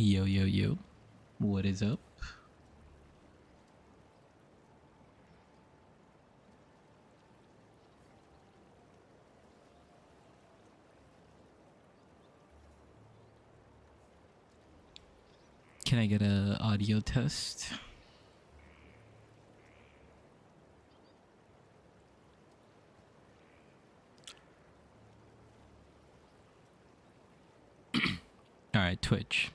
Yo, yo, yo. What is up? Can I get a audio test? All right, Twitch.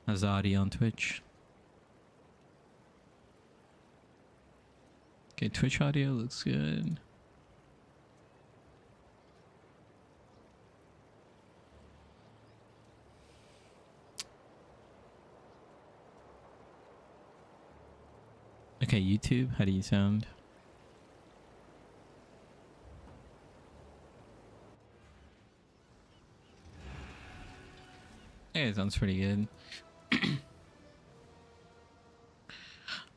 How's the audio on Twitch? Okay, Twitch audio looks good. Okay, YouTube, how do you sound? Hey, it sounds pretty good.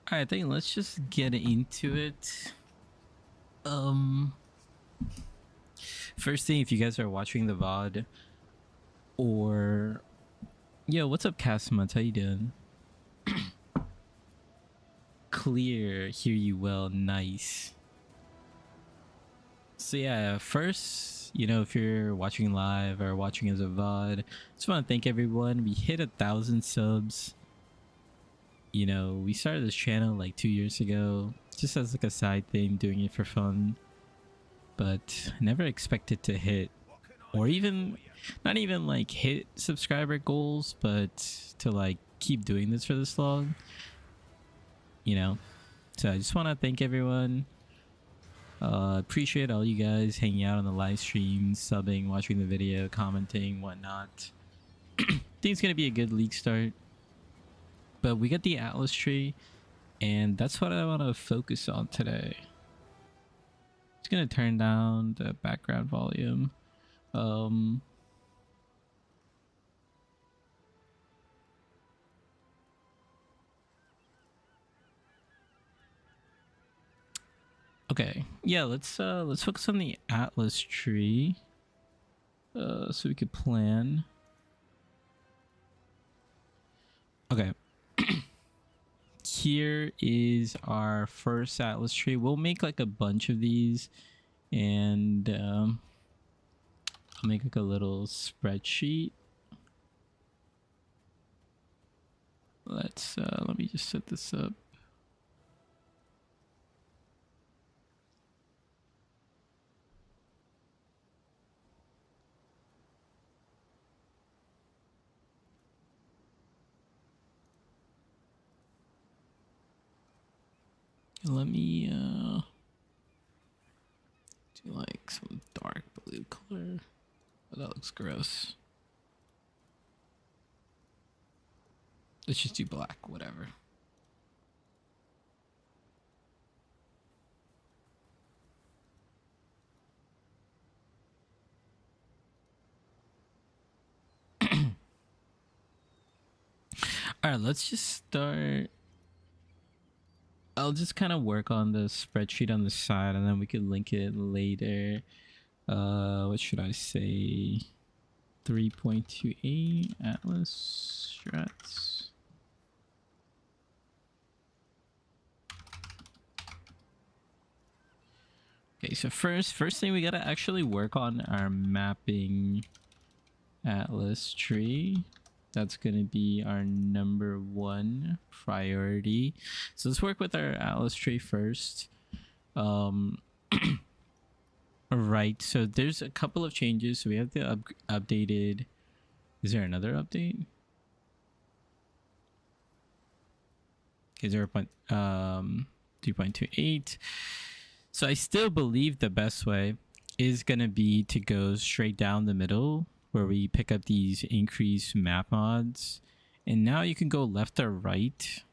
All right, I think let's just get into it. First thing, if you guys are watching the VOD, or yo, what's up, Casimus? How you doing? Clear, hear you well, nice. So yeah, first, you know, if you're watching live or watching as a VOD, just want to thank everyone. We hit 1,000 subs. You know, we started this channel like 2 years ago, just as like a side thing, doing it for fun. But never expected to hit, or even, not even like hit subscriber goals, but to like keep doing this for this long. You know, so I just want to thank everyone. Appreciate all you guys hanging out on the live stream, subbing, watching the video, commenting, whatnot. Think it's gonna be a good league start. But we got the Atlas tree, and that's what I want to focus on today. Just gonna turn down the background volume. Okay, yeah, let's focus on the Atlas tree, so we could plan. Okay. Here is our first Atlas tree. We'll make like a bunch of these, and I'll make like a little spreadsheet. Let's let me just set this up. Let me do like some dark blue color. Oh, that looks gross. Let's just do black, whatever. All right, let's just start. I'll just kind of work on the spreadsheet on the side, and then we can link it later. What should I say? 3.28 Atlas strats. Okay, so first thing, we gotta actually work on our mapping Atlas tree. That's going to be our #1 priority. So let's work with our Atlas tree first. Right, so there's a couple of changes. So we have the updated. Is there another update? Okay, 3.28. So I still believe the best way is going to be to go straight down the middle, where we pick up these increased map mods, and now you can go left or right.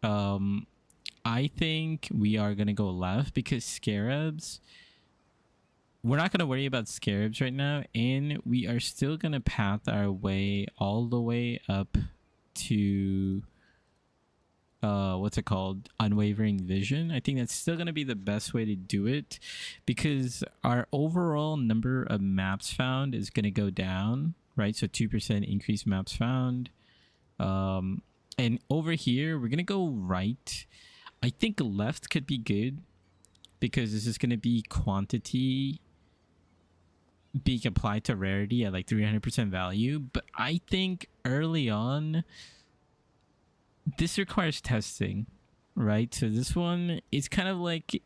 I think we are gonna go left because scarabs, we're not gonna worry about scarabs right now, and we are still gonna path our way all the way up to what's it called, unwavering vision. I think that's still going to be the best way to do it, because our overall number of maps found is going to go down, right? So 2% increased maps found. And over here we're gonna go right. I think left could be good because this is gonna be quantity being applied to rarity at like 300% value. But I think early on this requires testing, right? So this one is kind of like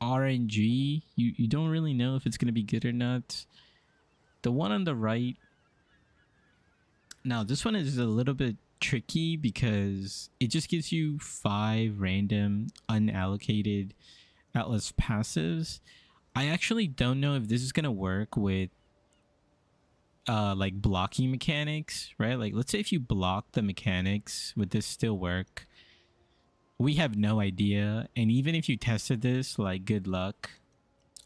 RNG. You don't really know if it's gonna be good or not. The one on the right, now this one is a little bit tricky because it just gives you 5 random unallocated Atlas passives. I actually don't know if this is gonna work with like blocking mechanics, right? Like let's say if you block the mechanics, would this still work? We have no idea. And even if you tested this, like good luck.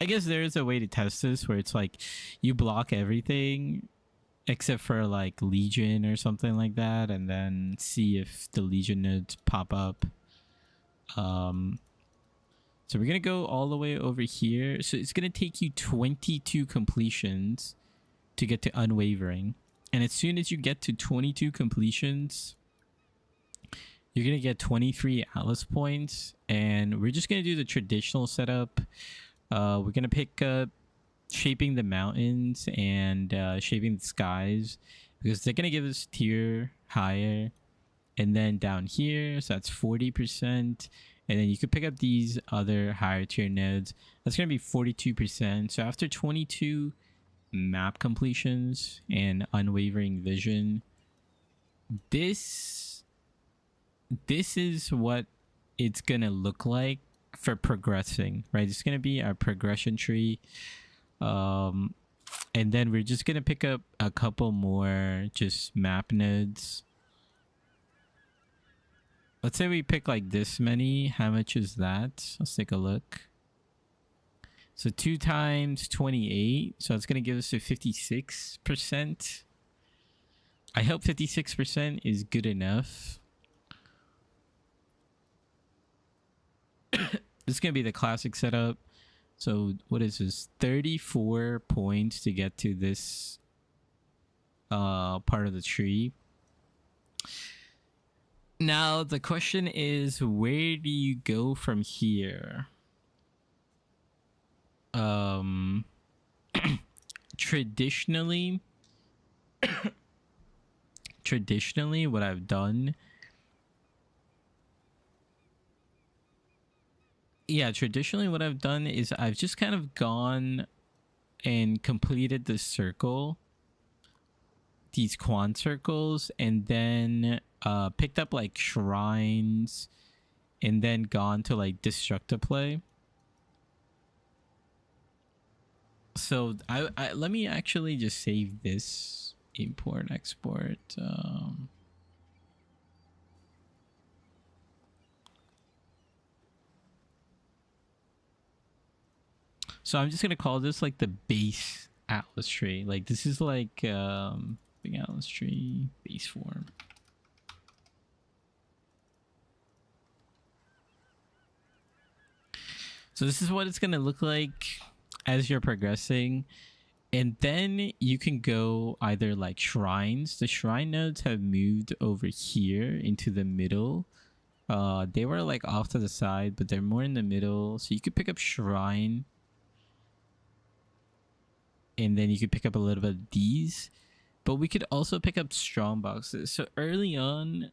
I guess there is a way to test this where it's like you block everything except for like Legion or something like that, and then see if the Legion nodes pop up. So we're gonna go all the way over here. So it's gonna take you 22 completions to get to Unwavering, and as soon as you get to 22 completions, you're gonna get 23 Atlas points. And we're just gonna do the traditional setup. We're gonna pick up shaping the mountains and shaping the skies because they're gonna give us tier higher. And then down here, so that's 40%. And then you could pick up these other higher tier nodes. That's going to be 42%. So after 22 map completions and unwavering vision, this is what it's going to look like for progressing, right? It's going to be our progression tree. And then we're just going to pick up a couple more just map nodes. Let's say we pick like this many. How much is that? Let's take a look. So 2 times 28. So it's going to give us a 56%. I hope 56% is good enough. This is going to be the classic setup. So what is this? 34 points to get to this part of the tree. Now, the question is, where do you go from here? Traditionally, what I've done... Yeah, traditionally what I've done is I've just kind of gone and completed the circle. These quant circles, and then picked up like shrines, and then gone to like destructive play. So I let me actually just save this, import export. So I'm just gonna call this like the base Atlas tree. Like this is like big Atlas tree base form. So this is what it's gonna look like as you're progressing. And then you can go either like shrines. The shrine nodes have moved over here into the middle. They were like off to the side, but they're more in the middle. So you could pick up shrine. And then you could pick up a little bit of these. But we could also pick up strong boxes. So early on,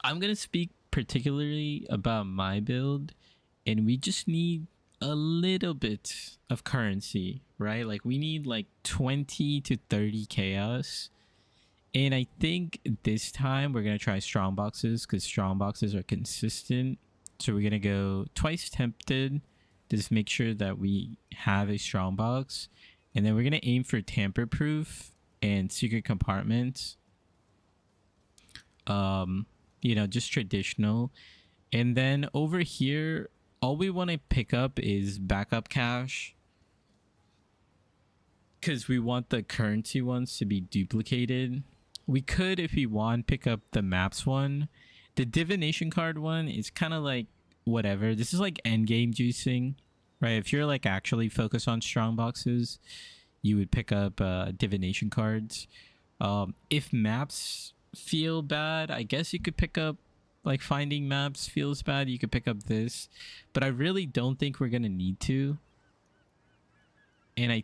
I'm going to speak particularly about my build. And we just need a little bit of currency, right? Like we need like 20 to 30 chaos. And I think this time we're going to try strong boxes because strong boxes are consistent. So we're going to go twice tempted. Just make sure that we have a strong box. And then we're going to aim for tamper proof and secret compartments. You know, just traditional. And then over here, all we want to pick up is backup cash. Because we want the currency ones to be duplicated. We could, if we want, pick up the maps one. The divination card one is kind of like whatever. This is like endgame juicing, right? If you're like actually focused on strong boxes, you would pick up divination cards. If maps feel bad, I guess you could pick up, like, finding maps feels bad, you could pick up this, but I really don't think we're gonna need to. And I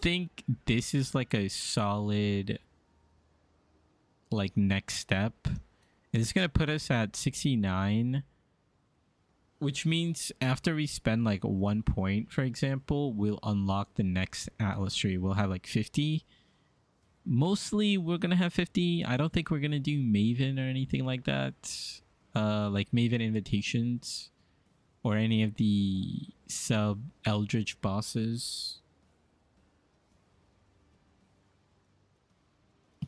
think this is like a solid, like, next step. It's gonna put us at 69, which means after we spend like 1 point, for example, we'll unlock the next Atlas tree. We'll have like 50. Mostly we're gonna have 50. I don't think we're gonna do Maven or anything like that, like Maven invitations or any of the sub Eldritch bosses.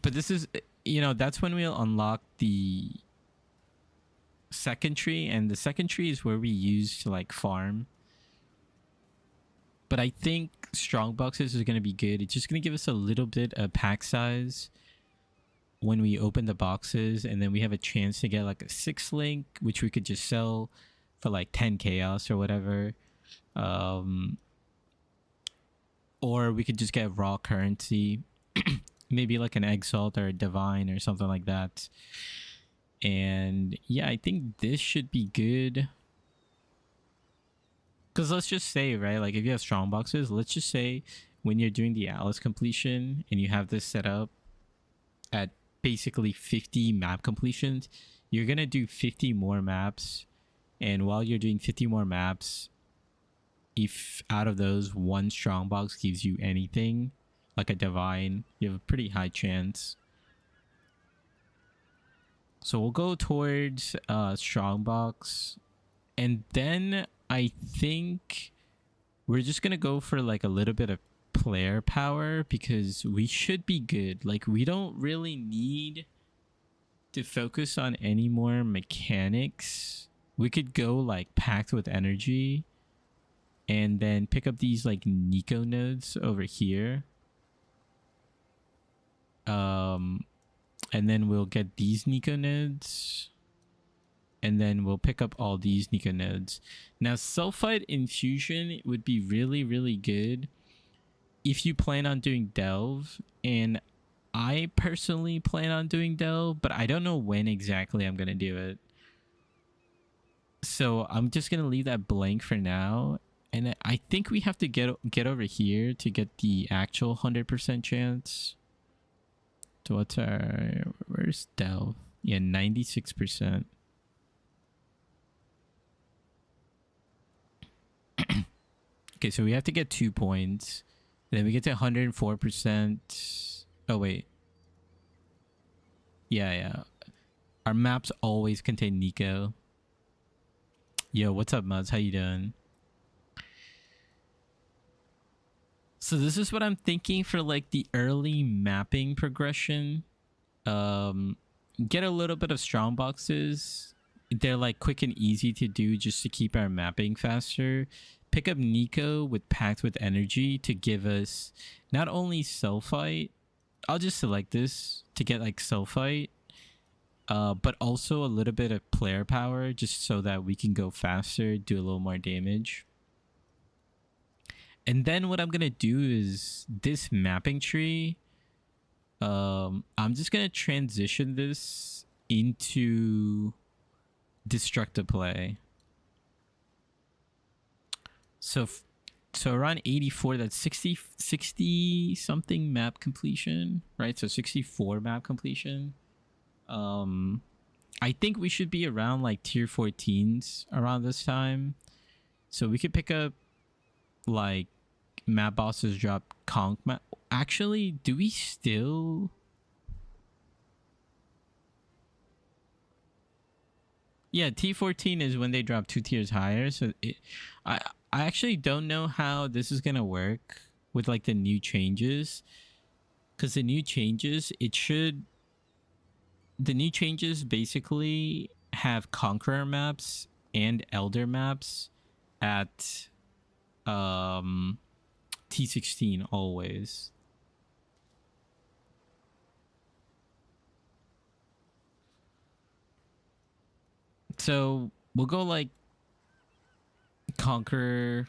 But this is, you know, that's when we'll unlock the second tree, and the second tree is where we use to like farm. But I think strong boxes is going to be good. It's just going to give us a little bit of pack size when we open the boxes, and then we have a chance to get like a 6 link, which we could just sell for like 10 chaos or whatever. Or we could just get raw currency, maybe like an exalt or a divine or something like that. And yeah, I think this should be good. Because let's just say, right, like if you have strong boxes, let's just say when you're doing the Atlas completion and you have this set up at basically 50 map completions, you're going to do 50 more maps. And while you're doing 50 more maps, if out of those one strong box gives you anything, like a divine, you have a pretty high chance. So we'll go towards strong box, and then I think we're just gonna go for like a little bit of player power, because we should be good. Like, we don't really need to focus on any more mechanics. We could go like packed with energy and then pick up these like Nico nodes over here. And then we'll get these Nico nodes, and then we'll pick up all these Nico nodes. Now, Sulfide Infusion would be really, really good if you plan on doing Delve, and I personally plan on doing Delve, but I don't know when exactly I'm gonna do it. So I'm just gonna leave that blank for now, and I think we have to get over here to get the actual 100% chance. So what's our, where's Delve? Yeah, 96%. Okay, so we have to get 2 points. Then we get to 104%. Oh, wait. Yeah. Our maps always contain Nico. Yo, what's up, Muds? How you doing? So this is what I'm thinking for like the early mapping progression. Get a little bit of strong boxes. They're like quick and easy to do just to keep our mapping faster. Pick up Nico with packed with energy to give us not only Sulfite. I'll just select this to get like Sulfite, but also a little bit of player power just so that we can go faster, do a little more damage. And then what I'm gonna do is this mapping tree, I'm just gonna transition this into destructive play. So around 84, that's 60 something map completion, right? So 64 map completion. I think we should be around like tier 14s around this time. So we could pick up like map bosses drop conk map. Actually, do we still? Yeah, T14 is when they drop 2 tiers higher. So I actually don't know how this is gonna work with like the new changes, because the new changes basically have Conqueror maps and Elder maps at T16 always. So we'll go like Conqueror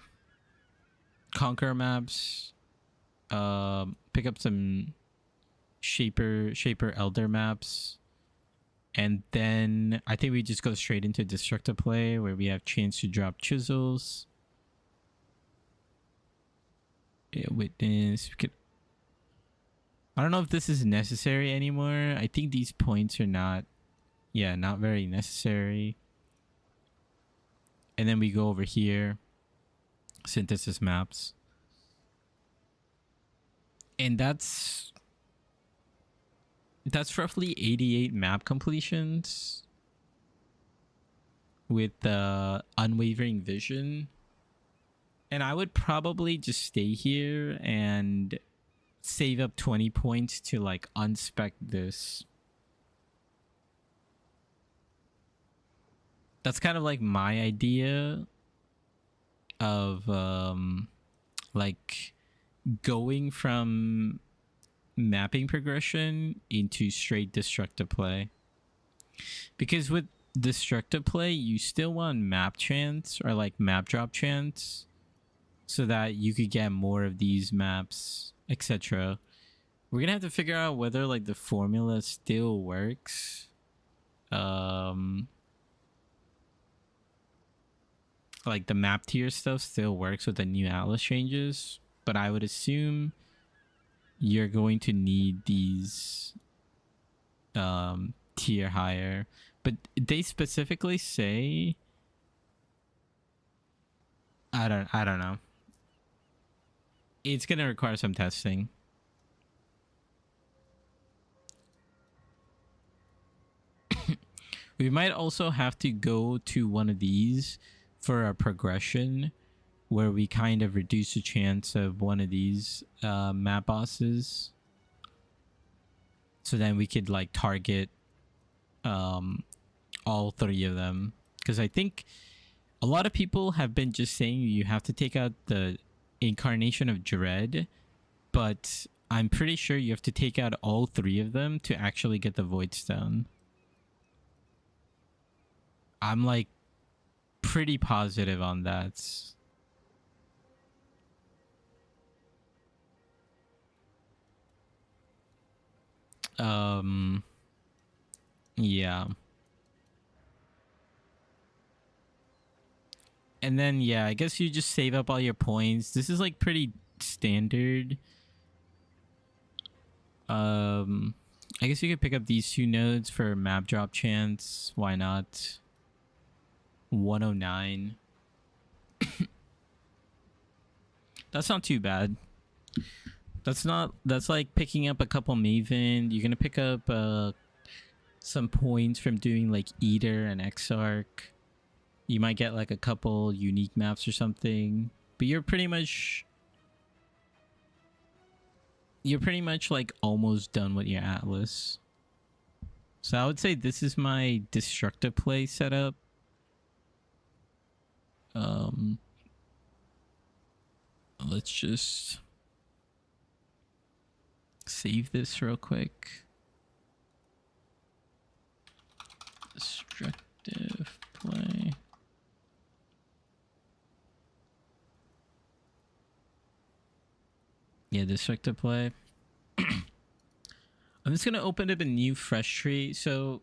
maps, pick up some Shaper Elder maps. And then I think we just go straight into Destructive Play where we have chance to drop chisels. Yeah, witness. We could... I don't know if this is necessary anymore. I think these points are not, yeah, not very necessary. And then we go over here, synthesis maps. And that's roughly 88 map completions with unwavering vision. And I would probably just stay here and save up 20 points to like unspec this. That's kind of like my idea of like going from mapping progression into straight destructive play. Because with destructive play, you still want map chance or like map drop chance so that you could get more of these maps, etc. We're gonna have to figure out whether like the formula still works. Like the map tier stuff still works with the new Atlas changes, but I would assume you're going to need these tier higher. But they specifically say, I don't know. It's gonna require some testing. We might also have to go to one of these for a progression where we kind of reduce the chance of one of these map bosses. So then we could like target all three of them. Because I think a lot of people have been just saying you have to take out the Incarnation of Dread, but I'm pretty sure you have to take out all three of them to actually get the Void Stone. I'm like pretty positive on that. Yeah. And then yeah, I guess you just save up all your points. This is like pretty standard. I guess you could pick up these two nodes for map drop chance. Why not? 109. That's not too bad. That's like picking up a couple Maven. You're gonna pick up some points from doing like Eater and Exarch. You might get like a couple unique maps or something, but you're pretty much like almost done with your Atlas. So I would say this is my destructive play setup. Let's just save this real quick. Destructive play. Yeah, destructive play. I'm just gonna open up a new fresh tree. So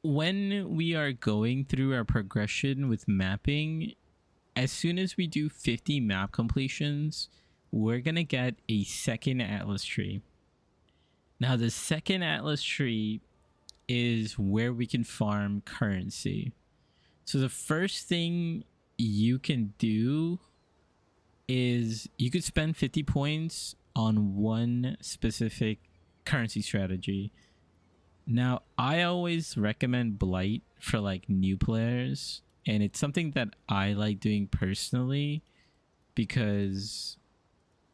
when we are going through our progression with mapping, as soon as we do 50 map completions, we're gonna get a second Atlas tree. Now the second Atlas tree is where we can farm currency. So the first thing you can do is you could spend 50 points on one specific currency strategy. Now, I always recommend Blight for like new players, and it's something that I like doing personally because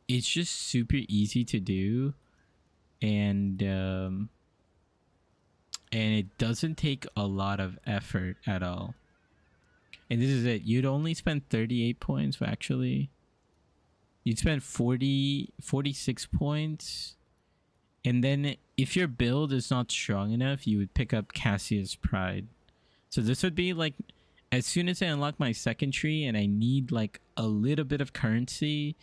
it's just super easy to do, and it doesn't take a lot of effort at all. And this is it. You'd only spend 38 points, actually. You'd spend 46 points. And then if your build is not strong enough, you would pick up Cassius Pride. So this would be like, as soon as I unlock my second tree and I need like a little bit of currency,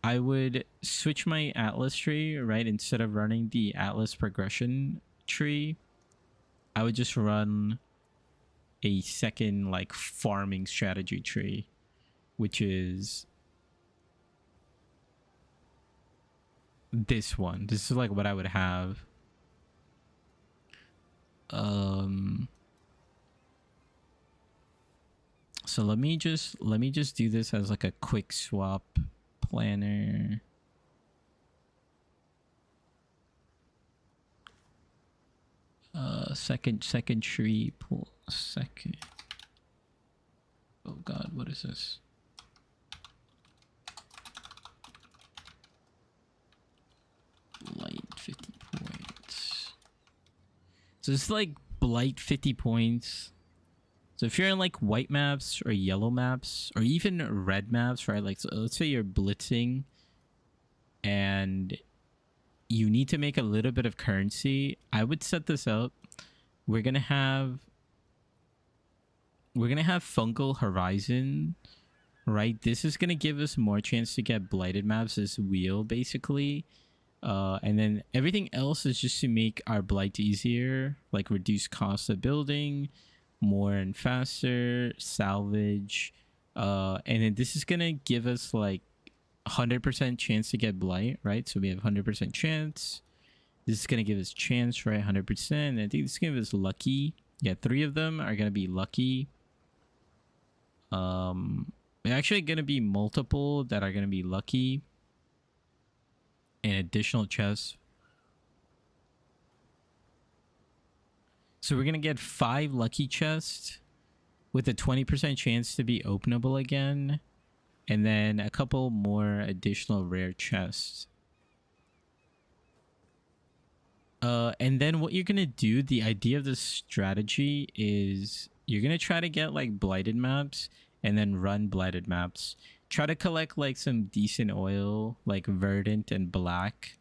I would switch my Atlas tree, right? Instead of running the Atlas progression tree, I would just run a second like farming strategy tree, which is this one. This is like what I would have. So let me just do this as like a quick swap planner. Second tree pull second. Oh god, what is this? Blight 50 points. So it's like Blight 50 points. So if you're in like white maps or yellow maps or even red maps, right? Like, so let's say you're blitzing and you need to make a little bit of currency. I would set this up. We're gonna have Fungal Horizon, right? This is gonna give us more chance to get blighted maps, this wheel basically. And then everything else is just to make our blight easier, like reduce cost of building, more and faster, salvage, and then this is gonna give us like 100% chance to get blight, right? So we have 100% chance. This is gonna give us chance, right? 100%. I think this is gonna give us lucky. Yeah, 3 of them are gonna be lucky. They're actually gonna be multiple that are gonna be lucky. And additional chests. So we're gonna get 5 lucky chests with a 20% chance to be openable again, and then a couple more additional rare chests. And then what you're gonna do, the idea of this strategy is you're gonna try to get like blighted maps and then run blighted maps. Try to collect like some decent oil, like verdant and black,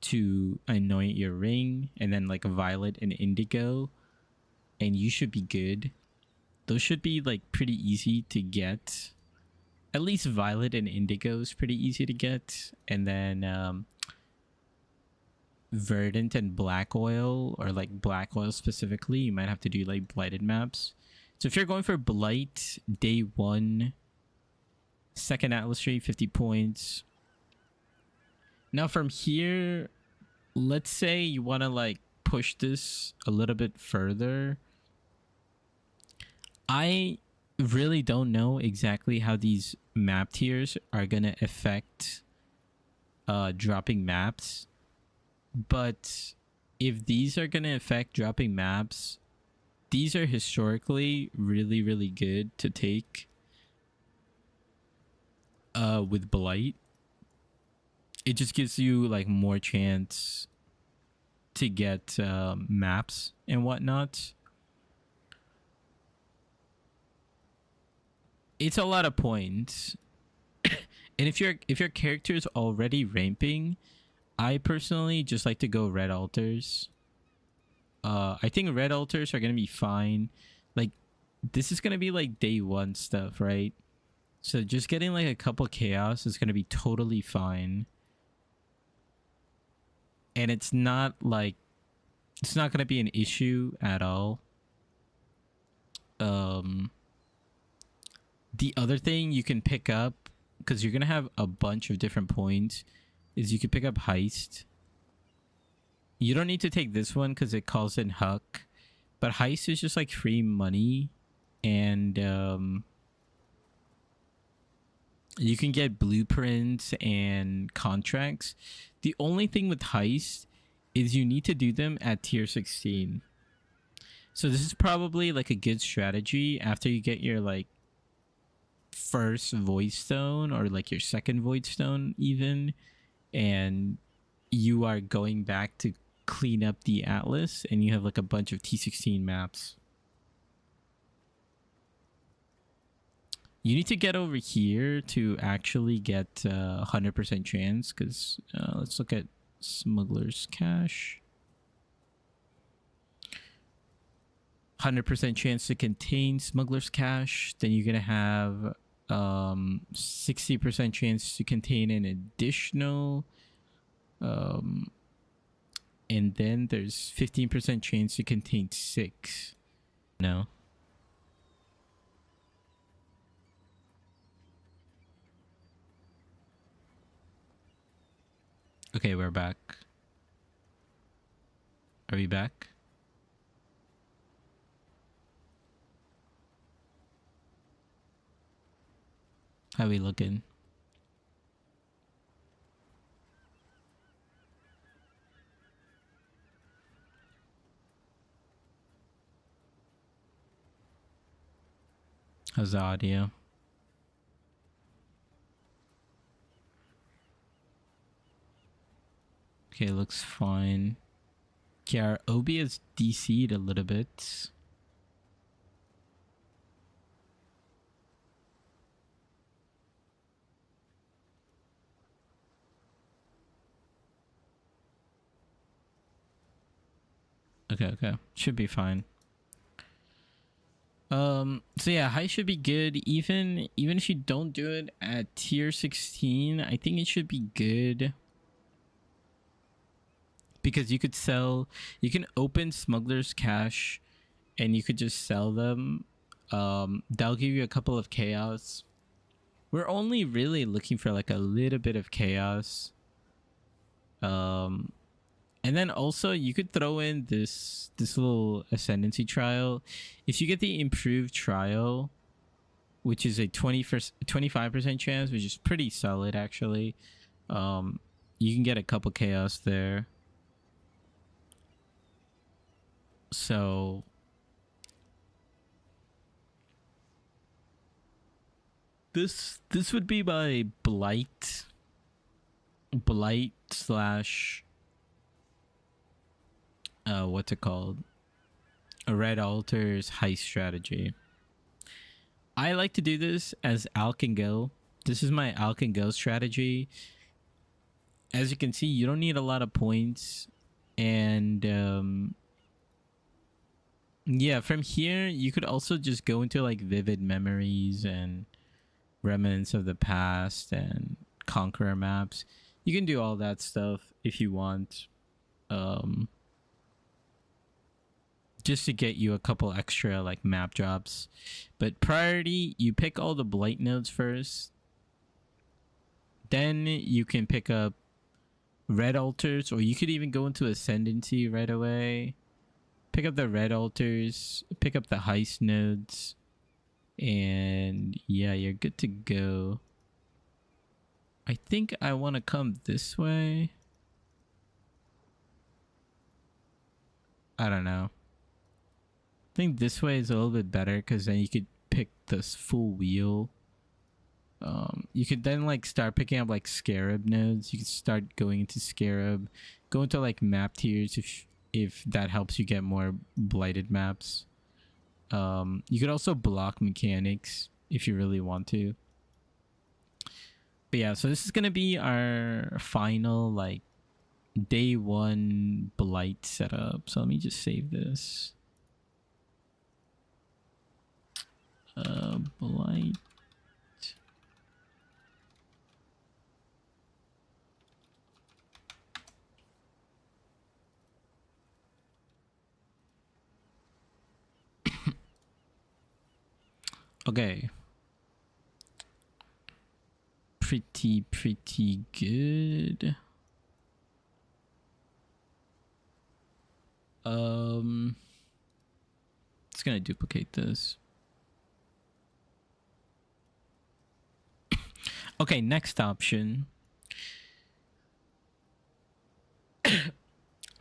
to anoint your ring, and then like violet and indigo, and you should be good. Those should be like pretty easy to get. At least violet and indigo is pretty easy to get, and then verdant and black oil, or like black oil specifically, you might have to do like blighted maps. So if you're going for blight day 1, second Atlas tree, 50 points. Now from here, let's say you want to like push this a little bit further. I really don't know exactly how these map tiers are going to affect dropping maps. But if these are going to affect dropping maps, these are historically really, really good to take with Blight. It just gives you like more chance to get maps and whatnot. It's a lot of points. And if your character is already ramping, I personally just like to go red altars. I think red altars are gonna be fine. Like, this is gonna be like day 1 stuff, right? So just getting like a couple chaos is gonna be totally fine. And it's not gonna be an issue at all. The other thing you can pick up, because you're gonna have a bunch of different points, is you can pick up heist. You don't need to take this one because it calls in Huck, but heist is just like free money, and you can get blueprints and contracts. The only thing with heist is you need to do them at tier 16. So this is probably like a good strategy after you get your like first void stone, or like your second void stone even, and you are going back to clean up the Atlas, and you have like a bunch of T16 maps. You need to get over here to actually get 100% chance, because let's look at Smuggler's Cache. 100% chance to contain Smuggler's Cache. Then you're gonna have 60% chance to contain an additional, and then there's 15% chance to contain 6. No. Okay, we're back. Are we back? How we looking? How's the audio? Okay, looks fine. Okay, our OB is DC'd a little bit. Okay. Should be fine. So yeah, height should be good. Even if you don't do it at tier 16, I think it should be good. Because you can open Smuggler's Cache and you could just sell them. That'll give you a couple of chaos. We're only really looking for like a little bit of chaos. And then also you could throw in this little ascendancy trial. If you get the improved trial, which is a 25% chance, which is pretty solid actually, you can get a couple chaos there. So this would be my Blight slash what's it called, a Red Altar's heist strategy. I like to do this as Alk and Go. This is my Alk and Go strategy. As you can see, you don't need a lot of points, and yeah, from here you could also just go into like Vivid Memories and Remnants of the Past and Conqueror maps. You can do all that stuff if you want, just to get you a couple extra like map drops. But priority, you pick all the Blight nodes first, then you can pick up Red Altars, or you could even go into Ascendancy right away. Pick up the Red Altars, pick up the heist nodes, and yeah, you're good to go. I think I want to come this way. I don't know. I think this way is a little bit better because then you could pick this full wheel. You could then like start picking up like Scarab nodes. You could start going into Scarab, go into like map tiers if that helps you get more blighted maps. You could also block mechanics if you really want to. But yeah, so this is gonna be our final like day 1 Blight setup. So let me just save this. Blight. Okay. Pretty good. It's gonna duplicate this. Okay, next option.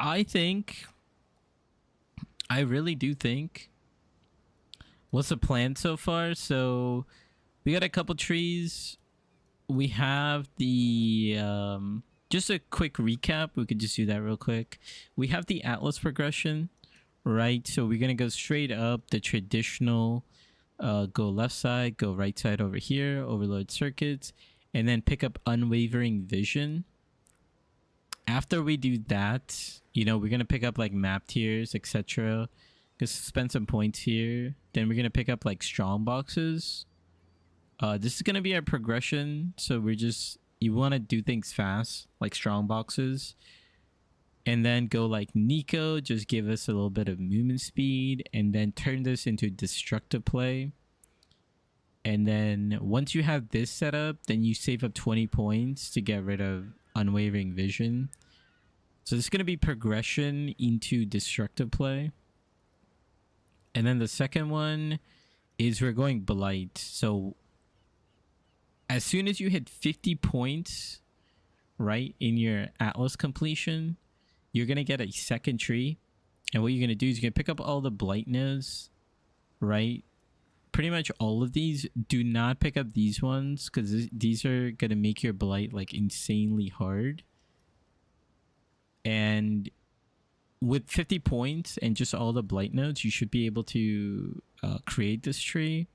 I really do think, what's the plan so far? So we got a couple trees. We have the just a quick recap. We could just do that real quick. We have the Atlas progression, right? So we're gonna go straight up the traditional, go left side, go right side over here, overload circuits, and then pick up Unwavering Vision. After we do that, you know, we're gonna pick up like map tiers, etc. Just spend some points here. Then we're gonna pick up like strong boxes. This is gonna be our progression, so you want to do things fast, like strong boxes, and then go like Nico, just give us a little bit of movement speed, and then turn this into destructive play. And then once you have this set up, then you save up 20 points to get rid of Unwavering Vision. So this is going to be progression into destructive play. And then the second one is we're going Blight. So as soon as you hit 50 points, right, in your Atlas completion, you're going to get a second tree. And what you're going to do is you're going to pick up all the Blight nodes, right? Pretty much all of these. Do not pick up these ones because these are going to make your Blight like insanely hard. And with 50 points and just all the Blight nodes, you should be able to create this tree.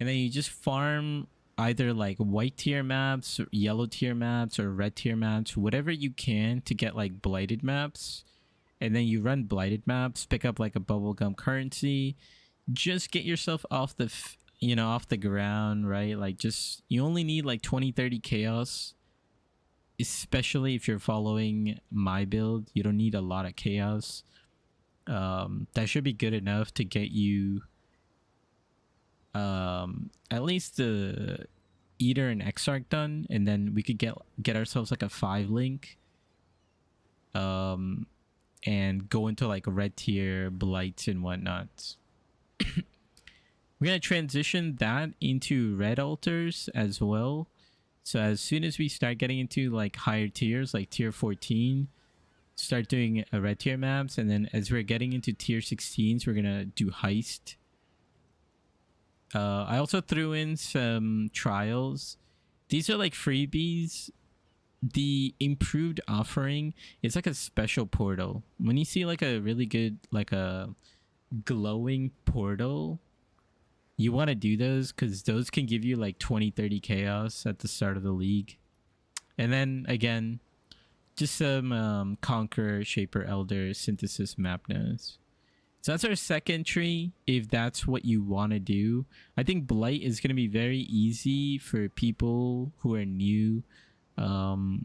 And then you just farm either like white tier maps, or yellow tier maps, or red tier maps, whatever you can to get like blighted maps. And then you run blighted maps, pick up like a bubblegum currency, just get yourself off the off the ground, right? Like just you only need like 20-30 chaos, especially if you're following my build. You don't need a lot of chaos. That should be good enough to get you at least the Eater and Exarch done, and then we could get ourselves like a 5 link and go into like red tier blights and whatnot. We're gonna transition that into red altars as well. So as soon as we start getting into like higher tiers, like tier 14, start doing red tier maps, and then as we're getting into tier 16s, we're gonna do heist. I also threw in some trials. These are like freebies. The improved offering is like a special portal. When you see like a really good, like a glowing portal, you want to do those because those can give you like 20-30 chaos at the start of the league. And then again, just some Conqueror, Shaper, Elder, Synthesis map nodes. So that's our second tree, if that's what you want to do. I think Blight is going to be very easy for people who are new and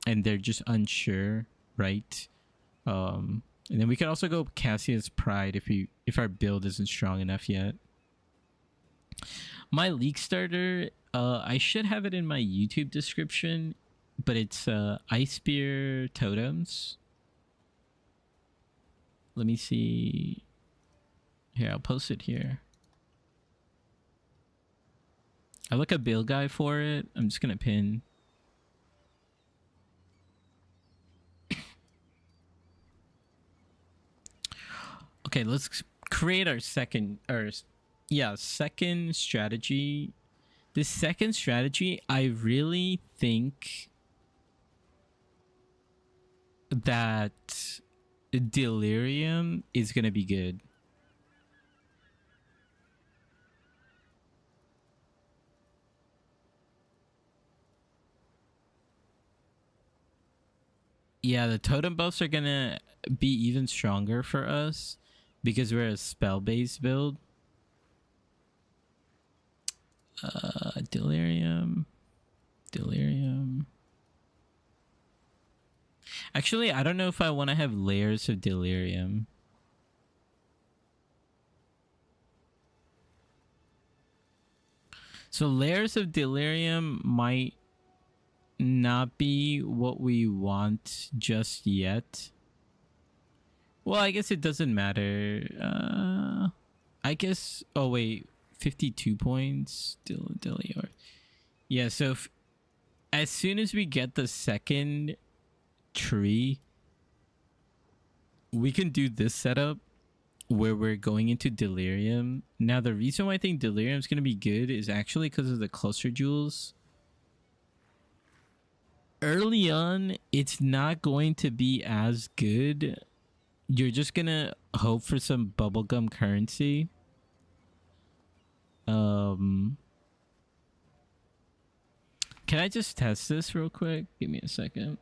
they're just unsure, right? And then we can also go Cassia's Pride if our build isn't strong enough yet. My league starter, I should have it in my YouTube description, but it's Ice Spear Totems. Let me see. Here, I'll post it here. I look a build guide for it. I'm just gonna pin. Okay, let's create our second strategy. This second strategy, I really think that Delirium is gonna be good. Yeah, the totem buffs are gonna be even stronger for us because we're a spell-based build. Delirium. Actually, I don't know if I want to have layers of Delirium. So layers of Delirium might not be what we want just yet. Well, I guess it doesn't matter. I guess. Oh wait, 52 points. Delirium. Yeah. So as soon as we get the second tree, we can do this setup where we're going into Delirium. Now, the reason why I think Delirium is going to be good is actually because of the cluster jewels. Early on, it's not going to be as good. You're just going to hope for some bubblegum currency. Can I just test this real quick? Give me a second.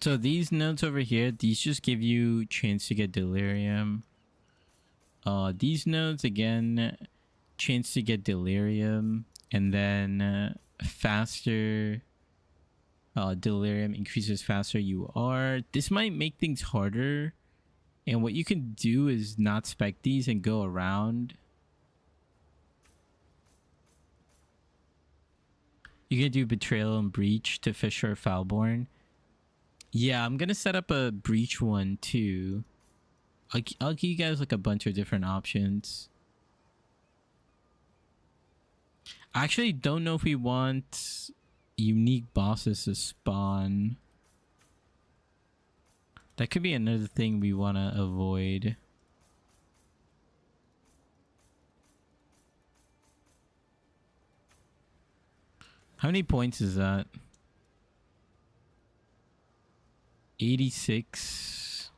So these nodes over here, these just give you chance to get Delirium. These nodes again, chance to get Delirium, and then faster. Delirium increases faster you are. This might make things harder, and what you can do is not spec these and go around. You can do Betrayal and Breach to Fisher Foulborn. Yeah, I'm gonna set up a Breach one too. I'll give you guys like a bunch of different options. I actually don't know if we want unique bosses to spawn. That could be another thing we want to avoid. How many points is that? 86.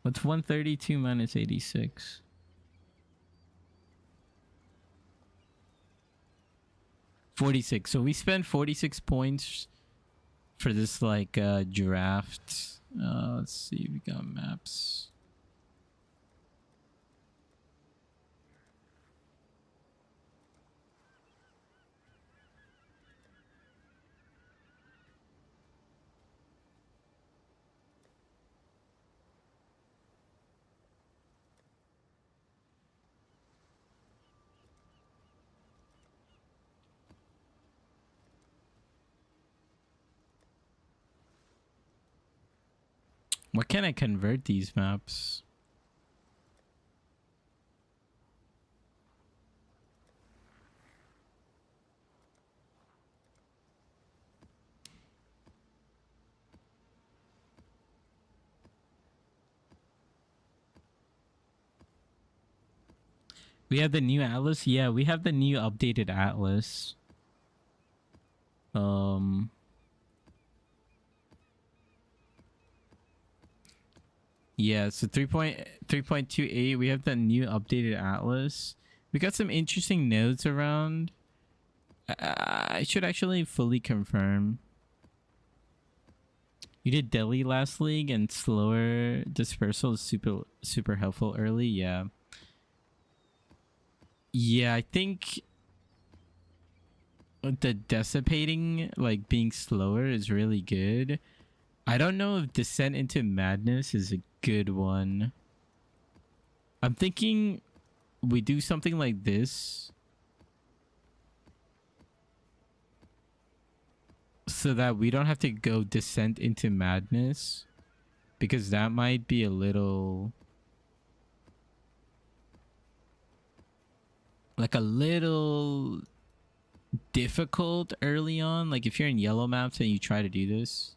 What's 132 minus 86? 46. So we spent 46 points for this like draft. Let's see, we got maps. What can I convert these maps? We have the new atlas. Yeah, we have the new updated atlas. Yeah, so 3.28, we have the new updated atlas. We got some interesting nodes around. I should actually fully confirm. You did Delhi last league and slower dispersal is super helpful early. Yeah. Yeah, I think the dissipating, like being slower, is really good. I don't know if Descent into Madness is a good one. I'm thinking we do something like this so that we don't have to go Descent into Madness, because that might be a little difficult early on. Like if you're in yellow maps and you try to do this.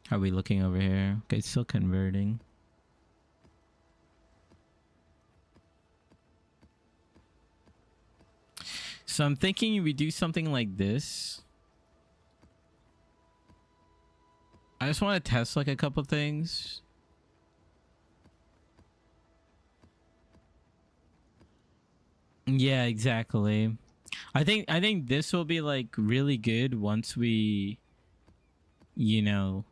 How are we looking over here? Okay, it's still converting. So I'm thinking we do something like this. I just want to test like a couple things. Yeah, exactly. I think this will be like really good once we, you know,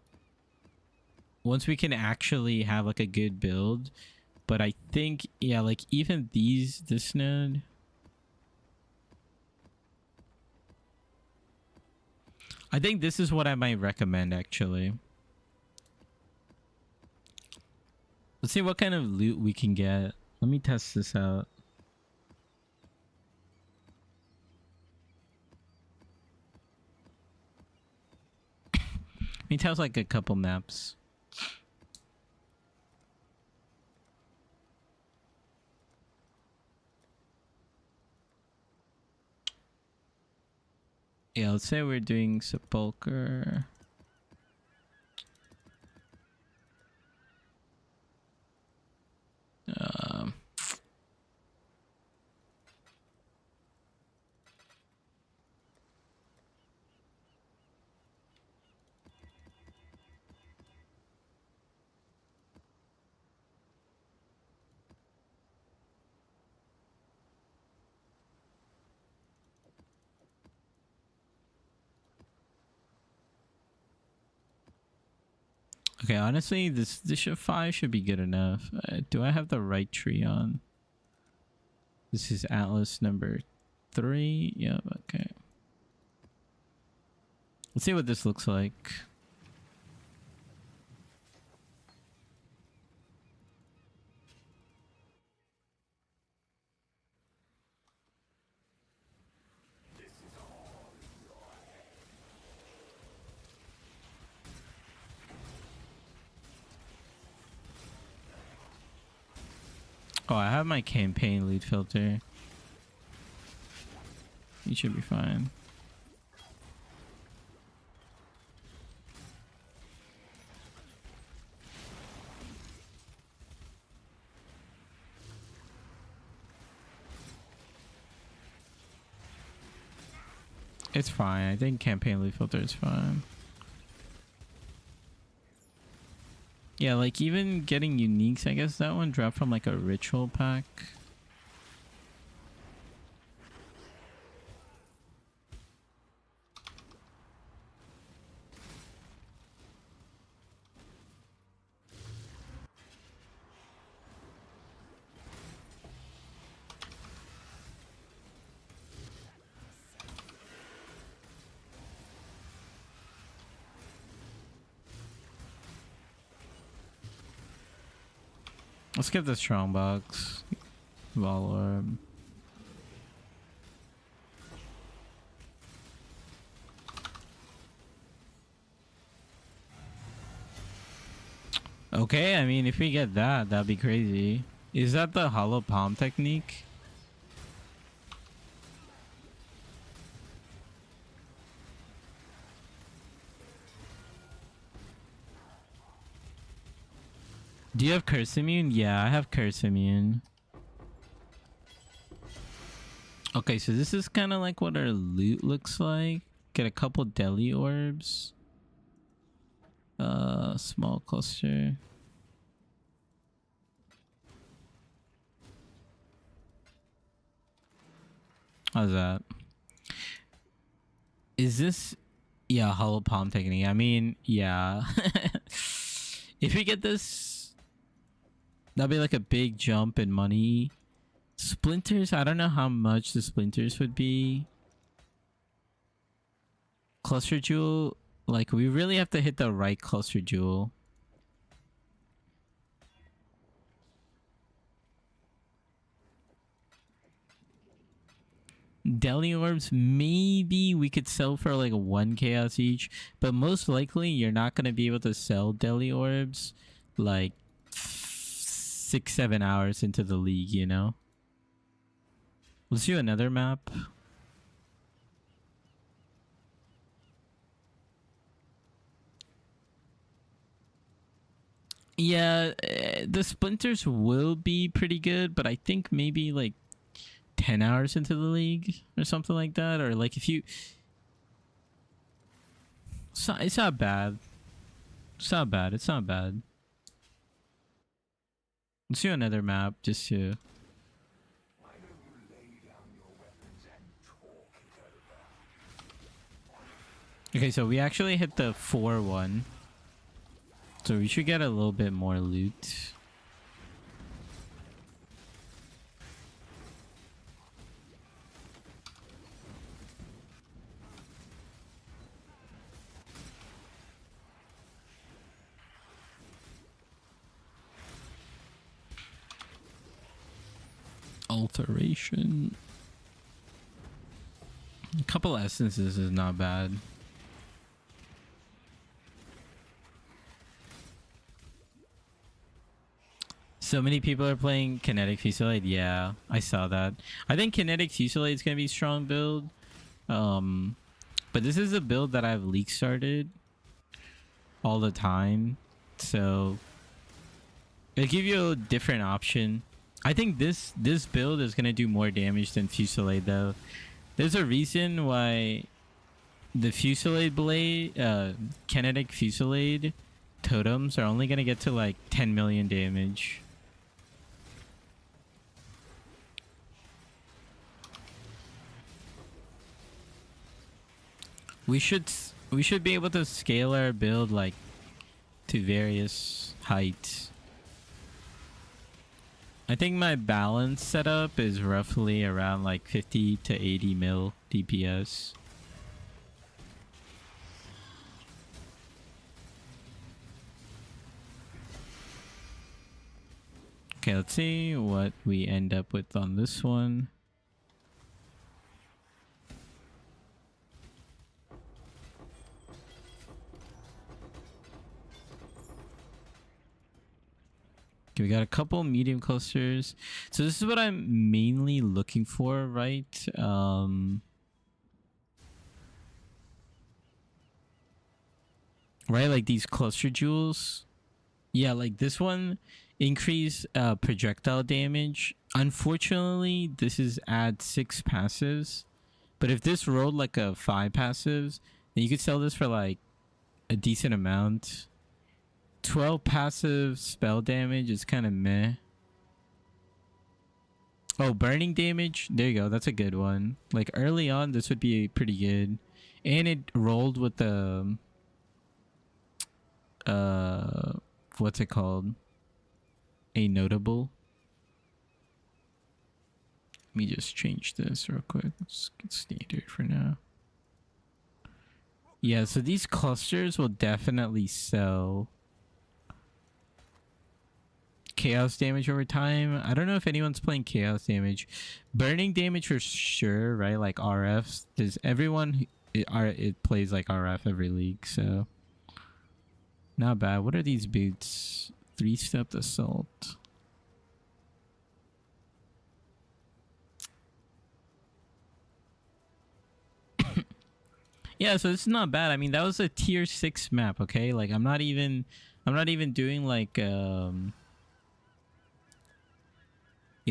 once we can actually have like a good build. But I think, yeah, like even this node, I think this is what I might recommend actually. Let's see what kind of loot we can get. Let me test this out. Let me test like a couple maps. Yeah, let's say we're doing Sepulcher. Okay, honestly, this 5 should be good enough. Do I have the right tree on? This is Atlas number 3. Yeah, okay. Let's see what this looks like. Oh, I have my campaign lead filter. You should be fine. It's fine. I think campaign lead filter is fine. Yeah, like even getting uniques, I guess that one dropped from like a ritual pack. Let's get the strongbox. Valorm. Okay, I mean, if we get that, that'd be crazy. Is that the hollow palm technique? Do you have curse immune? Yeah, I have curse immune. Okay, so this is kind of like what our loot looks like. Get a couple deli orbs. Small cluster. How's that? Is this... Yeah, hollow palm technique. I mean, yeah. If we get this, that'd be like a big jump in money. Splinters, I don't know how much the splinters would be. Cluster jewel, like we really have to hit the right cluster jewel. Deli orbs, maybe we could sell for like 1 chaos each, but most likely you're not going to be able to sell deli orbs like 6-7 hours into the league, you know. Let's do another map. Yeah, the splinters will be pretty good, but I think maybe like 10 hours into the league or something like that, or like if you... It's not bad. It's not bad. It's not bad. Let's do another map just to... Okay, so we actually hit the 4-1. So we should get a little bit more loot. Alteration. A couple essences is not bad. So many people are playing Kinetic Fusillade. Yeah, I saw that. I think Kinetic Fusillade is going to be a strong build. But this is a build that I've league started all the time. So it'll give you a different option. I think this build is going to do more damage than Fusillade though. There's a reason why the Fusillade blade, Kinetic Fusillade totems are only going to get to like 10 million damage. We should be able to scale our build like to various heights. I think my balance setup is roughly around like 50 to 80 mil DPS. Okay, let's see what we end up with on this one. Okay, we got a couple medium clusters. So this is what I'm mainly looking for, right? Right, like these cluster jewels. Yeah, like this one, increase projectile damage. Unfortunately, this is add 6 passives. But if this rolled like a 5 passives, then you could sell this for like a decent amount. 12 passive spell damage is kind of meh. Oh, burning damage. There you go. That's a good one. Like early on, this would be pretty good. And it rolled with the what's it called? A notable. Let me just change this real quick. Let's get standard for now. Yeah, so these clusters will definitely sell. Chaos damage over time. I don't know if anyone's playing chaos damage. Burning damage for sure, right? Like RFs. Does everyone it plays like RF every league, so not bad. What are these boots? 3-step assault. Yeah, so this is not bad. I mean, that was a tier 6 map, okay? Like I'm not even doing like you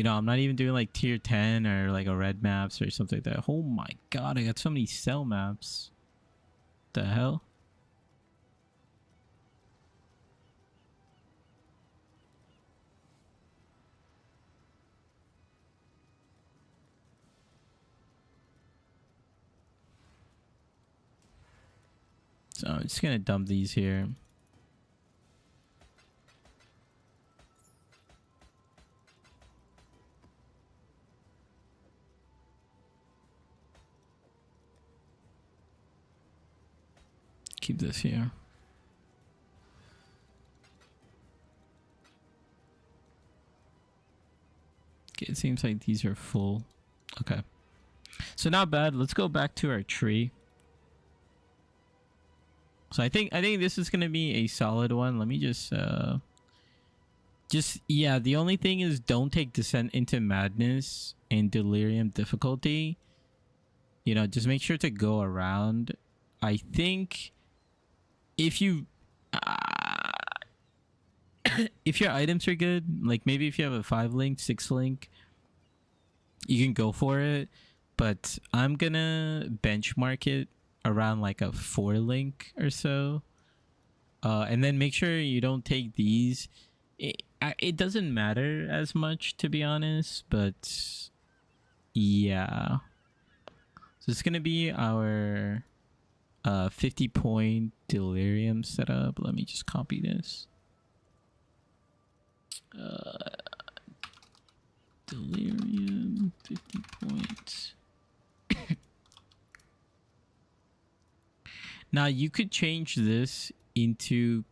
know, I'm not even doing like tier 10 or like a red maps or something like that. Oh my god, I got so many cell maps. The hell? So I'm just gonna dump these here. Keep this here. Okay, it seems like these are full. Okay. So not bad. Let's go back to our tree. So I think this is gonna be a solid one. Let me just yeah, the only thing is don't take Descent into Madness and Delirium difficulty. You know, just make sure to go around. I think if you if your items are good, like maybe if you have a 5 link, 6 link, you can go for it. But I'm gonna benchmark it around like a 4 link or so. And then make sure you don't take these. It doesn't matter as much, to be honest, but yeah. So it's gonna be our 50 point Delirium setup. Let me just copy this. Delirium 50 points. Now you could change this into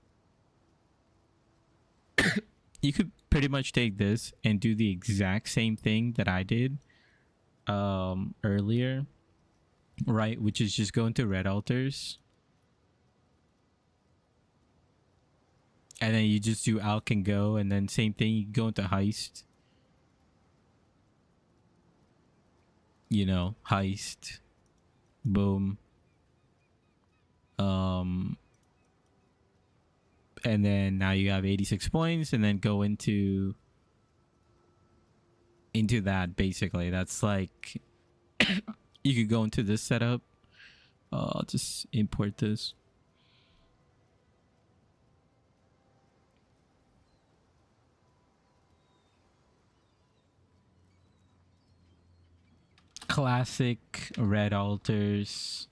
you could pretty much take this and do the exact same thing that I did earlier, right? Which is just go into red altars and then you just do alch and go, and then same thing, you go into heist. You know, heist, boom. And then now you have 86 points, and then go into that. Basically, that's like you could go into this setup. I'll just import this. Classic red altars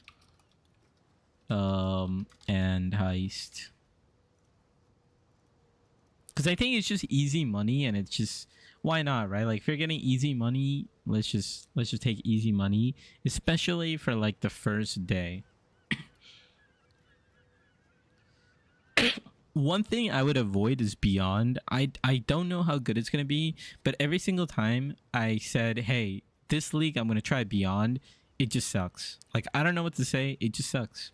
and heist. Because I think it's just easy money, and it's just, why not, right? Like if you're getting easy money, let's just take easy money, especially for like the first day. One thing I would avoid is Beyond. I don't know how good it's gonna be, but every single time I said, hey, this league I'm gonna try Beyond, it just sucks. Like I don't know what to say, it just sucks.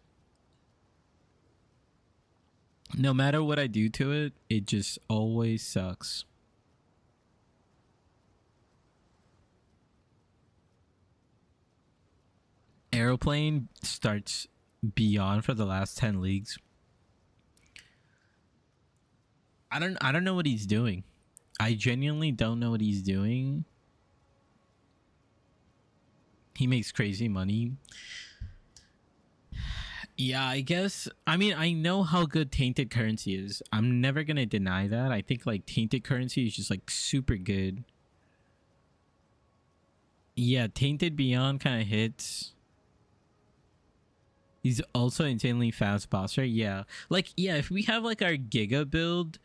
No matter what I do to it, it just always sucks. Aeroplane starts Beyond for the last 10 leagues. I don't know what he's doing. I genuinely don't know what he's doing. He makes crazy money. Yeah, I guess. I mean, I know how good tainted currency is. I'm never gonna deny that. I think like tainted currency is just like super good. Yeah, tainted Beyond kind of hits. He's also insanely fast bosser. Yeah, like yeah, if we have like our Giga build,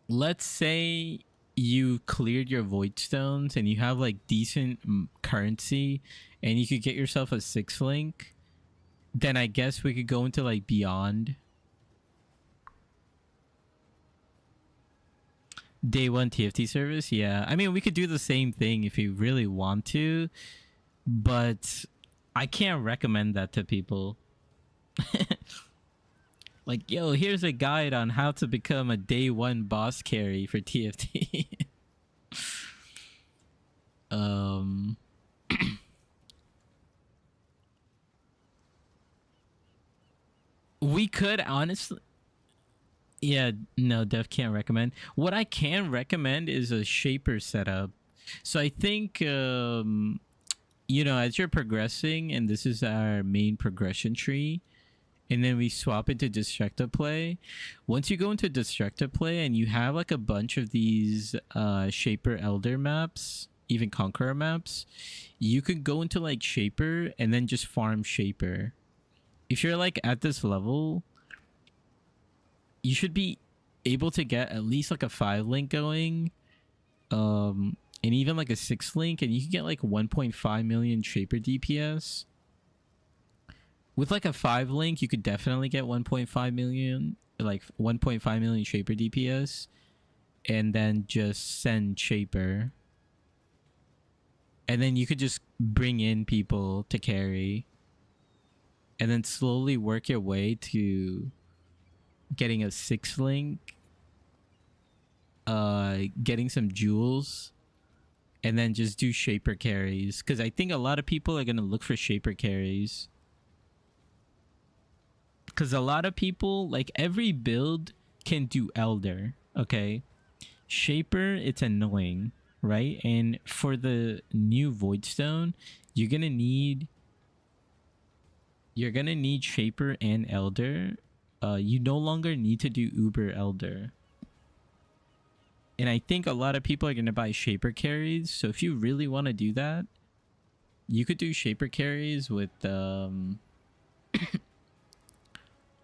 let's say you cleared your void stones and you have like decent currency and you could get yourself a 6 link, then I guess we could go into like Beyond. Day 1 TFT service. Yeah, I mean we could do the same thing if you really want to, but I can't recommend that to people. Like, yo, here's a guide on how to become a day 1 boss carry for TFT. We could honestly, yeah, no, Dev can't recommend. What I can recommend is a shaper setup. So I think you know, as you're progressing, and this is our main progression tree, and then we swap into destructive play. Once you go into destructive play and you have like a bunch of these shaper elder maps, even conqueror maps, you could go into like shaper and then just farm shaper. If you're like at this level, you should be able to get at least like a 5 link going, and even like a 6 link, and you can get like 1.5 million shaper DPS. With like a 5 link, you could definitely get 1.5 million, like 1.5 million shaper DPS, and then just send shaper. And then you could just bring in people to carry, and then slowly work your way to getting a 6 link, getting some jewels, and then just do shaper carries. Because I think a lot of people are going to look for shaper carries. Because a lot of people, like every build can do elder, okay? Shaper, it's annoying, right? And for the new voidstone, you're gonna need shaper and elder. You no longer need to do uber elder. And I think a lot of people are gonna buy shaper carries. So if you really want to do that, you could do shaper carries with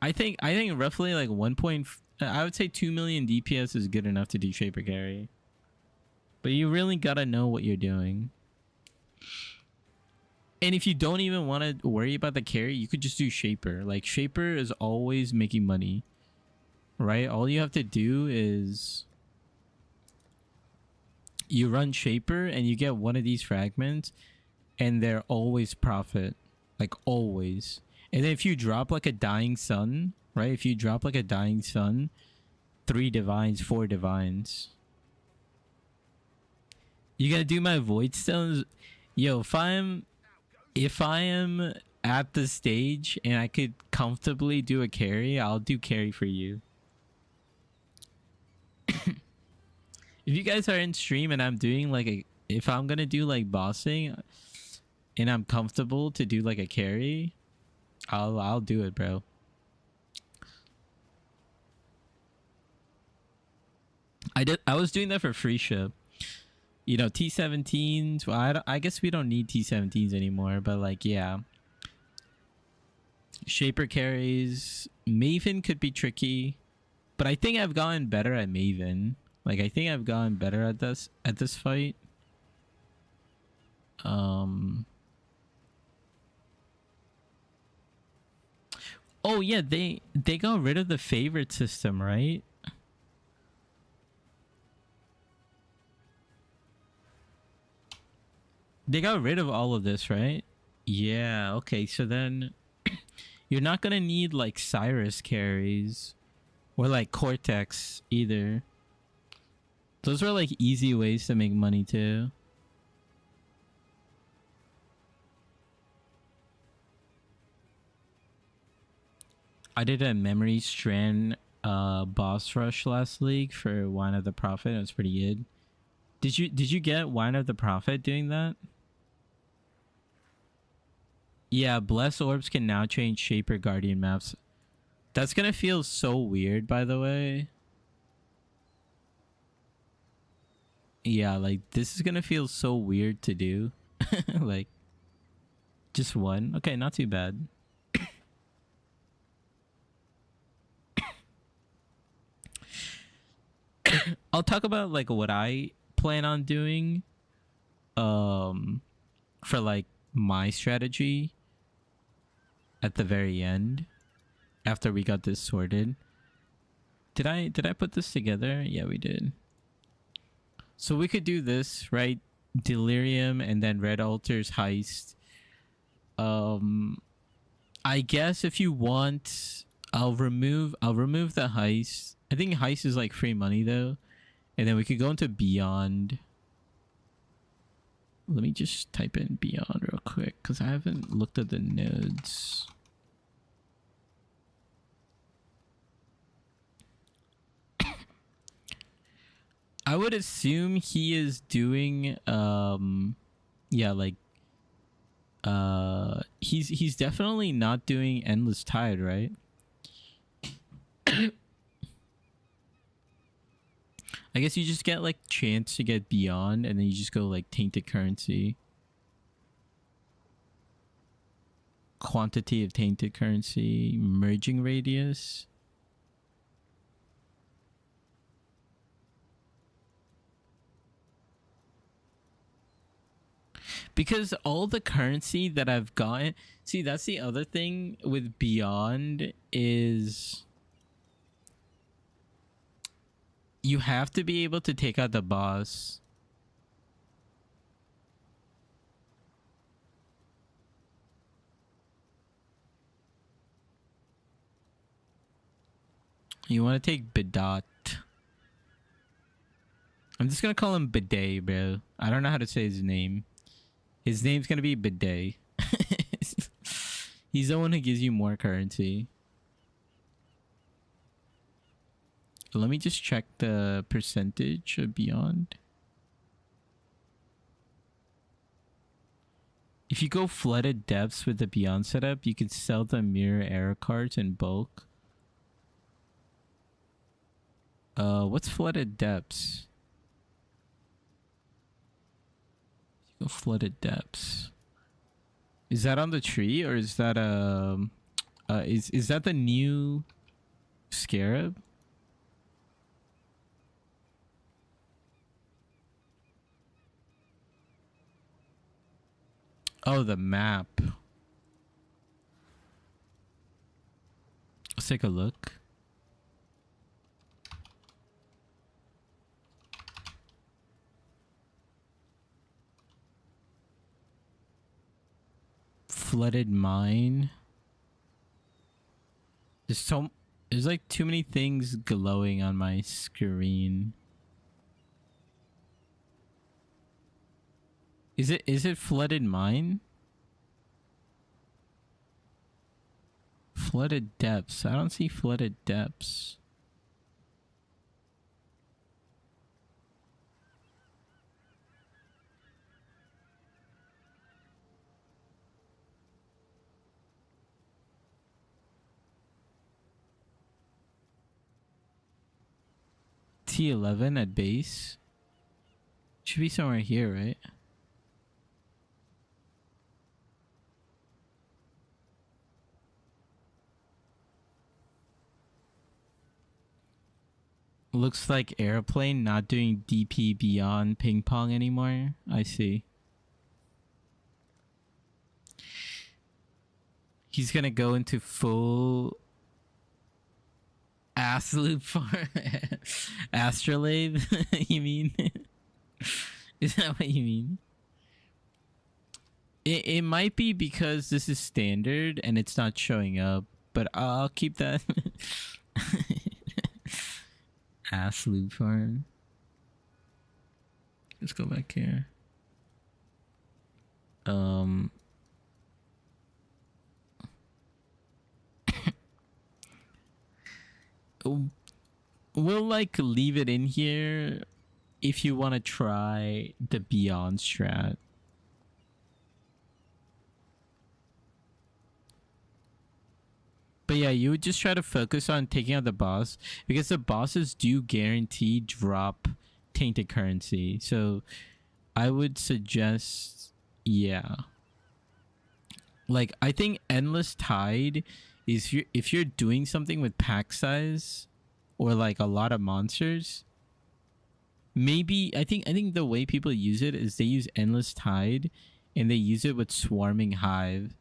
I think roughly like I would say 2 million DPS is good enough to do shaper carry. But you really gotta know what you're doing. And if you don't even want to worry about the carry, you could just do shaper. Like shaper is always making money, right? All you have to do is you run shaper and you get one of these fragments, and they're always profit, like always. And then if you drop like a dying sun, right? If you drop like a dying sun, 3 divines, 4 divines. You gotta do my void stones. Yo, if I am at the stage and I could comfortably do a carry, I'll do carry for you. If you guys are in stream and I'm doing like if I'm gonna do like bossing and I'm comfortable to do like a carry, I'll do it, bro. I was doing that for free ship. You know, T17s. Well, I guess we don't need T17s anymore, but like, yeah. Shaper carries. Maven could be tricky. But I think I've gotten better at Maven. Like I think I've gotten better at this fight. Oh yeah, they got rid of the favorite system, right? They got rid of all of this, right? Yeah, okay. So then you're not going to need like Cyrus carries or like Cortex either. Those are like easy ways to make money too. I did a memory strand boss rush last league for Wine of the Prophet. It was pretty good. Did you get Wine of the Prophet doing that? Yeah, Bless Orbs can now change Shaper Guardian maps. That's gonna feel so weird, by the way. Yeah, like this is gonna feel so weird to do. Like just one. Okay, not too bad. I'll talk about like what I plan on doing for like my strategy at the very end after we got this sorted. Did I put this together? Yeah, we did. So we could do this, right? Delirium and then Red Altar's heist. I guess if you want, I'll remove the heist. I think heist is like free money though. And then we could go into Beyond. Let me just type in Beyond real quick because I haven't looked at the nodes. I would assume he is doing yeah, like he's definitely not doing Endless Tide, right? I guess you just get like chance to get Beyond and then you just go like Tainted Currency. Quantity of Tainted Currency, merging radius. Because all the currency that I've gotten, see, that's the other thing with Beyond is you have to be able to take out the boss. You want to take Bidot. I'm just going to call him Bidet, bro. I don't know how to say his name. His name's going to be Bidet. He's the one who gives you more currency. Let me just check the percentage of Beyond. If you go Flooded Depths with the Beyond setup, you can sell the Mirror Error cards in bulk. What's Flooded Depths? Go Flooded Depths. Is that on the tree or is that is that the new Scarab? Oh, the map. Let's take a look. Flooded mine. There's like too many things glowing on my screen. Is it flooded mine? Flooded depths. I don't see flooded depths. T11 at base. Should be somewhere here, right? Looks like airplane not doing DP beyond ping pong anymore. I see. He's gonna go into full ass loop for astrolabe. You mean? Is that what you mean? It might be because this is standard and it's not showing up, but I'll keep that. Ass loop farm. Let's go back here. We'll like leave it in here if you want to try the beyond strat. But yeah, you would just try to focus on taking out the boss, because the bosses do guarantee drop tainted currency. So I would suggest, yeah. Like, I think Endless Tide is if you're doing something with pack size or like a lot of monsters, maybe I think the way people use it is they use Endless Tide and they use it with Swarming Hive.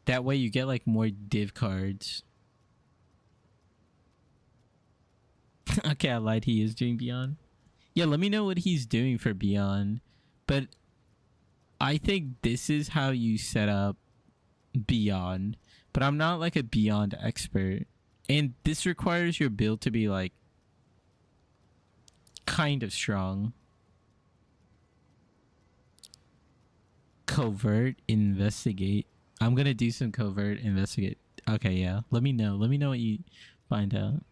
That way you get like more div cards. Okay, I lied. He is doing Beyond. Yeah, let me know what he's doing for Beyond. But I think this is how you set up Beyond. But I'm not like a Beyond expert. And this requires your build to be like kind of strong. Covert investigate. I'm gonna do some covert investigate. Okay, yeah. Let me know. Let me know what you find out.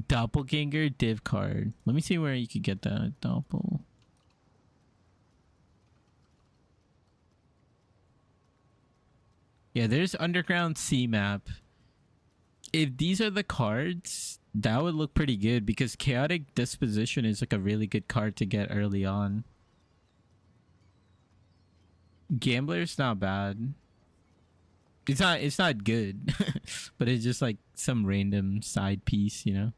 Doppelganger div card. Let me see where you could get that doppel. Yeah, there's Underground C map. If these are the cards, that would look pretty good because Chaotic Disposition is like a really good card to get early on. Gambler's not bad. It's not good, but it's just like some random side piece, you know.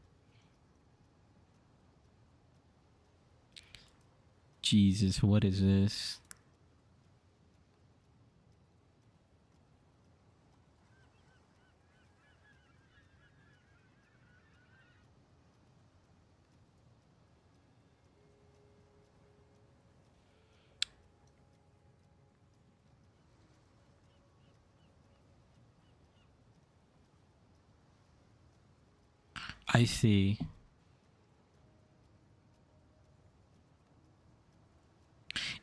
Jesus, what is this? I see.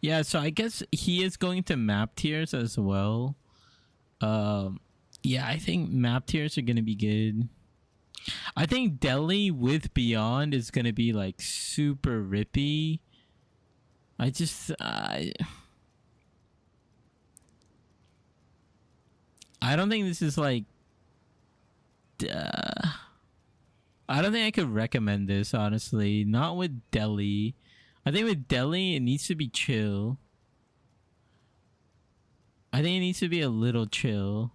Yeah, so I guess he is going to map tiers as well. Yeah, I think map tiers are gonna be good. I think Delhi with Beyond is gonna be like super rippy. I don't think this is like I don't think I could recommend this, honestly. Not with Delhi. I think with Delhi, it needs to be chill. I think it needs to be a little chill.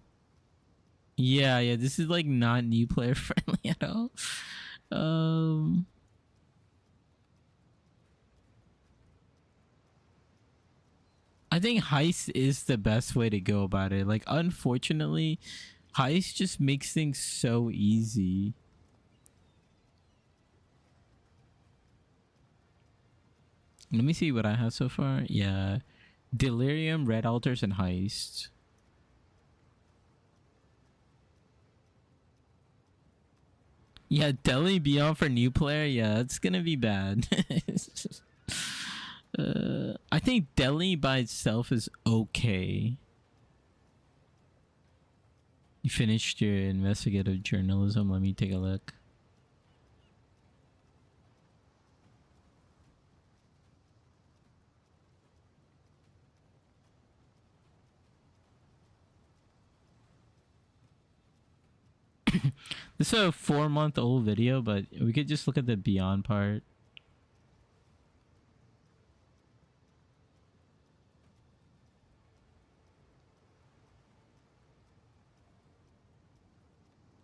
Yeah, this is like not new player friendly at all. I think Heist is the best way to go about it. Like, unfortunately, Heist just makes things so easy. Let me see what I have so far. Yeah. Delirium, Red Altars, and Heist. Yeah, Delhi Beyond for new player. Yeah, it's gonna be bad. I think Delhi by itself is okay. You finished your investigative journalism. Let me take a look. This is a 4-month-old video, but we could just look at the Beyond part.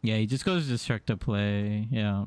Yeah, he just goes destructive play. Yeah.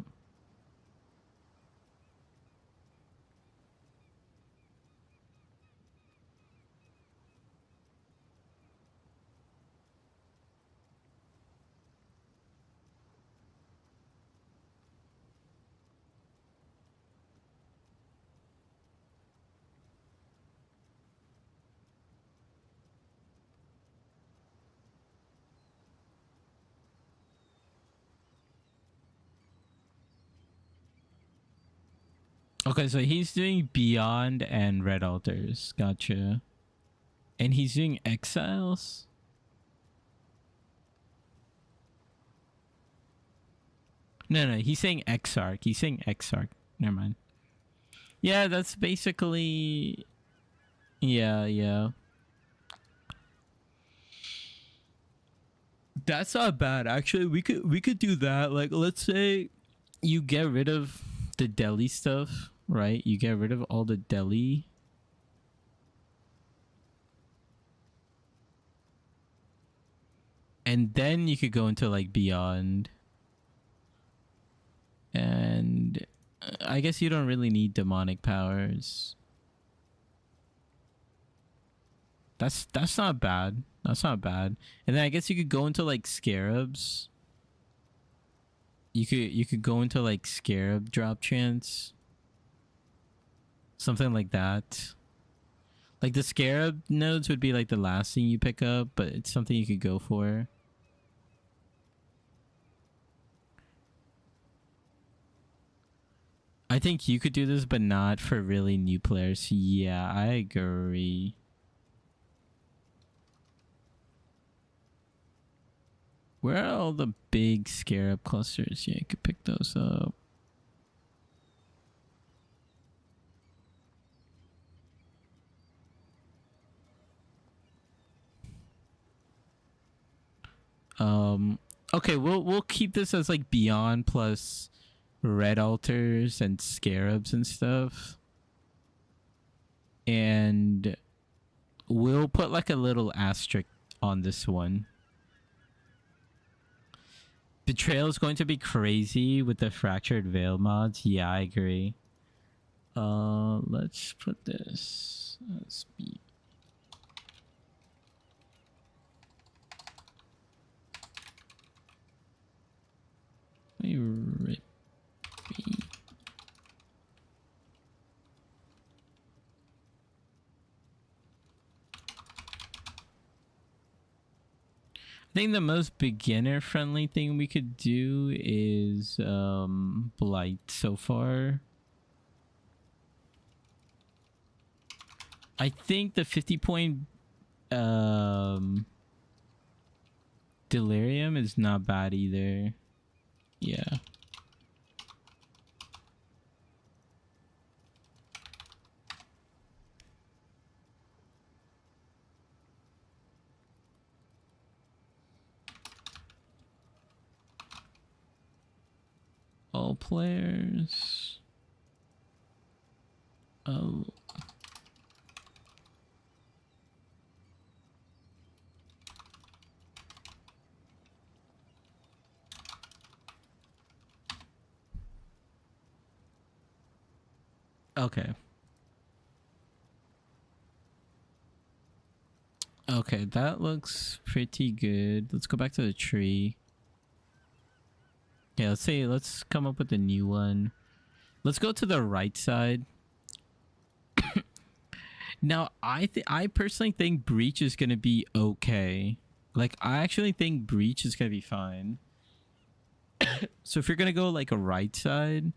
Okay, so he's doing Beyond and Red Altars. Gotcha. And he's doing Exiles? No, he's saying Exarch. He's saying Exarch. Never mind. Yeah, that's basically... Yeah. That's not bad. Actually, we could do that. Like, let's say you get rid of the deli stuff, right? You get rid of all the deli. And then you could go into like Beyond. And I guess you don't really need demonic powers. That's not bad. That's not bad. And then I guess you could go into like scarabs. You could go into like scarab drop chance. Something like that. Like the scarab nodes would be like the last thing you pick up, but it's something you could go for. I think you could do this, but not for really new players. Yeah, I agree. Where are all the big scarab clusters? Yeah, you could pick those up. Okay, we'll keep this as like Beyond plus red altars and scarabs and stuff. And we'll put like a little asterisk on this one. Betrayal is going to be crazy with the Fractured Veil mods. Yeah, I agree. Let's put this as B. Let me rip B. I think the most beginner friendly thing we could do is Blight so far. I think the 50 point Delirium is not bad either. Yeah. All players. Oh. Okay. Okay, that looks pretty good. Let's go back to the tree. Yeah, let's come up with a new one. Let's go to the right side. Now, I personally think Breach is going to be okay. Like, I actually think Breach is going to be fine. So if you're going to go like a right side,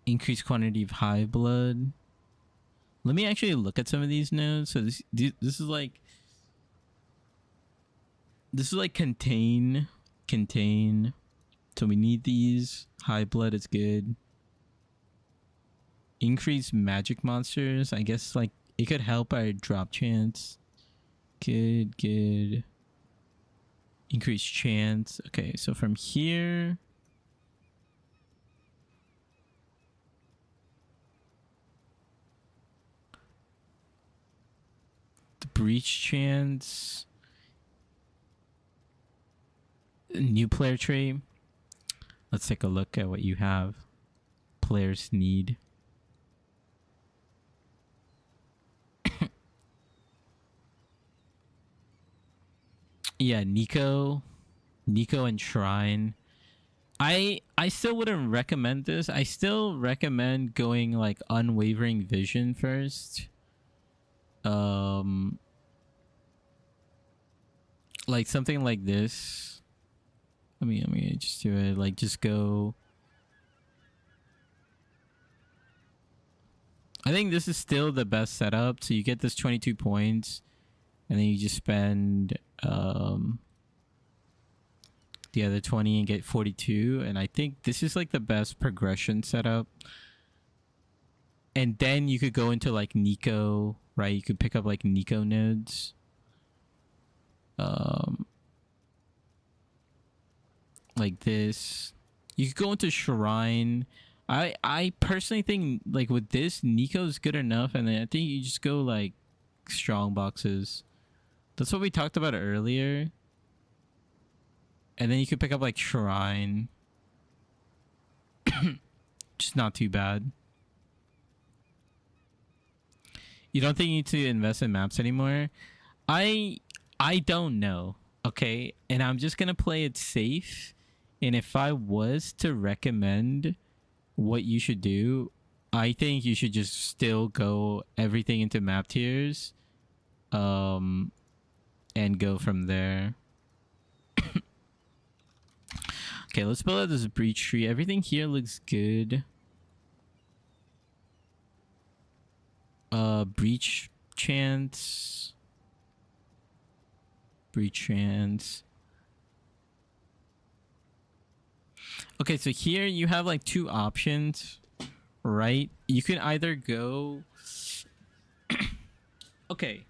increase quantity of hive blood. Let me actually look at some of these nodes. So this is like contain. So we need these. High blood is good. Increase magic monsters. I guess like it could help our drop chance. Good. Increase chance. Okay, so from here. The breach chance. New player tree. Let's take a look at what you have. Players need. Yeah, Nico and Shrine. I still wouldn't recommend this. I still recommend going like Unwavering Vision first. Like something like this. Let me just do it. Like just go I think this is still the best setup. So you get this 22 points, and then you just spend the other 20 and get 42. And I think this is like the best progression setup. And then you could go into like Nico, right? You could pick up like Nico nodes. Like this. You could go into Shrine. I personally think like with this, Nico's good enough, and then I think you just go like strong boxes. That's what we talked about earlier. And then you could pick up like Shrine. Just not too bad. You don't think you need to invest in maps anymore? I don't know. Okay, and I'm just gonna play it safe. And if I was to recommend what you should do, I think you should just still go everything into map tiers, and go from there. Okay, let's build out this breach tree. Everything here looks good. Breach chance. Breach chance. Okay, so here you have like two options, right? You can either go... Okay,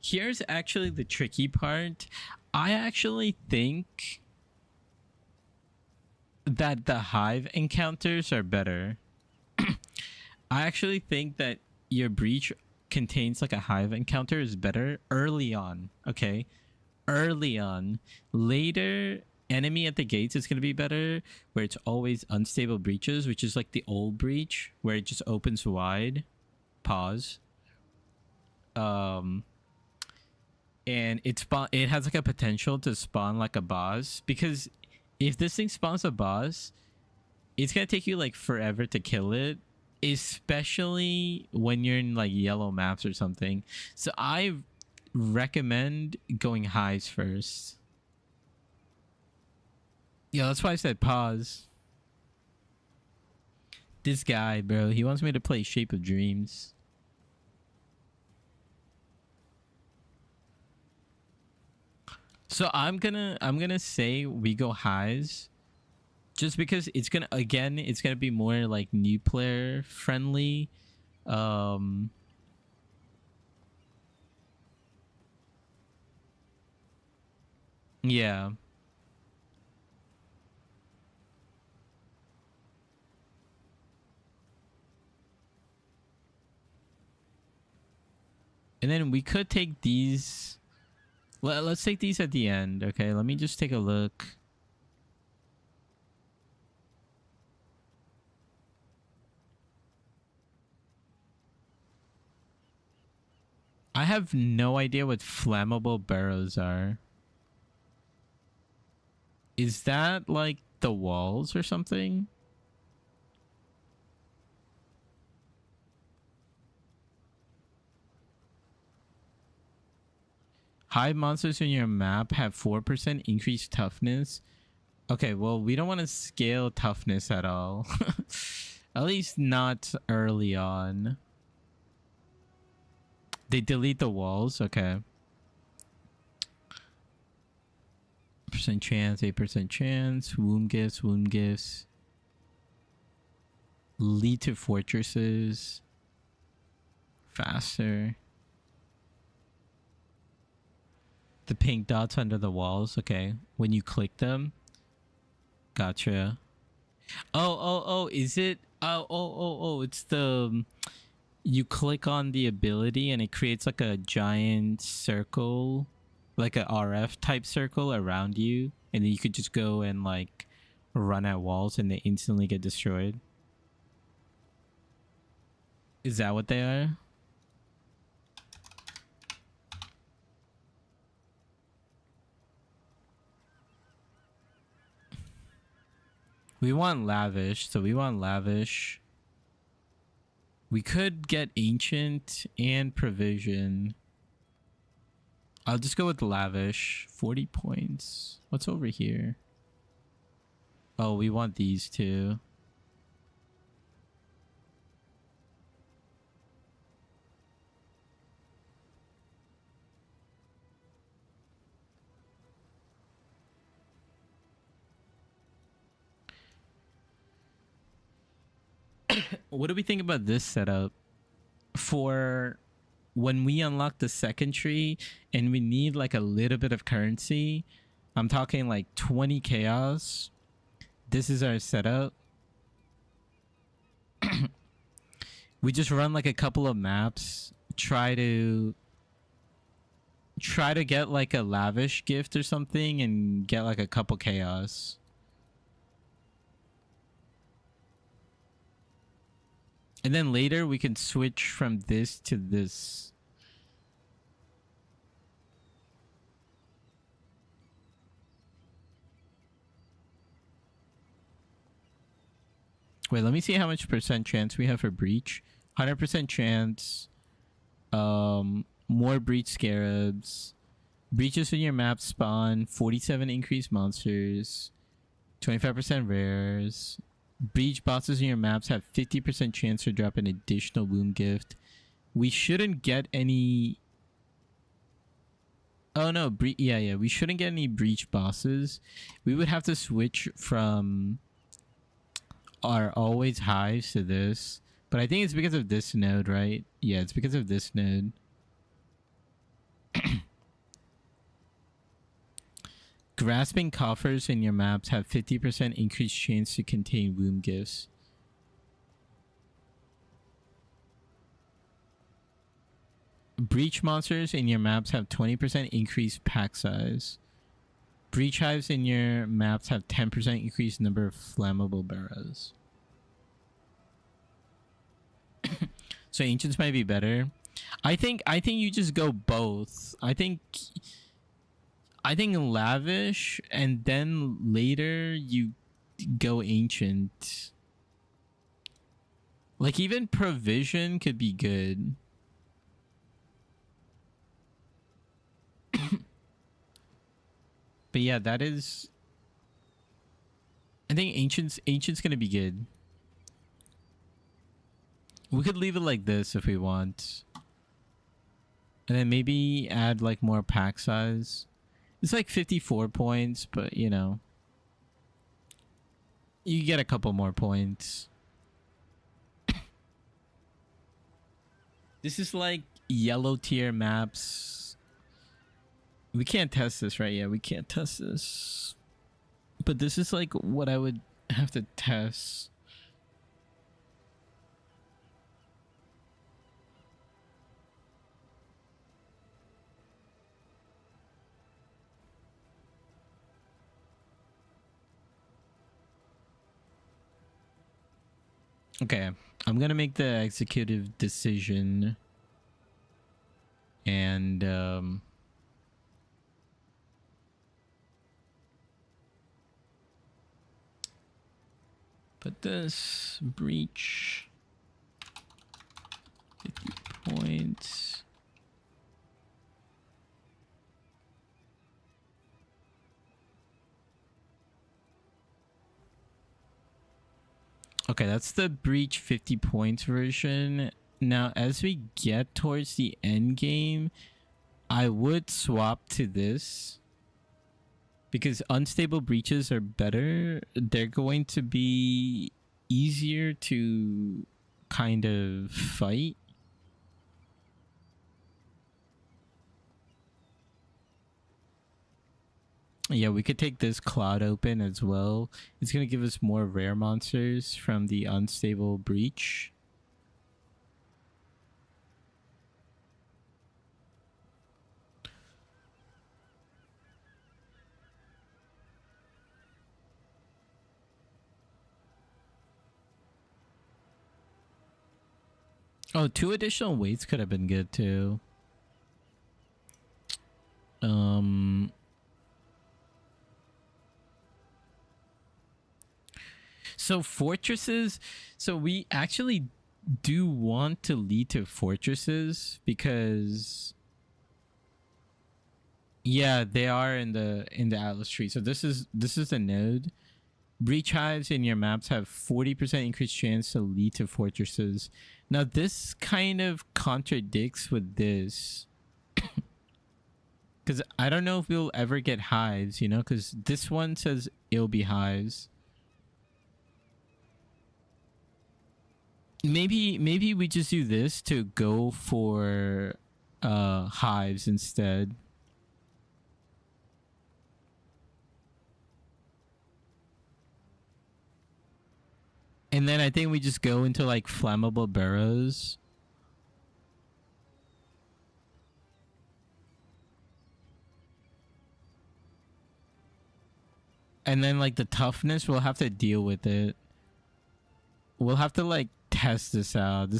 here's actually the tricky part. I actually think that the hive encounters are better. I actually think that your breach contains like a hive encounter is better early on. Okay, early on. Later, enemy at the gates is going to be better, where it's always unstable breaches, which is like the old breach where it just opens wide. Pause. And it has like a potential to spawn like a boss, because if this thing spawns a boss, it's gonna take you like forever to kill it, especially when you're in like yellow maps or something. So I recommend going highs first. Yeah, that's why I said pause. This guy, bro, he wants me to play Shape of Dreams. So I'm gonna say we go highs, just because it's gonna be more like new player friendly. Yeah. And then we could take these. Let's take these at the end. Okay, let me just take a look. I have no idea what flammable barrows are. Is that like the walls or something? Hive monsters in your map have 4% increased toughness. Okay, well, we don't want to scale toughness at all. At least not early on. They delete the walls? Okay. Percent chance, 8% chance. Wound gifts, wound gifts. Lead to fortresses. Faster. The pink dots under the walls. Okay. When you click them. Gotcha. Oh, is it? Oh, it's the... You click on the ability and it creates like a giant circle, like a RF type circle around you, and then you could just go and like run at walls and they instantly get destroyed. Is that what they are? We want lavish, so we want lavish. We could get ancient and provision. I'll just go with lavish. 40 points. What's over here? Oh, we want these two. What do we think about this setup for when we unlock the second tree and we need like a little bit of currency? I'm talking like 20 chaos. This is our setup. We just run like a couple of maps, try to get like a lavish gift or something and get like a couple chaos. And then later we can switch from this to this. Wait, let me see how much percent chance we have for breach. 100% chance. More breach scarabs. Breaches in your map spawn 47 increased monsters. 25% rares. Breach bosses in your maps have 50% chance to drop an additional wound gift. We shouldn't get any... Oh no, yeah, we shouldn't get any breach bosses. We would have to switch from our always hives to this. But I think it's because of this node, right? Yeah, it's because of this node. Grasping coffers in your maps have 50% increased chance to contain womb gifts. Breach monsters in your maps have 20% increased pack size. Breach hives in your maps have 10% increased number of flammable barrows. So ancients might be better. I think you just go both. I think lavish and then later you go ancient. Like even provision could be good. But yeah, that is... I think ancient's gonna be good. We could leave it like this if we want. And then maybe add like more pack size. It's like 54 points, but you know. You get a couple more points. This is like yellow tier maps. We can't test this, right? Yeah, we can't test this. But this is like what I would have to test. Okay, I'm gonna make the executive decision. And put this breach 50 points. Okay, that's the breach 50 points version. Now, as we get towards the end game, I would swap to this. Because unstable breaches are better. They're going to be easier to kind of fight. Yeah, we could take this cloud open as well. It's going to give us more rare monsters from the unstable breach. Oh, 2 additional weights could have been good too. So fortresses, so we actually do want to lead to fortresses because yeah, they are in the Atlas tree. So this is the node. Breach hives in your maps have 40% increased chance to lead to fortresses. Now this kind of contradicts with this. Because I don't know if we'll ever get hives, you know, because this one says it'll be hives. Maybe we just do this to go for hives instead. And then I think we just go into like flammable burrows. And then like the toughness, we'll have to deal with it. We'll have to like test this out.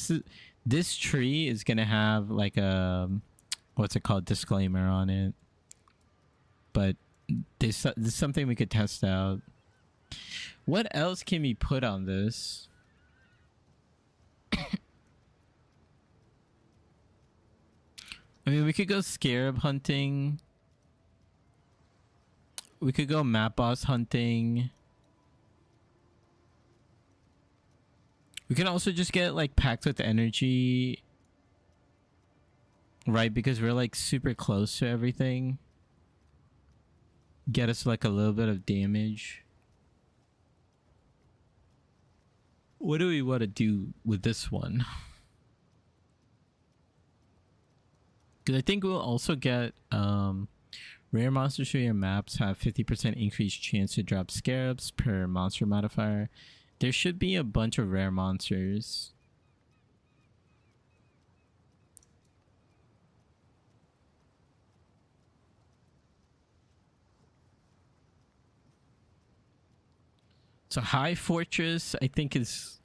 This tree is gonna have like a what's it called, disclaimer on it. But this is something we could test out. What else can we put on this? I mean, we could go scarab hunting. We could go map boss hunting. We can also just get like packed with energy. Right, because we're like super close to everything. Get us like a little bit of damage. What do we want to do with this one? Because I think we'll also get rare monsters for your maps have 50% increased chance to drop scarabs per monster modifier. There should be a bunch of rare monsters. So High Fortress, I think, is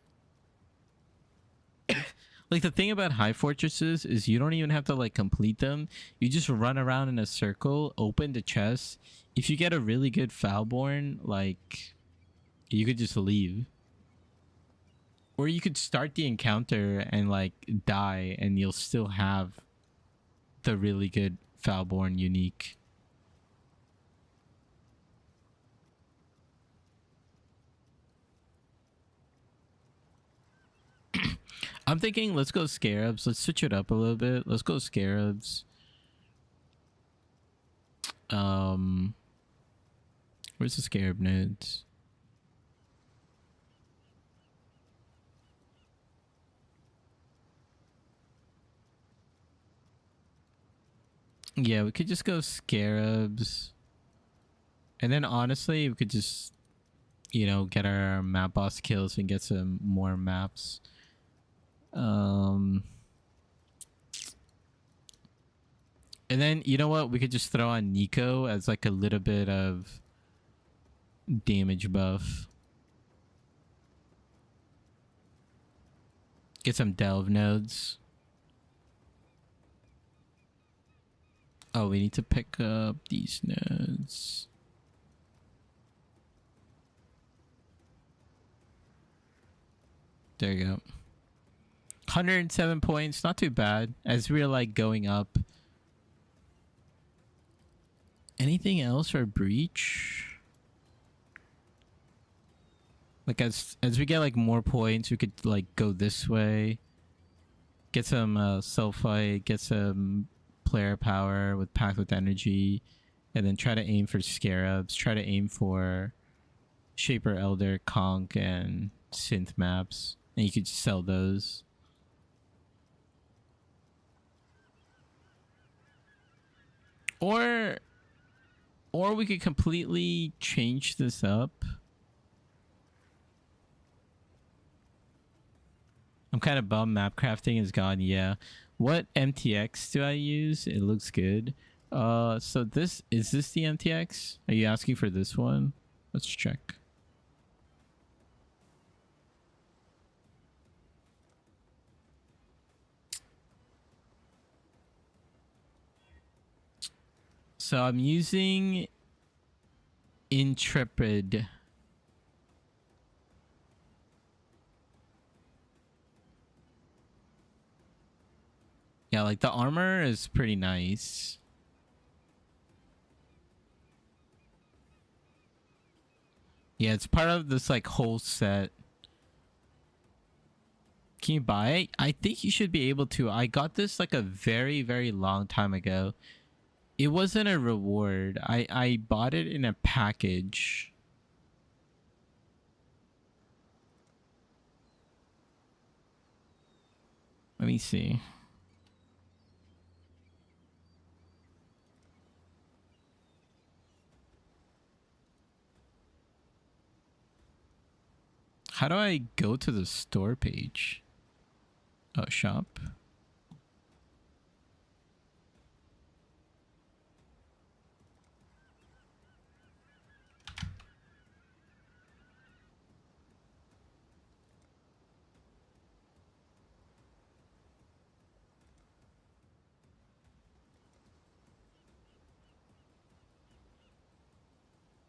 like the thing about high fortresses is you don't even have to like complete them. You just run around in a circle, open the chest. If you get a really good Foulborn, like you could just leave. Or you could start the encounter and like die and you'll still have the really good Foulborn unique. I'm thinking let's go scarabs. Let's switch it up a little bit. Let's go scarabs. Where's the scarab nodes? Yeah, we could just go scarabs. And then honestly, we could just, you know, get our map boss kills and get some more maps. And then, you know what? We could just throw on Nico as like a little bit of damage buff. Get some delve nodes. Oh, we need to pick up these nodes. There you go. 107 points, not too bad. As we're like going up. Anything else for breach? Like as we get like more points, we could like go this way. Get some sulfite, get some player power with packed with energy, and then try to aim for scarabs. Try to aim for Shaper Elder, Conch, and Synth maps. And you could sell those. Or we could completely change this up. I'm kind of bummed map crafting is gone. Yeah. What MTX do I use? It looks good. So this is this the MTX? Are you asking for this one? Let's check. So I'm using Intrepid. Yeah, like the armor is pretty nice. Yeah, it's part of this like whole set. Can you buy it? I think you should be able to. I got this like a very, very long time ago. It wasn't a reward. I bought it in a package. Let me see. How do I go to the store page? Oh, shop.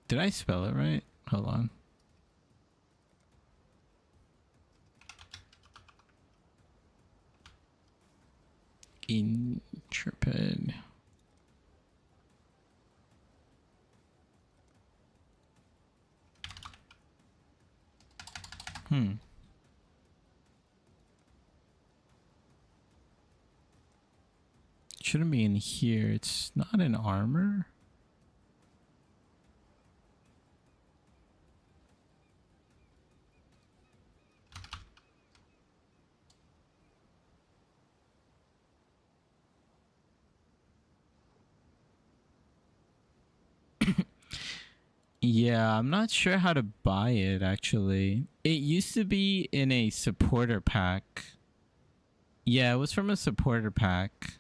Did I spell it right? Hold on. Intrepid. Shouldn't be in here. It's not an armor. Yeah, I'm not sure how to buy it actually. It used to be in a supporter pack. Yeah, it was from a supporter pack.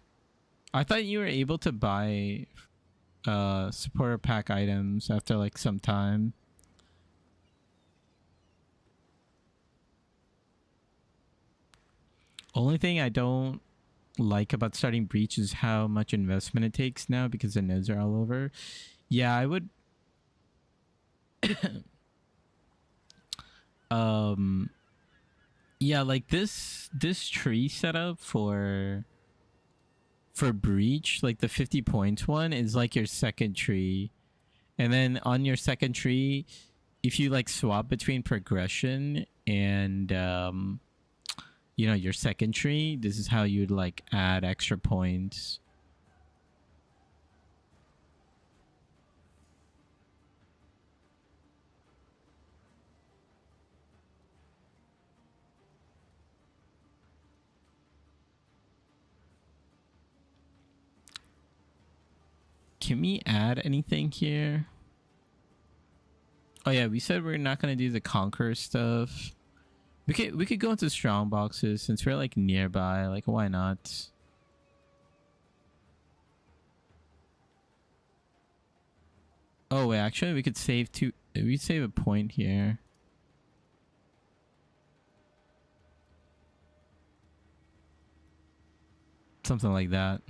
I thought you were able to buy supporter pack items after like some time. Only thing I don't like about starting Breach is how much investment it takes now because the nodes are all over. Yeah, I would yeah, like this tree setup for Breach, like the 50 points one is like your second tree. And then on your second tree, if you like swap between progression and you know, your second tree, this is how you'd like add extra points. Can we add anything here? Oh yeah, we said we're not gonna do the conquer stuff. We could go into strong boxes since we're like nearby. Like, why not? Oh wait, actually we could save two. We save a point here. Something like that.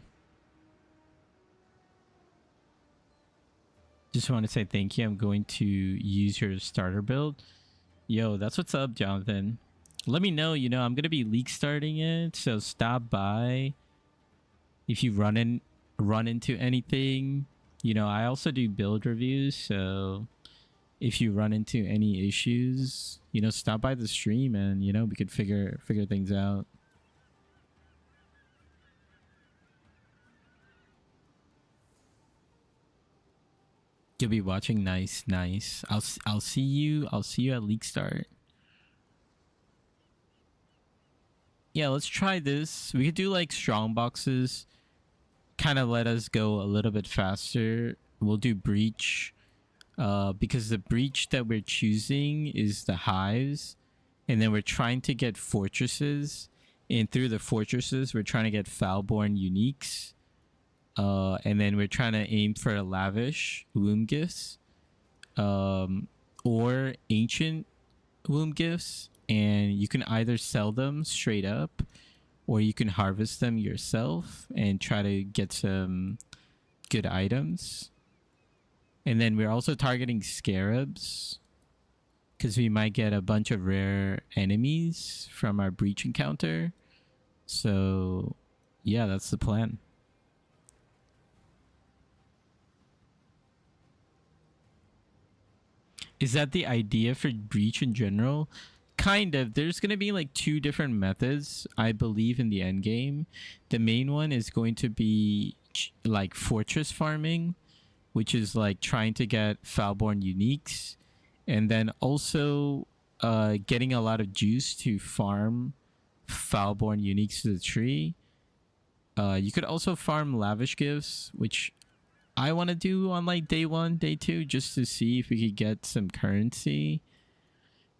Just want to say thank you. I'm going to use your starter build. Yo, that's what's up, Jonathan. Let me know. You know, I'm gonna be league starting it, so stop by if you run into anything. You know, I also do build reviews, so if you run into any issues, you know, stop by the stream and you know we could figure things out. You'll be watching. Nice. I'll see you at league start. Yeah, let's try this. We could do like strong boxes. Kind of let us go a little bit faster. We'll do breach. Because the breach that we're choosing is the hives. And then we're trying to get fortresses. And through the fortresses, we're trying to get foulborn uniques. And then we're trying to aim for lavish womb gifts. Or ancient womb gifts. And you can either sell them straight up, or you can harvest them yourself and try to get some good items. And then we're also targeting scarabs because we might get a bunch of rare enemies from our breach encounter. So yeah, that's the plan. Is that the idea for breach in general? Kind of. There's going to be like two different methods, I believe, in the end game. The main one is going to be like fortress farming, which is like trying to get foulborn uniques, and then also getting a lot of juice to farm Foulborn uniques to the tree. You could also farm lavish gifts, which I want to do on like day 1, day 2, just to see if we could get some currency.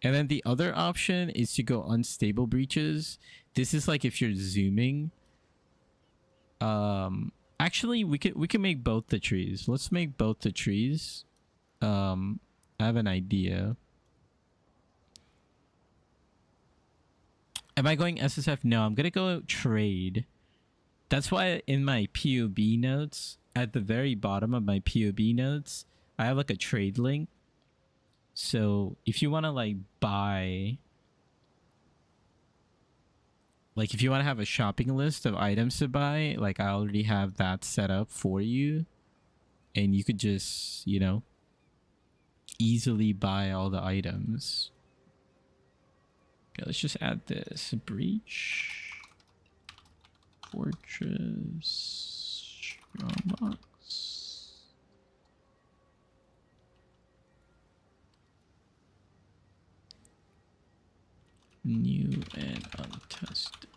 And then the other option is to go unstable breaches. This is like if you're zooming. Actually, we can make both the trees. Let's make both the trees. I have an idea. Am I going SSF? No, I'm gonna go trade. That's why in my POB notes, at the very bottom of my POB notes, I have like a trade link. So if you want to like buy, like if you want to have a shopping list of items to buy, like I already have that set up for you. And you could just, you know, easily buy all the items. Okay, let's just add this. Breach. Fortress. Strongbox. New and untested.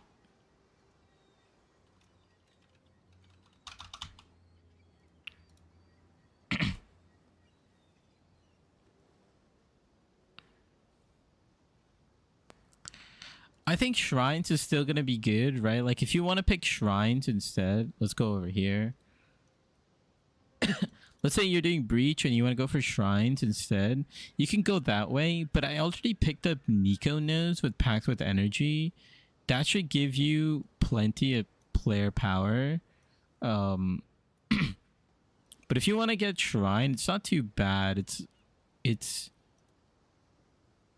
I think shrines is still gonna be good, right? Like if you want to pick shrines instead, let's go over here. Let's say you're doing breach and you want to go for shrines instead. You can go that way, but I already picked up Nico nodes with packed with energy. That should give you plenty of player power. But if you want to get shrine, it's not too bad. It's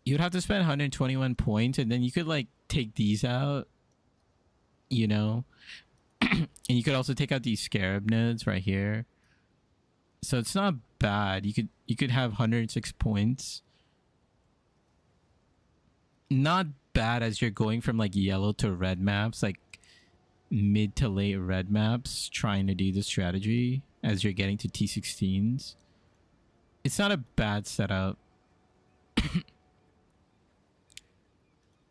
you'd have to spend 121 points, and then you could like take these out, you know. And you could also take out these scarab nodes right here. So it's not bad. You could have 106 points. Not bad as you're going from like yellow to red maps, like mid to late red maps, trying to do the strategy as you're getting to T16s. It's not a bad setup.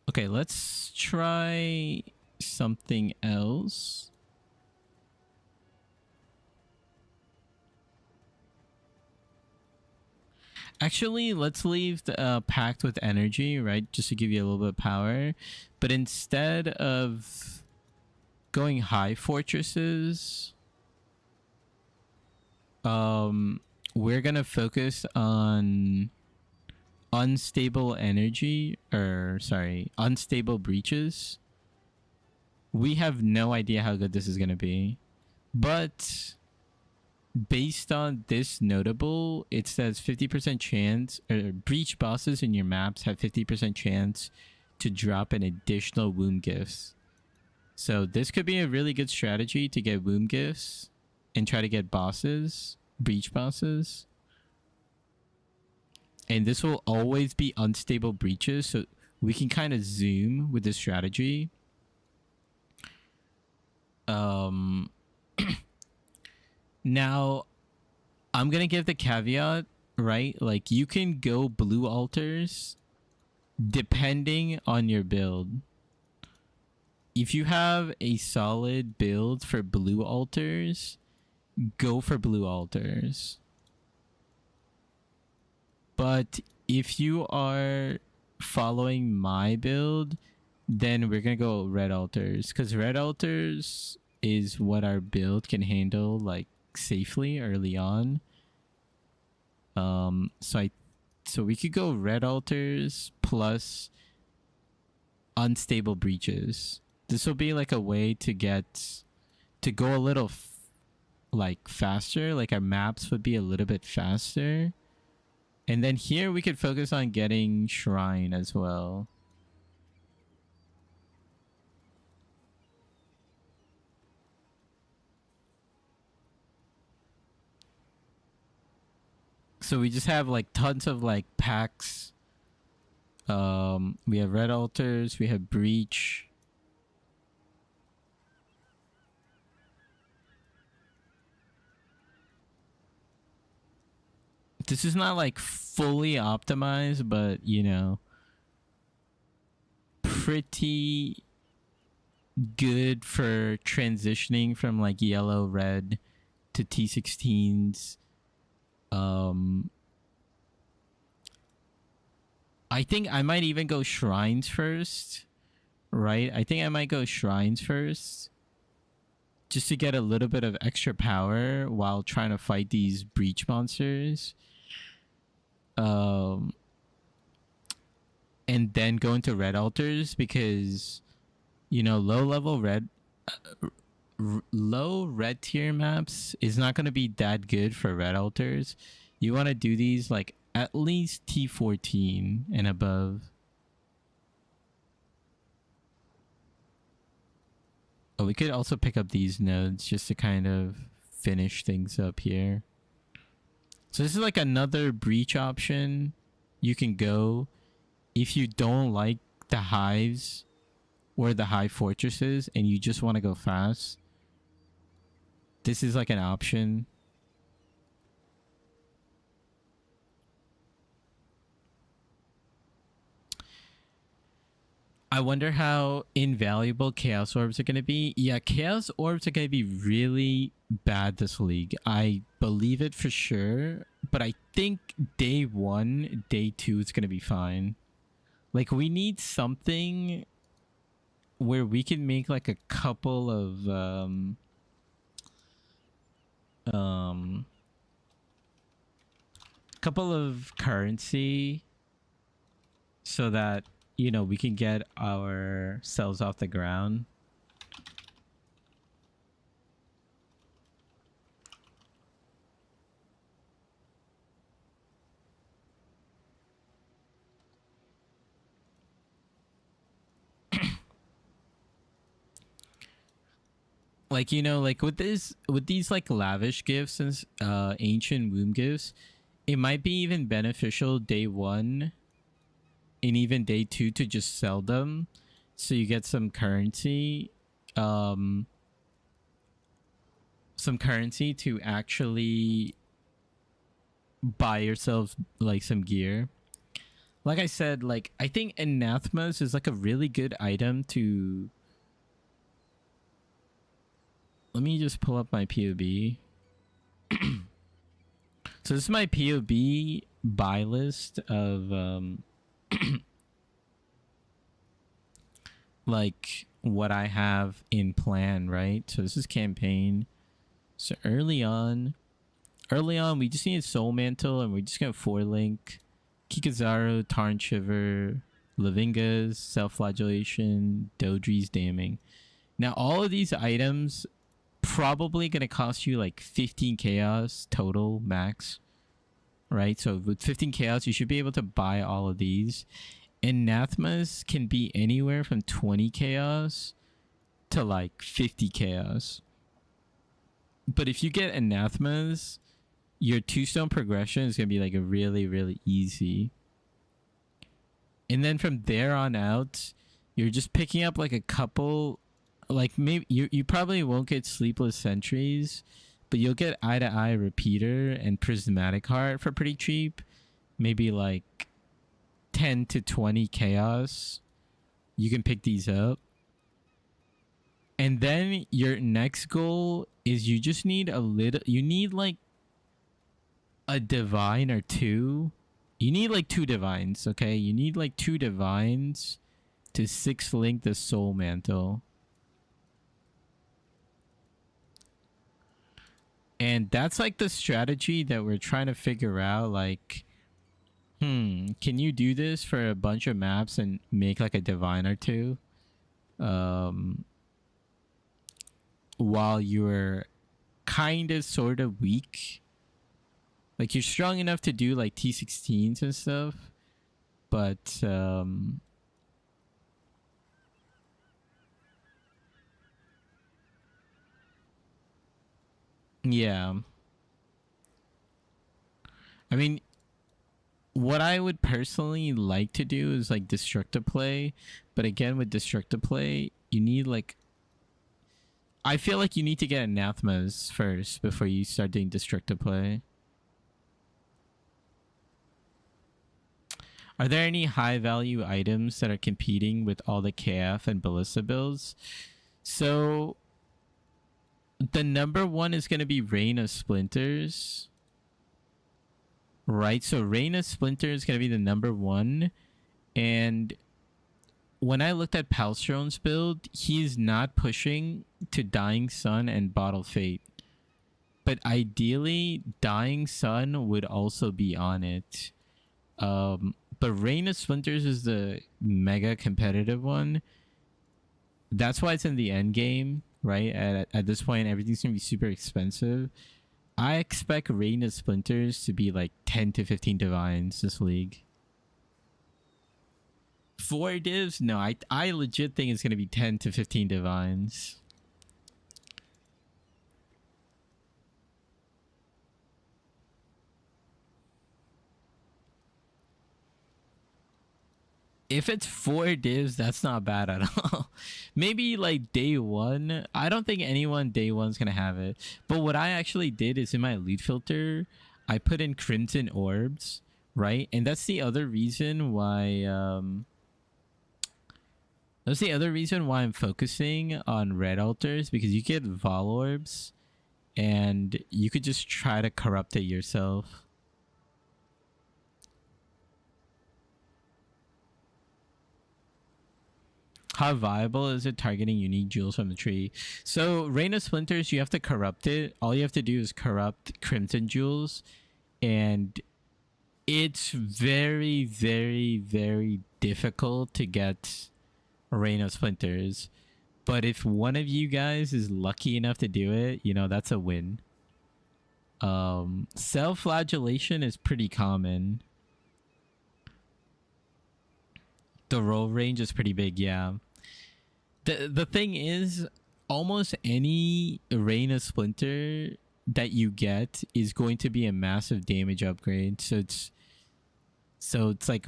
Okay, let's try something else. Actually, let's leave the packed with energy, right? Just to give you a little bit of power. But instead of going high fortresses, we're gonna focus on unstable energy, or sorry, unstable breaches. We have no idea how good this is gonna be, but based on this notable, it says 50% chance, or breach bosses in your maps have 50% chance to drop an additional womb gifts. So this could be a really good strategy to get womb gifts and try to get bosses, breach bosses. And this will always be unstable breaches, so we can kind of zoom with this strategy. Now, I'm gonna give the caveat, right? Like, you can go blue altars depending on your build. If you have a solid build for blue altars, go for blue altars. But if you are following my build, then we're gonna go red altars, because red altars is what our build can handle like safely early on. So we could go red altars plus unstable breaches. This will be like a way to get to go a little like faster, like our maps would be a little bit faster. And then here we could focus on getting shrine as well. So we just have like tons of like packs. We have red altars, we have breach. This is not like fully optimized, but you know, pretty good for transitioning from like yellow red to T16s. I think I might even go shrines first, right? I think I might go shrines first just to get a little bit of extra power while trying to fight these breach monsters. And then go into red altars because, you know, low red tier maps is not going to be that good for red altars. You want to do these like at least T14 and above. Oh, we could also pick up these nodes just to kind of finish things up here. So this is like another breach option you can go if you don't like the hives or the high fortresses and you just want to go fast. This is like an option. I wonder how invaluable Chaos Orbs are going to be. Yeah, Chaos Orbs are going to be really bad this league. I believe it for sure. But I think day 1, day 2 is going to be fine. Like, we need something where we can make like a couple of currency so that, you know, we can get ourselves off the ground. Like, you know, like with these like lavish gifts and ancient womb gifts, it might be even beneficial day 1 and even day 2 to just sell them so you get some currency to actually buy yourself like some gear. Like I said, like I think anathemas is like a really good item to... Let me just pull up my POB. So this is my POB buy list of like what I have in plan, right? So this is campaign. So early on we just need Soul Mantle and we're just gonna 4-link Kikazaru, Tarn Shiver, Lavinga's Self-Flagellation, Dodri's Damning. Now all of these items probably gonna cost you like 15 chaos total max, right? So with 15 chaos you should be able to buy all of these. Anathemas can be anywhere from 20 chaos to like 50 chaos. But if you get anathemas, your 2-stone progression is gonna be like a really easy. And then from there on out, you're just picking up like a couple, like maybe you probably won't get Sleepless Sentries, but you'll get Eye to Eye Repeater and Prismatic Heart for pretty cheap. Maybe like 10 to 20 chaos. You can pick these up. And then your next goal is you just need you need like a divine or 2. You need like 2 divines, okay? You need like 2 divines to 6-link the Soul Mantle. And that's like the strategy that we're trying to figure out. Like, can you do this for a bunch of maps and make like a divine or 2? While you're kind of sort of weak. Like you're strong enough to do like T16s and stuff. But yeah. I mean, what I would personally like to do is like destructive play. But again, with destructive play, you need like... I feel like you need to get anathemas first before you start doing destructive play. Are there any high value items that are competing with all the KF and Ballista builds? So the number one is going to be Rain of Splinters, right? So Rain of Splinters is going to be the number one. And when I looked at Palstrone's build, he's not pushing to Dying Sun and Bottle Fate. But ideally, Dying Sun would also be on it. But Rain of Splinters is the mega competitive one. That's why it's in the end game, right? At this point, everything's gonna be super expensive. I expect Rain of Splinters to be like 10 to 15 divines this league. 4 divs? No, I legit think it's gonna be 10 to 15 divines. If it's 4 divs, that's not bad at all. Maybe like day one. I don't think anyone day one's gonna have it. But what I actually did is in my lead filter, I put in Crimson Orbs, right? And that's the other reason why I'm focusing on red altars, because you get Vol Orbs and you could just try to corrupt it yourself. How viable is it targeting unique jewels from the tree? So Rain of Splinters, you have to corrupt it. All you have to do is corrupt Crimson Jewels, and it's very, very, very difficult to get Rain of Splinters. But if one of you guys is lucky enough to do it, you know, that's a win. Self-flagellation is pretty common. The roll range is pretty big, yeah. The thing is, almost any Rain of Splinter that you get is going to be a massive damage upgrade. So it's like,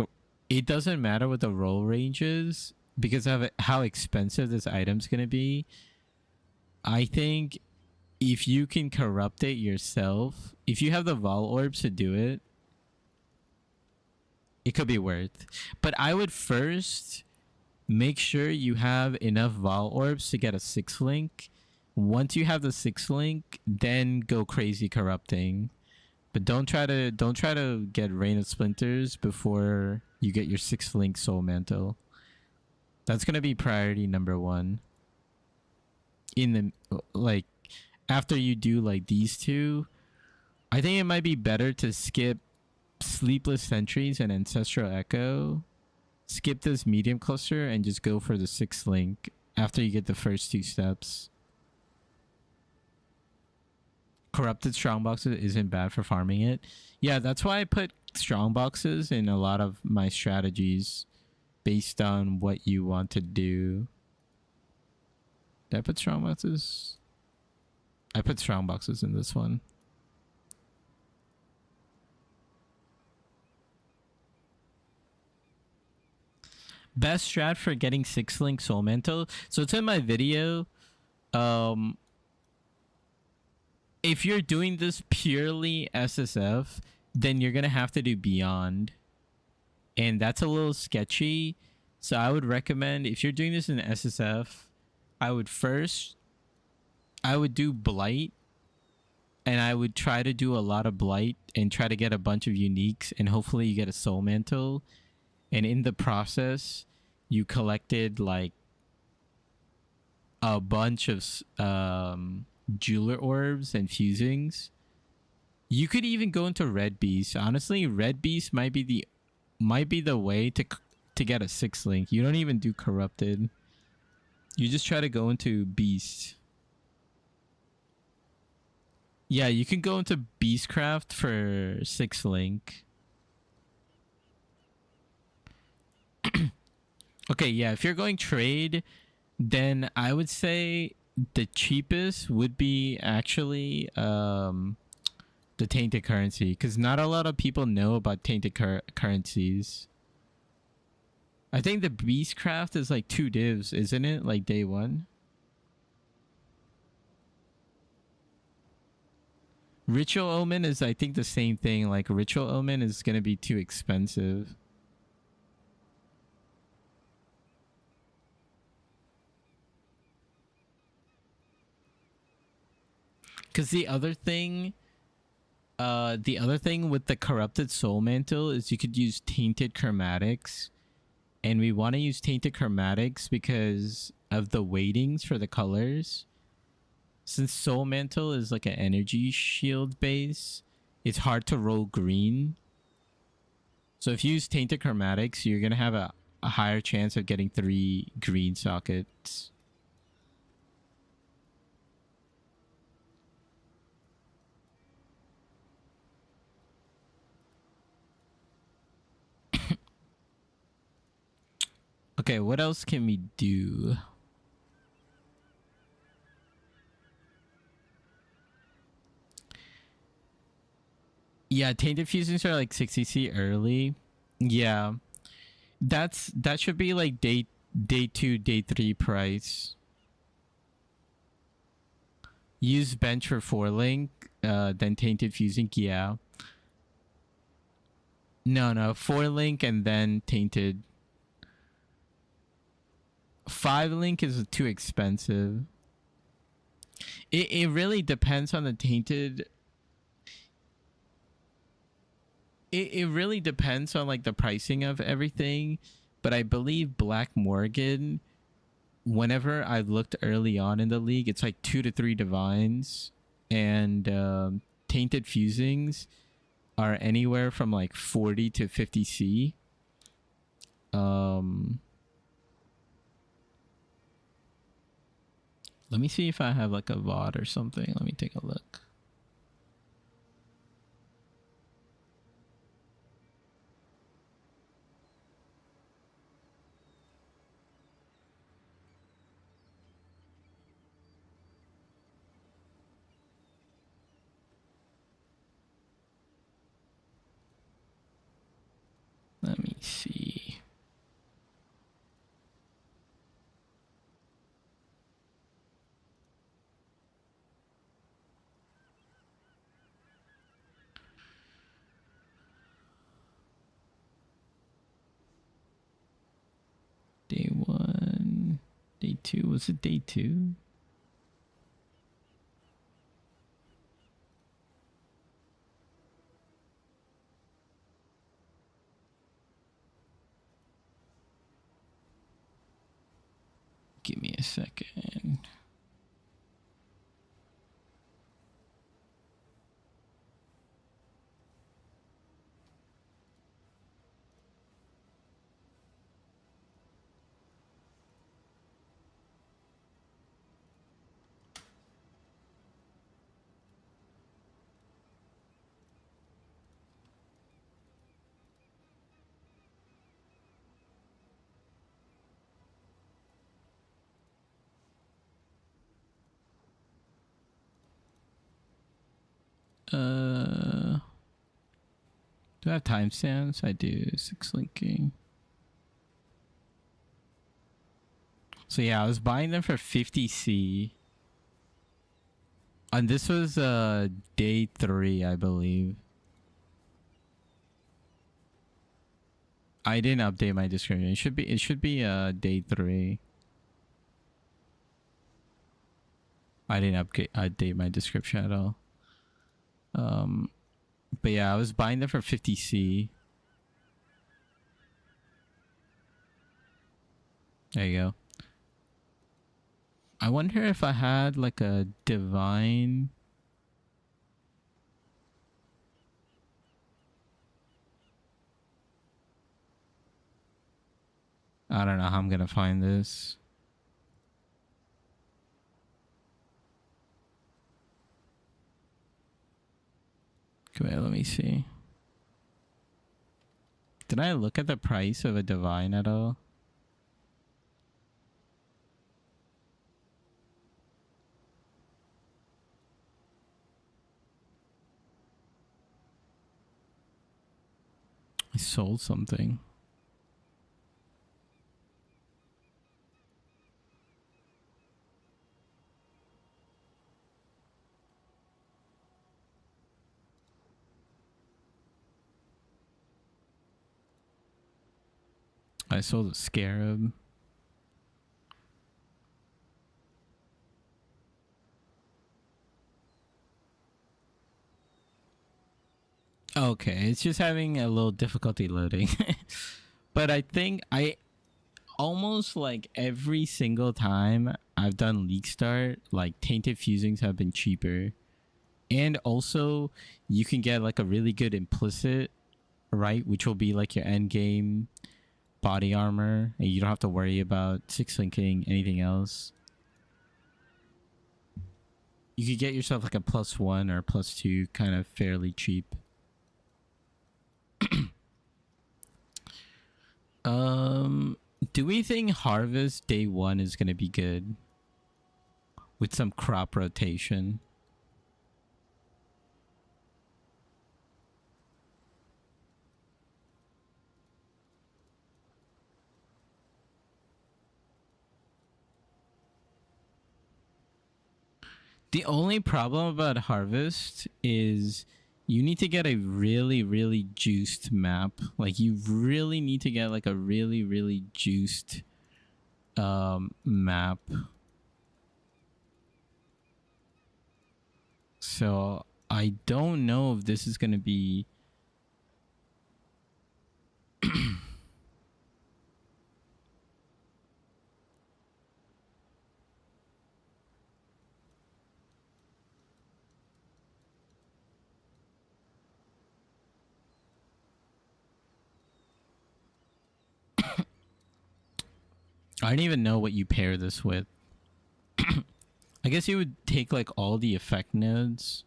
it doesn't matter what the roll range is because of how expensive this item's gonna be. I think if you can corrupt it yourself, if you have the Vol Orbs to do it, it could be worth. But I would first make sure you have enough Vol Orbs to get a 6 link. Once you have the 6 link, then go crazy corrupting. But don't try to get Rain of Splinters before you get your 6 link Soul Mantle. That's gonna be priority number 1. In the like, after you do like these two, I think it might be better to skip Sleepless Sentries and Ancestral Echo, skip this medium cluster, and just go for the 6 link after you get the first 2 steps. Corrupted strongboxes isn't bad for farming it. Yeah, that's why I put strongboxes in a lot of my strategies based on what you want to do. Did I put strongboxes? I put strongboxes in this one. Best strat for getting 6 link Soul Mantle. So it's in my video. If you're doing this purely SSF, then you're gonna have to do Beyond, and that's a little sketchy. So I would recommend, if you're doing this in SSF, I would do Blight, and I would try to do a lot of Blight and try to get a bunch of uniques, and hopefully you get a Soul Mantle. And in the process, you collected like a bunch of Jeweler Orbs and Fusings. You could even go into Red Beast. Honestly, Red Beast might be the way to get a 6 link. You don't even do Corrupted. You just try to go into Beast. Yeah, you can go into Beastcraft for 6 link. Okay, yeah, if you're going trade, then I would say the cheapest would be actually the tainted currency, because not a lot of people know about tainted currencies. I think the Beastcraft is like 2 divs, isn't it? Like day 1. Ritual Omen is, I think, the same thing. Like Ritual Omen is going to be too expensive. Because the other thing with the corrupted soul mantle is you could use tainted chromatics, and we want to use tainted chromatics because of the weightings for the colors. Since soul mantle is like an energy shield base, it's hard to roll green. So if you use tainted chromatics, you're gonna have a higher chance of getting 3 green sockets. Okay, what else can we do? Yeah, tainted fusings are like 60C early. Yeah. That should be like day 2, day 3 price. Use bench for 4 link, then tainted fusing, yeah. No, 4 link and then tainted. 5 link is too expensive. It really depends on the tainted. It really depends on like the pricing of everything, but I believe Black Morgan, whenever I looked early on in the league, it's like 2 to 3 divines, and tainted fusings are anywhere from like 40 to 50C. Let me see if I have like a VOD or something. Let me take a look. Let me see. Day 1, day 2. Was it day 2? Give me a second. Do I have timestamps? I do. 6 linking. So yeah, I was buying them for 50C. And this was day 3, I believe. I didn't update my description. It should be day 3. I didn't update my description at all. But yeah, I was buying them for 50C. There you go. I wonder if I had like a divine. I don't know how I'm gonna find this. Come here, let me see. Did I look at the price of a divine at all? I sold something. I sold a scarab. Okay, it's just having a little difficulty loading. But I think I almost like every single time I've done League Start, like tainted fusings have been cheaper. And also you can get like a really good implicit, right? Which will be like your end game body armor, and you don't have to worry about six linking anything else. You could get yourself like a +1 or +2 kind of fairly cheap. Do we think Harvest day 1 is going to be good with some crop rotation? The only problem about Harvest is you need to get a really juiced map. Like you really need to get like a really juiced map. So I don't know if this is going to be I don't even know what you pair this with. I guess you would take like all the effect nodes.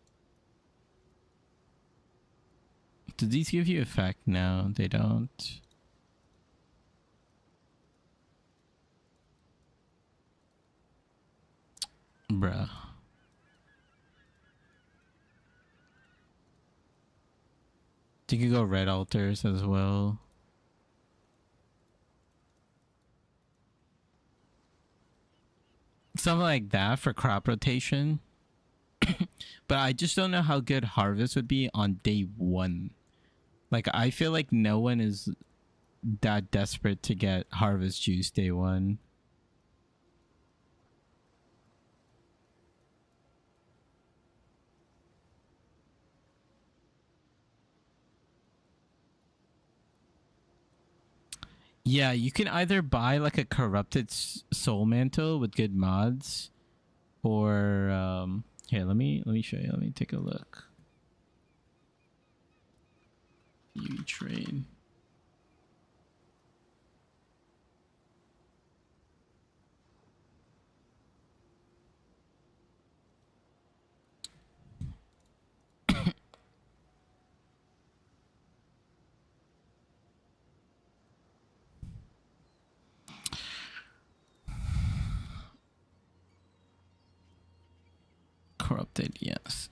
Do these give you effect? No, they don't. Bruh. You could go red altars as well. Something like that for crop rotation. But I just don't know how good Harvest would be on day 1. Like, I feel like no one is that desperate to get Harvest juice day 1. Yeah, you can either buy like a corrupted soul mantle with good mods, or here, let me show you. Let me take a look. You trade. Corrupted, yes.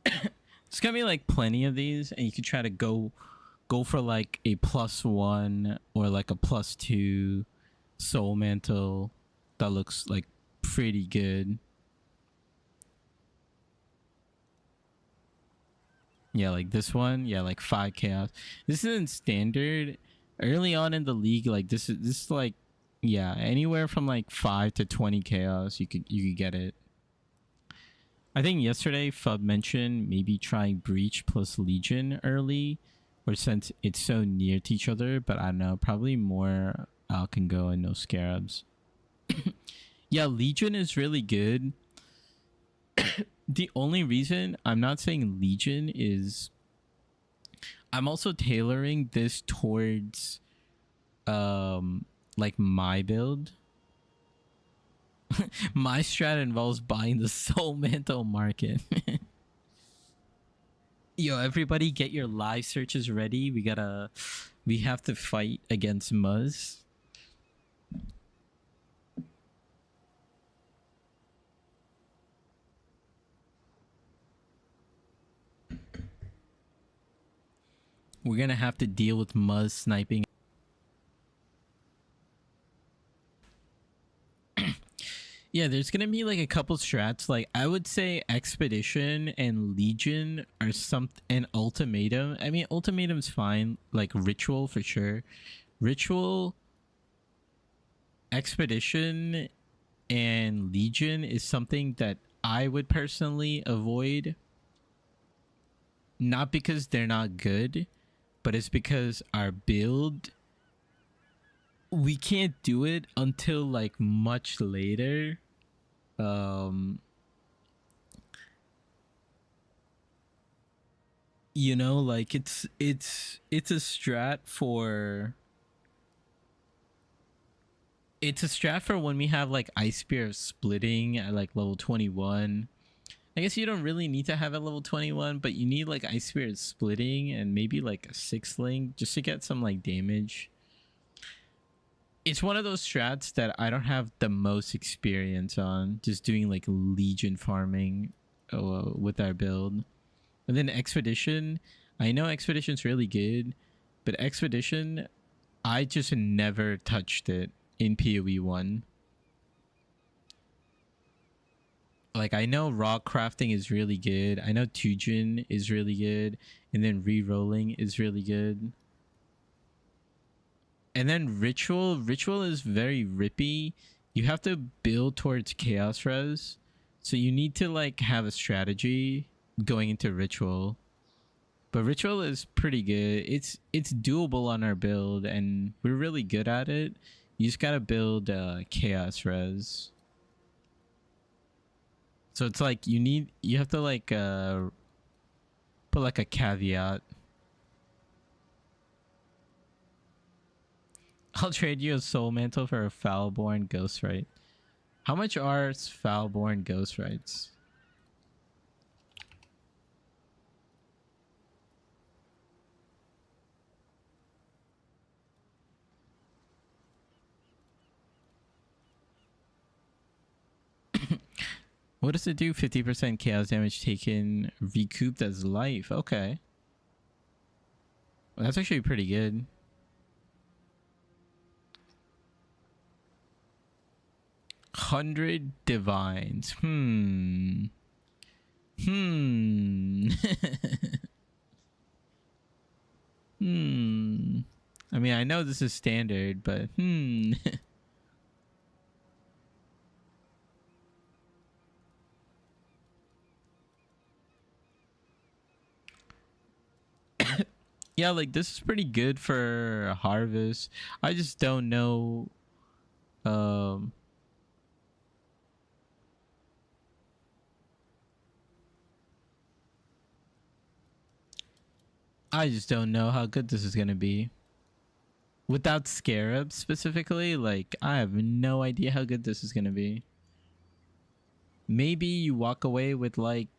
It's gonna be like plenty of these, and you can try to go for like a +1 or like a +2 soul mantle that looks like pretty good. Yeah, like this one. Yeah, like 5 chaos. This isn't standard. Early on in the league, like this is like, yeah, anywhere from like 5 to 20 chaos, you could get it. I think yesterday Fub mentioned maybe trying Breach plus Legion early, or since it's so near to each other, but I don't know, probably more Alch and Go and no Scarabs. Yeah, Legion is really good. The only reason I'm not saying Legion is I'm also tailoring this towards like my build. My strat involves buying the soul mantle market. Yo, everybody get your live searches ready. We have to fight against Muzz. We're gonna have to deal with Muzz sniping. Yeah, there's gonna be like a couple strats. Like I would say Expedition and Legion are and Ultimatum. I mean, Ultimatum's fine. Like Ritual for sure. Ritual, Expedition, and Legion is something that I would personally avoid. not because they're not good, but it's because our build, we can't do it until like much later. You know, like it's a strat for when we have like Ice Spear splitting at like level 21. I guess you don't really need to have at level 21, but you need like Ice Spirit splitting and maybe like a 6 link just to get some like damage. It's one of those strats that I don't have the most experience on, just doing like Legion farming with our build. And then Expedition, I know Expedition's really good, but Expedition, I just never touched it in PoE 1. Like, I know rock crafting is really good. I know Tujin is really good. And then re-rolling is really good. And then Ritual is very rippy. You have to build towards Chaos Res. So you need to like have a strategy going into Ritual. But Ritual is pretty good. It's doable on our build and we're really good at it. You just gotta build Chaos Res. So it's like you have to like put like a caveat. I'll trade you a Soul Mantle for a Foulborn Ghostwrite. How much are Foulborn Ghostwrites? What does it do? 50% chaos damage taken recouped as life. Okay. Well, that's actually pretty good. $100 divines. Hmm. I mean, I know this is standard, but yeah, like this is pretty good for harvest. I just don't know. I just don't know how good this is gonna be. Without Scarab specifically, like I have no idea how good this is gonna be. Maybe you walk away with like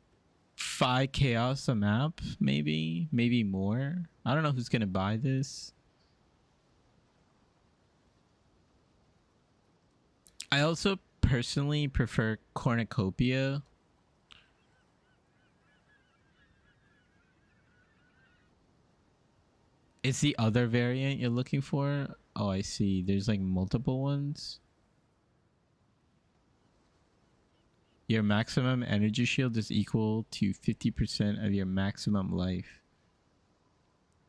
5 chaos a map, maybe more. I don't know who's gonna buy this. I also personally prefer Cornucopia. It's the other variant you're looking for. Oh, I see. There's like multiple ones. Your maximum energy shield is equal to 50% of your maximum life.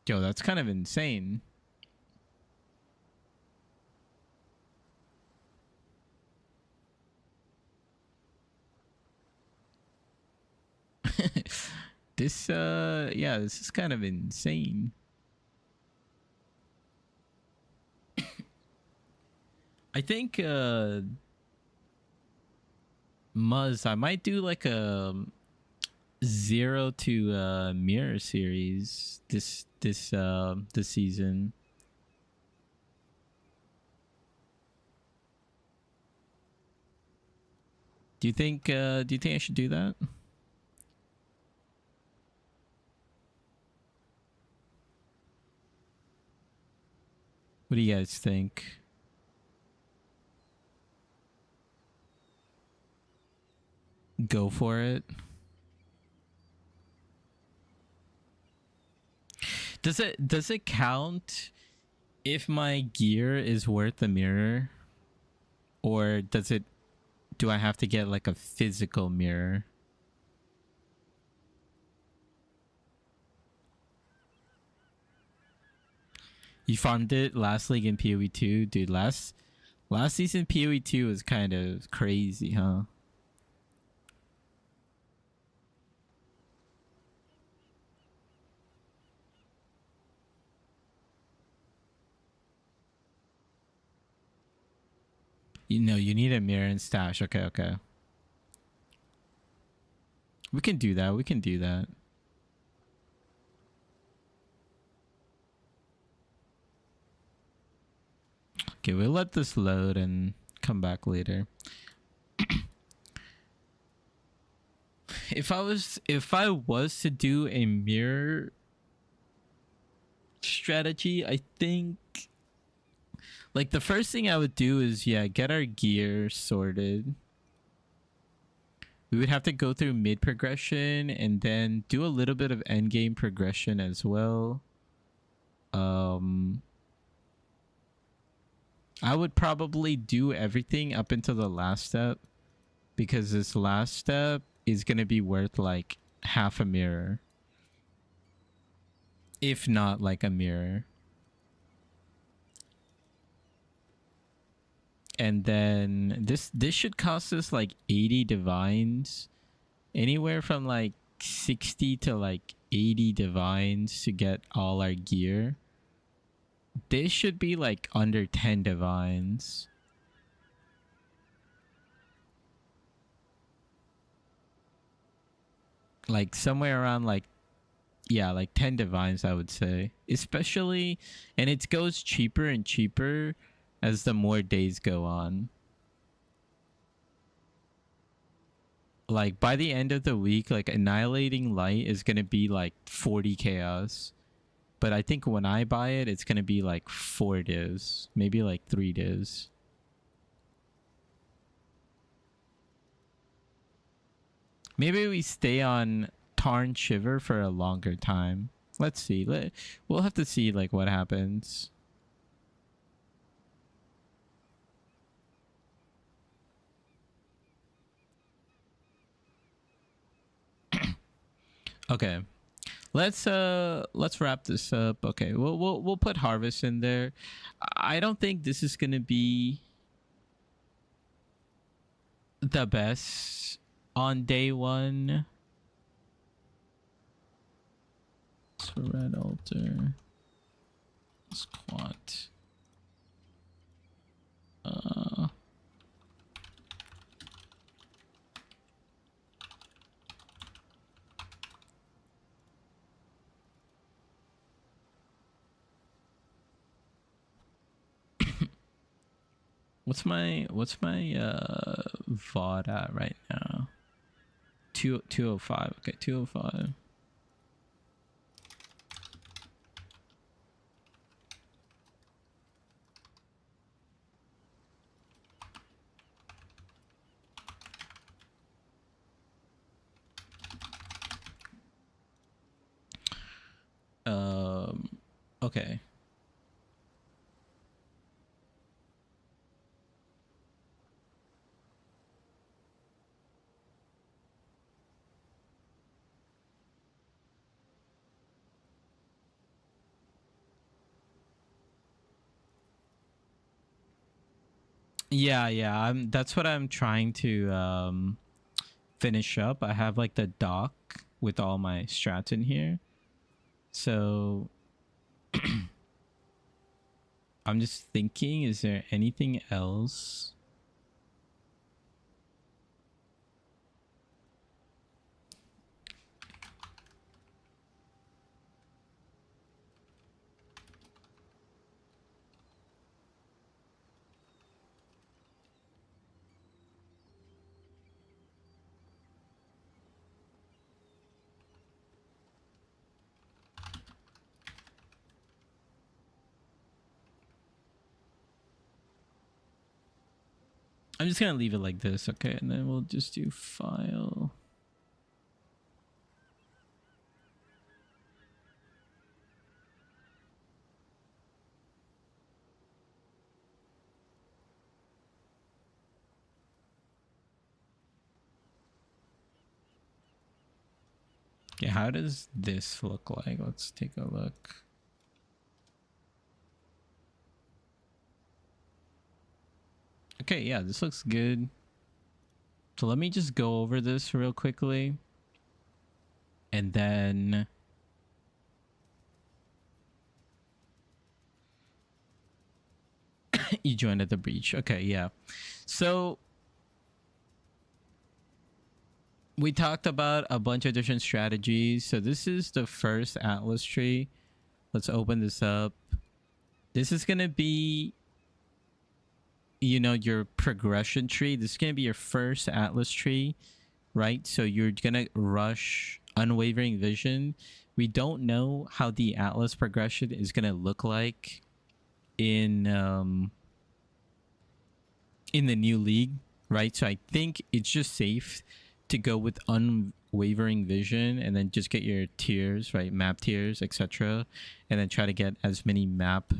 Yo, that's kind of insane. This yeah, this is kind of insane. I think Muzz, I might do like a 0 to mirror series this season. Do you think I should do that? What do you guys think? Go for it. Does it count if my gear is worth the mirror? Or do I have to get like a physical mirror? You farmed it last league in PoE 2? Dude, last season PoE 2 was kind of crazy, huh? You know, you need a mirror and stash. Okay, okay. We can do that. We can do that. Okay, we'll let this load and come back later. If I was to do a mirror strategy, I think like the first thing I would do is get our gear sorted. We would have to go through mid progression and then do a little bit of end game progression as well. I would probably do everything up until the last step, because this last step is going to be worth like half a mirror, if not like a mirror. And then this should cost us like 80 divines, anywhere from like 60 to like 80 divines to get all our gear. This should be like under 10 divines. Like somewhere around like 10 divines, I would say. Especially, and it goes cheaper and cheaper as the more days go on. Like by the end of the week, like Annihilating Light is going to be like 40 chaos. But I think when I buy it, it's going to be like 4 divs, maybe like 3 divs. Maybe we stay on Tarn Shiver for a longer time. Let's see. We'll have to see like what happens. Okay. Let's wrap this up. Okay. We'll put Harvest in there. I don't think this is going to be the best on day 1. So red altar. Squat. What's my VOD at right now? 205. Okay, 205. Okay. Yeah. That's what I'm trying to finish up. I have like the doc with all my strats in here. So I'm just thinking, is there anything else? I'm just gonna leave it like this, okay? And then we'll just do file. Okay, how does this look like? Let's take a look. Okay, yeah, this looks good. So let me just go over this real quickly. And then You joined at the breach. Okay, yeah. So we talked about a bunch of different strategies. So this is the first Atlas tree. Let's open this up. This is going to be, you know, your progression tree. This is going to be your first Atlas tree, right? So you're going to rush Unwavering Vision. We don't know how the Atlas progression is going to look like in the new league, right? So I think it's just safe to go with Unwavering Vision and then just get your tiers, right? Map tiers, etc. And then try to get as many map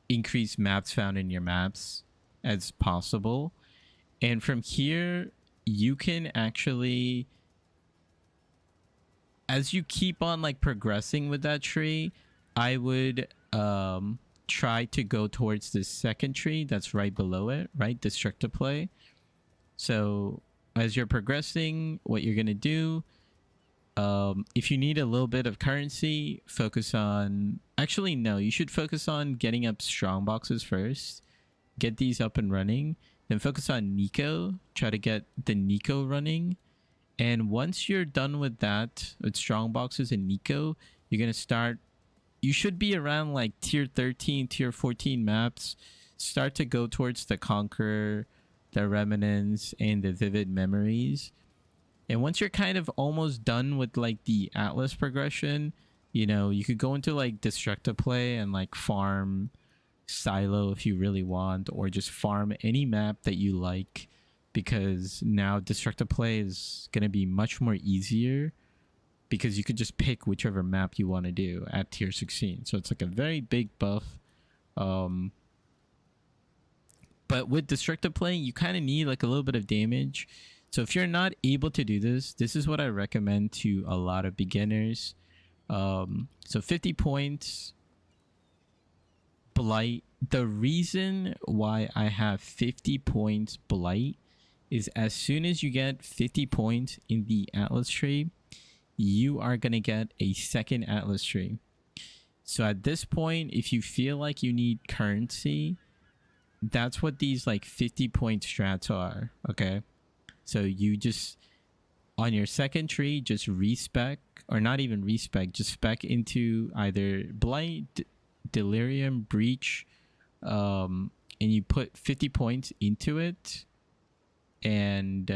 increased maps found in your maps as possible. And from here, you can actually, as you keep on like progressing with that tree, I would try to go towards the second tree that's right below it, right? Destructive play. So as you're progressing, what you're going to do, if you need a little bit of currency, focus on, actually no, you should focus on getting up strong boxes first. Get these up and running, then focus on Nico. Try to get the Nico running. And once you're done with that, with strong boxes and Nico, you're going to start, you should be around like tier 13, tier 14 maps. Start to go towards the Conqueror, the Remnants, and the Vivid Memories. And once you're kind of almost done with like the Atlas progression, you know, you could go into like destructive play and like farm Silo if you really want, or just farm any map that you like, because now destructive play is going to be much more easier because you could just pick whichever map you want to do at tier 16. So it's like a very big buff. But with destructive play, you kind of need like a little bit of damage. So if you're not able to do this, this is what I recommend to a lot of beginners. So 50 points, Blight. The reason why I have 50 points Blight is as soon as you get 50 points in the Atlas tree, you are going to get a second Atlas tree. So at this point, if you feel like you need currency, that's what these like 50 point strats are. Okay. So you just, on your second tree, just respec, or not even respec, just spec into either Blight, Delirium, Breach, and you put 50 points into it. And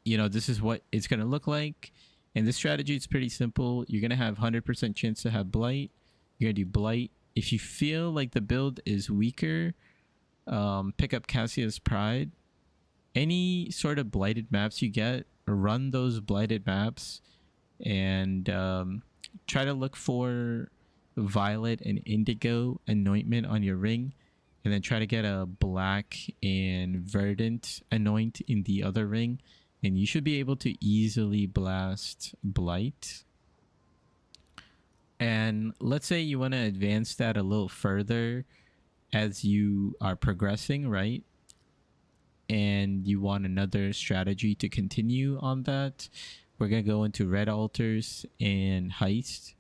you know, this is what it's going to look like. And this strategy is pretty simple. You're going to have 100% chance to have Blight. You're going to do Blight. If you feel like the build is weaker, pick up Cassia's Pride. Any sort of blighted maps you get, run those blighted maps, and try to look for Violet and Indigo anointment on your ring, and then try to get a black and verdant anoint in the other ring, and you should be able to easily blast Blight. And let's say you want to advance that a little further as you are progressing, right? And you want another strategy to continue on that. We're going to go into red altars and heist.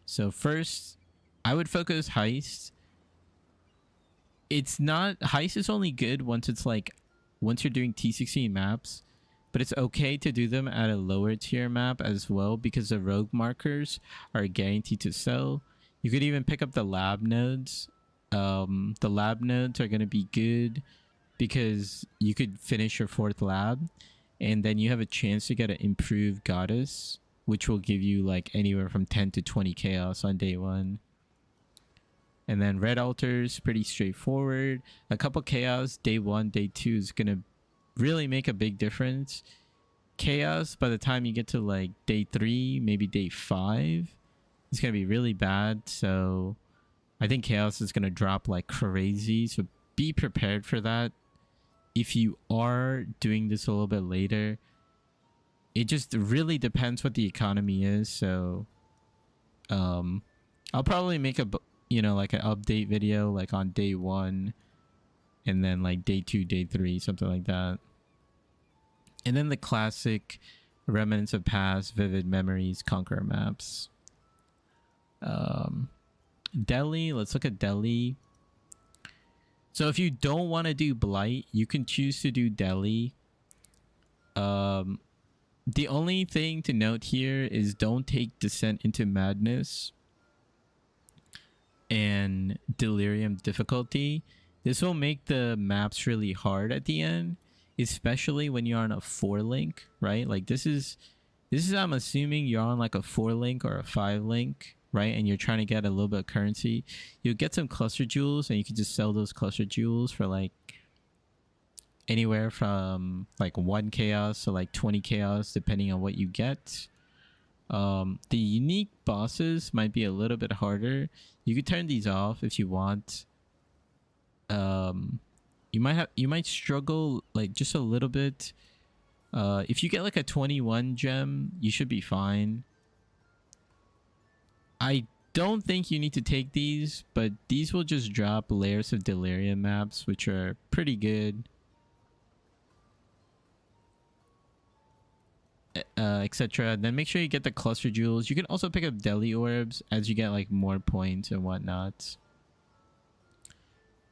So first, I would focus heist. It's not, heist is only good once it's like, once you're doing T16 maps, but it's okay to do them at a lower tier map as well, because the rogue markers are guaranteed to sell. You could even pick up the lab nodes. The lab nodes are going to be good because you could finish your 4th lab, and then you have a chance to get an improved goddess, which will give you like anywhere from 10 to 20 chaos on day 1. And then red altars, pretty straightforward. A couple chaos day 1, day 2 is gonna really make a big difference. Chaos by the time you get to like day 3, maybe day 5, it's gonna be really bad. So I think chaos is gonna drop like crazy, so be prepared for that. If you are doing this a little bit later, it just really depends what the economy is. So I'll probably make a, you know, like an update video like on day 1, and then like day 2, day 3, something like that. And then the classic Remnants of Past, Vivid Memories, Conqueror maps. Delhi, let's look at Delhi. So if you don't want to do Blight, you can choose to do Delhi. The only thing to note here is don't take Descent into Madness and Delirium difficulty. This will make the maps really hard at the end, especially when you're on a 4-link, right? Like this is I'm assuming you're on like a 4-link or a 5-link, right? And you're trying to get a little bit of currency. You'll get some cluster jewels and you can just sell those cluster jewels for like anywhere from like 1 chaos to like 20 chaos depending on what you get. The unique bosses might be a little bit harder. You could turn these off if you want. You might struggle like just a little bit. If you get like a 21 gem, you should be fine. I don't think you need to take these, but these will just drop layers of Delirium maps, which are pretty good. Etc. Then make sure you get the cluster jewels. You can also pick up Deli orbs as you get like more points and whatnot.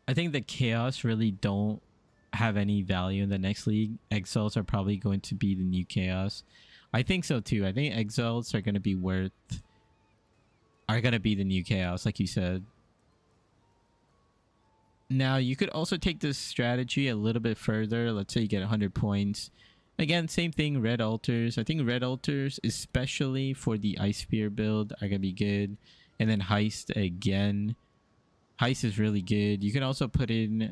I think the chaos really don't have any value in the next league. Exiles are probably going to be the new chaos. I think so too. I think exiles are going to be the new chaos, like you said. Now you could also take this strategy a little bit further. Let's say you get 100 points. Again, same thing, red altars. I think red altars, especially for the ice spear build, are gonna be good. And then heist again. Heist is really good. You can also put in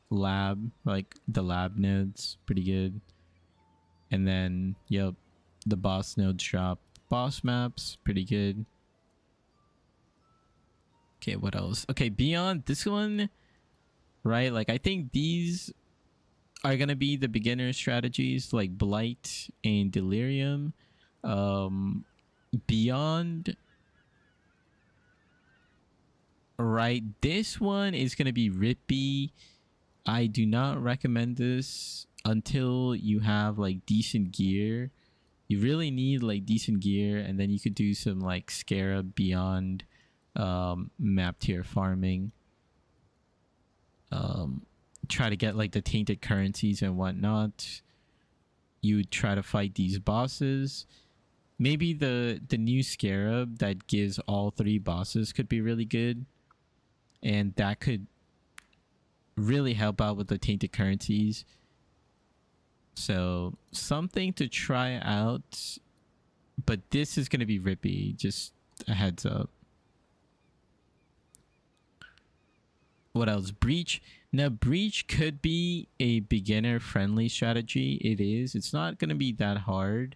lab, like the lab nodes, pretty good. And then, yep, the boss nodes drop. Boss maps, pretty good. Okay, what else? Okay, beyond this one, right? Like I think these are gonna be the beginner strategies like Blight and Delirium. Beyond, right, this one is gonna be Rippy. I do not recommend this until you have like decent gear. You really need like decent gear, and then you could do some like Scarab Beyond map tier farming. Try to get like the tainted currencies and whatnot. You try to fight these bosses. Maybe the new Scarab that gives all 3 bosses could be really good, and that could really help out with the tainted currencies. So something to try out, but this is going to be Rippy, just a heads up. What else? Breach. Now, Breach could be a beginner-friendly strategy. It is. It's not going to be that hard.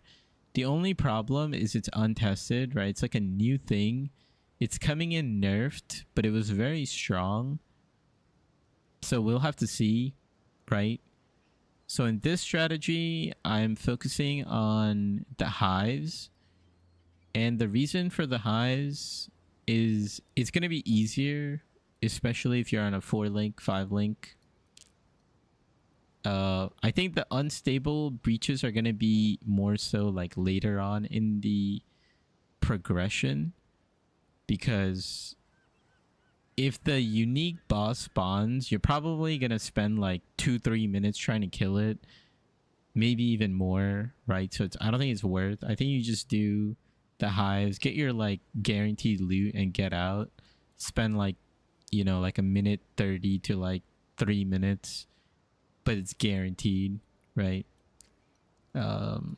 The only problem is it's untested, right? It's like a new thing. It's coming in nerfed, but it was very strong. So we'll have to see, right? So in this strategy, I'm focusing on the hives. And the reason for the hives is it's going to be easier, especially if you're on a 4-link, 5-link. I think the unstable breaches are going to be more so like later on in the progression, because if the unique boss spawns, you're probably going to spend like 2-3 minutes trying to kill it, maybe even more, right? So I don't think it's worth. I think you just do the hives, get your like guaranteed loot and get out. Spend like, you know, like a minute 30 to like 3 minutes, but it's guaranteed, right? And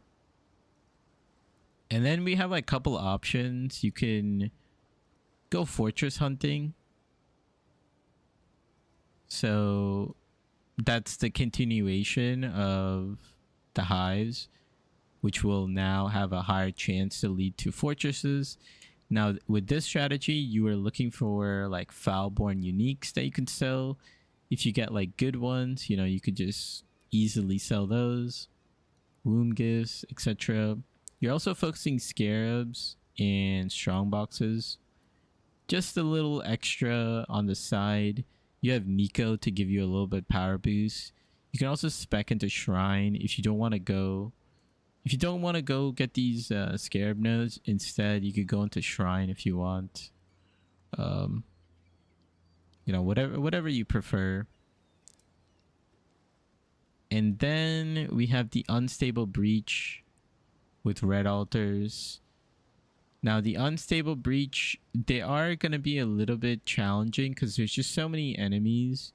then we have like a couple options. You can go fortress hunting. So that's the continuation of the hives, which will now have a higher chance to lead to fortresses. Now, with this strategy, you are looking for like Foulborn uniques that you can sell. If you get like good ones, you know, you could just easily sell those. Womb gifts, etc. You're also focusing scarabs and strong boxes. Just a little extra on the side. You have Nico to give you a little bit power boost. You can also spec into Shrine if you don't want to go, If you don't want to go get these scarab nodes, instead you could go into shrine if you want. You know, whatever you prefer. And then we have the unstable breach with red altars. Now the unstable breach, they are going to be a little bit challenging because there's just so many enemies.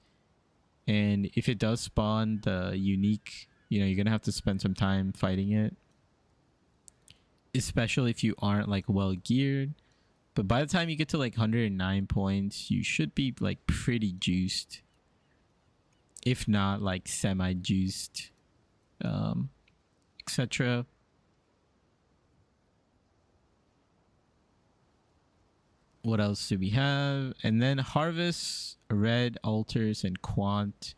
And if it does spawn the unique, you know, you're going to have to spend some time fighting it. Especially if you aren't like well geared. But by the time you get to like 109 points, you should be like pretty juiced. If not like semi-juiced, etc. What else do we have? And then harvest, red altars, and quant.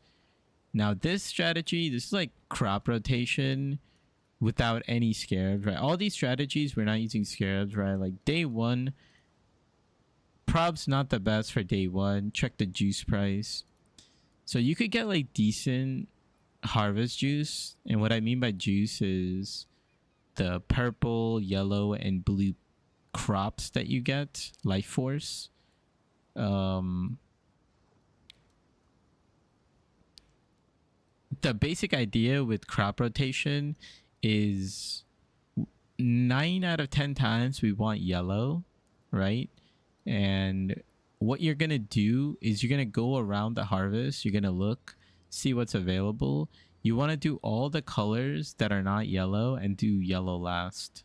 Now this strategy, this is like crop rotation without any scarabs, right? All these strategies, we're not using scarabs, right? Like day one, prob's not the best for day one. Check the juice price. So you could get like decent harvest juice. And what I mean by juice is the purple, yellow, and blue crops that you get. Life force. The basic idea with crop rotation is 9 out of 10 times we want yellow, right? And what you're going to do is you're going to go around the harvest. You're going to look, see what's available. You want to do all the colors that are not yellow and do yellow last.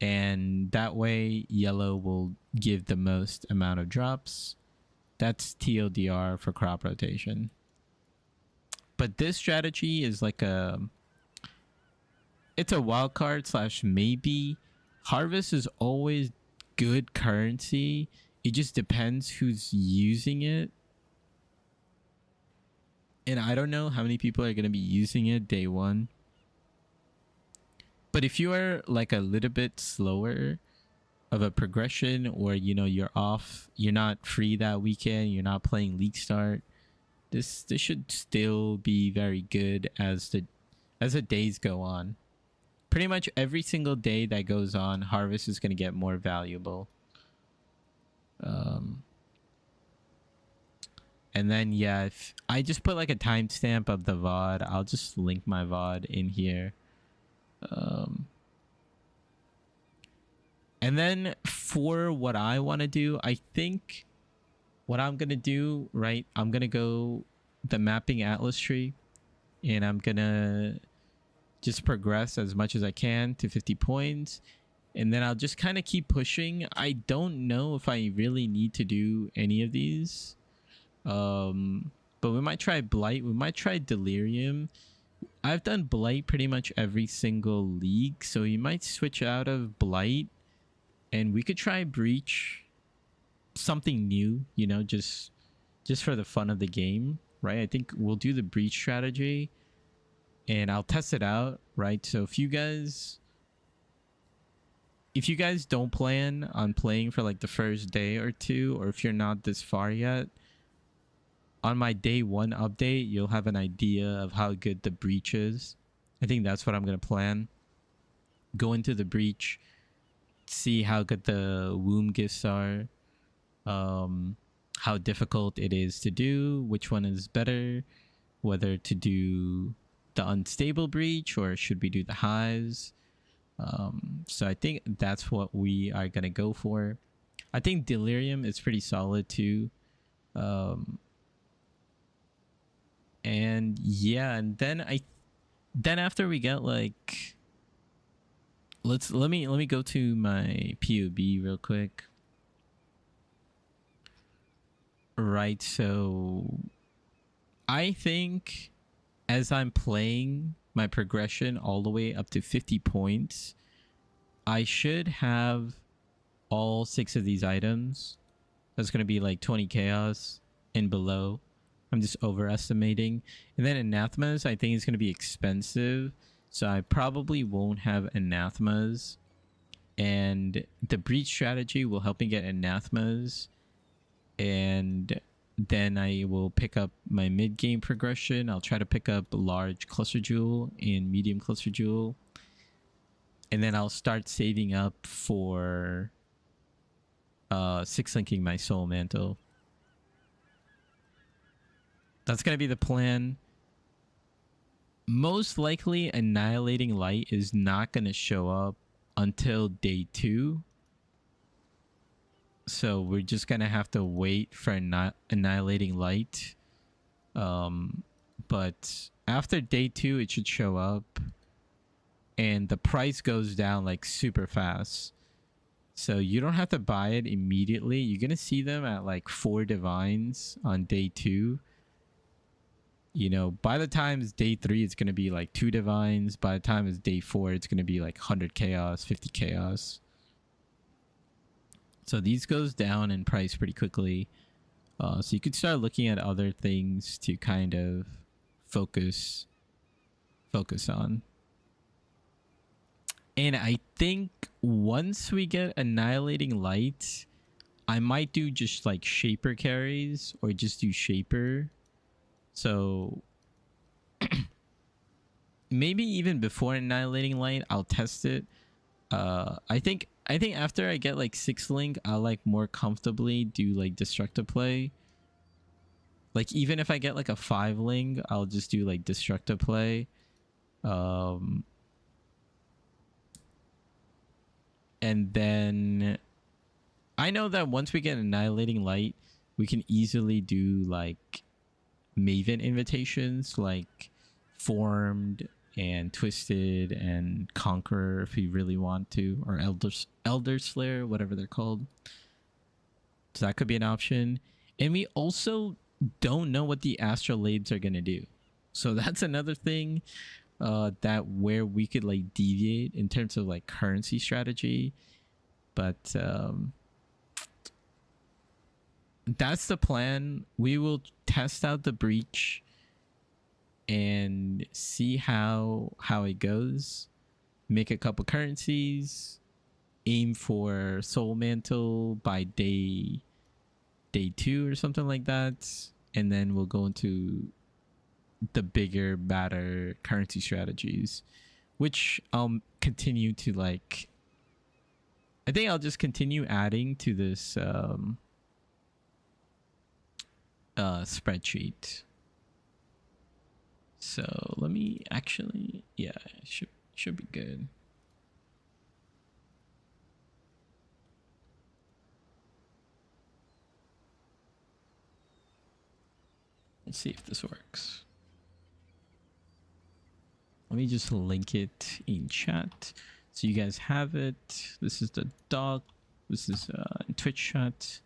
And that way, yellow will give the most amount of drops. That's TLDR for crop rotation. But this strategy is like it's a wild card slash maybe. Harvest is always good currency. It just depends who's using it. And I don't know how many people are going to be using it day one. But if you are like a little bit slower of a progression, or you know you're off, you're not free that weekend, you're not playing League Start, this should still be very good as the days go on. Pretty much every single day that goes on, harvest is going to get more valuable. And then yeah, if I just put like a timestamp of the VOD, I'll just link my VOD in here. And then for what I want to do, I think what I'm going to do, right, I'm going to go the mapping atlas tree, and I'm going to just progress as much as I can to 50 points. And then I'll just kind of keep pushing. I don't know if I really need to do any of these. But we might try Blight. We might try Delirium. I've done Blight pretty much every single league, so you might switch out of Blight and we could try Breach. Something new, you know, just for the fun of the game, right? I think we'll do the Breach strategy and I'll test it out, right? So if you guys don't plan on playing for like the first day or two, or if you're not this far yet, on my day one update, you'll have an idea of how good the Breach is. I think that's what I'm going to plan. Go into the Breach, see how good the womb gifts are, how difficult it is to do, which one is better, whether to do the unstable Breach or should we do the highs. So I think that's what we are going to go for. I think Delirium is pretty solid too. And yeah, and then after we get like, let me go to my POB real quick. Right, so I think as I'm playing my progression all the way up to 50 points, I should have all 6 of these items. That's going to be like 20 chaos and below. I'm just overestimating. And then anathemas, I think it's going to be expensive, so I probably won't have anathemas. And the breach strategy will help me get anathemas. And then I will pick up my mid game progression. I'll try to pick up large cluster jewel and medium cluster jewel, and then I'll start saving up for 6-linking my soul mantle. That's gonna be the plan. Most likely Annihilating Light is not gonna show up until day 2. So we're just gonna have to wait for Annihilating Light. But after day 2 it should show up, and the price goes down like super fast. So you don't have to buy it immediately. You're gonna see them at like 4 divines on day 2. You know, by the time it's day 3, it's gonna be like 2 divines. By the time it's day 4, it's gonna be like 100 chaos, 50 chaos. So these goes down in price pretty quickly. So you could start looking at other things to kind of focus on. And I think once we get Annihilating Light, I might do just like Shaper carries or just do Shaper. So maybe even before Annihilating Light, I'll test it. I think after I get like 6-link, I'll like more comfortably do like Destructive play. Like even if I get like a 5-link, I'll just do like Destructive play. And then I know that once we get Annihilating Light, we can easily do like Maven invitations, like Formed and Twisted and Conqueror if you really want to, or Elder Slayer, whatever they're called. So that could be an option. And we also don't know what the Astrolabes are gonna do, so that's another thing that where we could like deviate in terms of like currency strategy. But that's the plan. We will test out the breach and see how it goes. Make a couple currencies, aim for soul mantle by day 2 or something like that, and then we'll go into the bigger, badder currency strategies, which I'll continue to like. I think I'll just continue adding to this spreadsheet. So let me actually, yeah, it should be good. Let's see if this works. Let me just link it in chat so you guys have it. This is the doc. This is Twitch chat.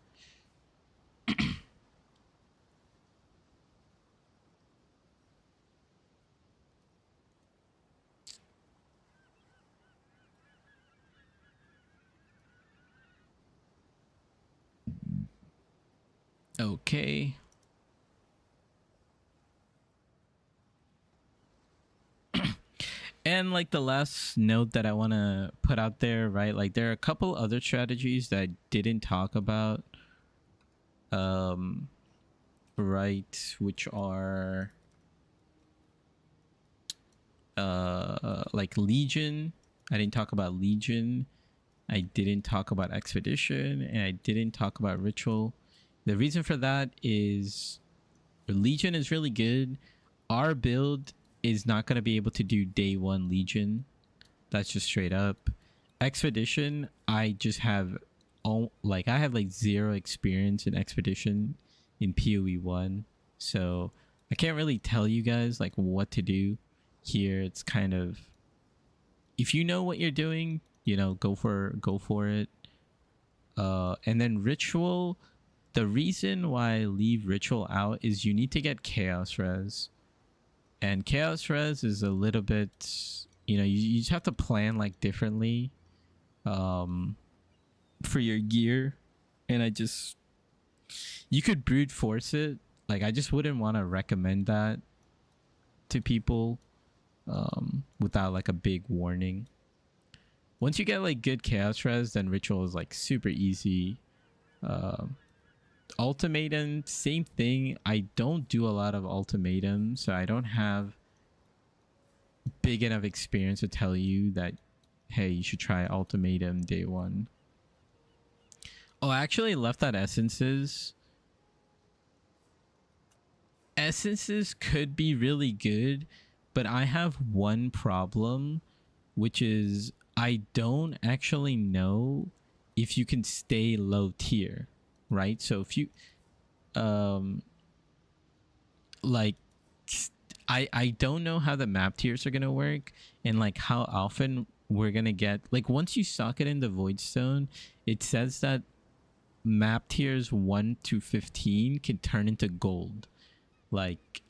Okay. And like the last note that I want to put out there, right? Like there are a couple other strategies that I didn't talk about, right? Which are like Legion. I didn't talk about Legion. I didn't talk about Expedition, and I didn't talk about Ritual. The reason for that is Legion is really good. Our build is not going to be able to do day 1 Legion. That's just straight up. Expedition, I just have I have like 0 experience in Expedition in PoE 1. So I can't really tell you guys like what to do here. It's kind of, if you know what you're doing, you know, go for it. And then Ritual, the reason why I leave Ritual out is you need to get Chaos Res. And Chaos Res is a little bit, you know, you just have to plan like differently for your gear. And you could brute force it. Like I just wouldn't want to recommend that to people without like a big warning. Once you get like good Chaos Res, then Ritual is like super easy. Ultimatum, same thing. I don't do a lot of ultimatums, so I don't have big enough experience to tell you that, hey, you should try ultimatum day one. Oh, I actually left out essences. Essences could be really good, but I have one problem, which is I don't actually know if you can stay low tier, right? So if you like I don't know how the map tiers are gonna work, and like how often we're gonna get, like, once you sock it in the void stone, it says that map tiers 1 to 15 can turn into gold. Like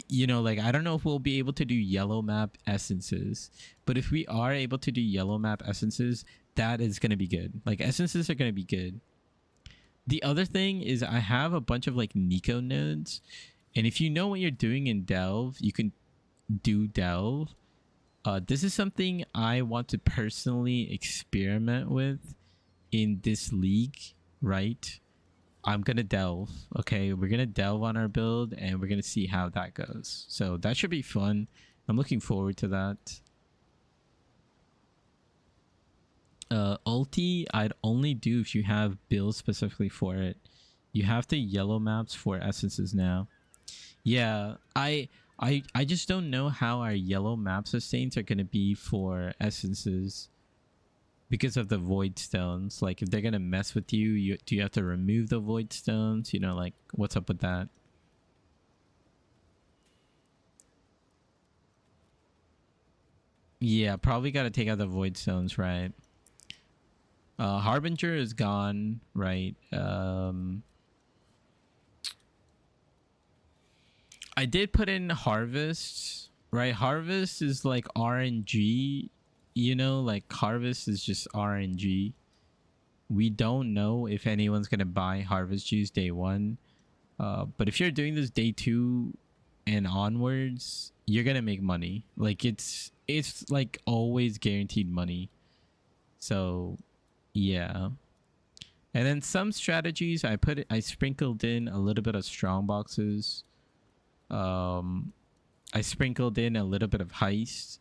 you know, like, I don't know if we'll be able to do yellow map essences, but if we are able to do yellow map essences, that is going to be good. Like, essences are going to be good. The other thing is I have a bunch of like Nico nodes, and if you know what you're doing in Delve, you can do Delve. This is something I want to personally experiment with in this league, right? I'm gonna delve. Okay, we're gonna delve on our build, and we're gonna see how that goes. So that should be fun. I'm looking forward to that. Ulti, I'd only do if you have builds specifically for it. You have the yellow maps for essences now. Yeah, I just don't know how our yellow map sustains are gonna be for essences, because of the void stones. Like, if they're gonna mess with you, do you have to remove the void stones? You know, like, what's up with that? Yeah, probably got to take out the void stones, right? Harbinger is gone, right? I did put in harvest, right? Harvest is like RNG, you know, like harvest is just RNG. We don't know if anyone's gonna buy harvest juice day one, but if you're doing this day two and onwards, you're gonna make money. Like, it's like always guaranteed money. So yeah. And then some strategies I sprinkled in a little bit of strong boxes. I sprinkled in a little bit of heist.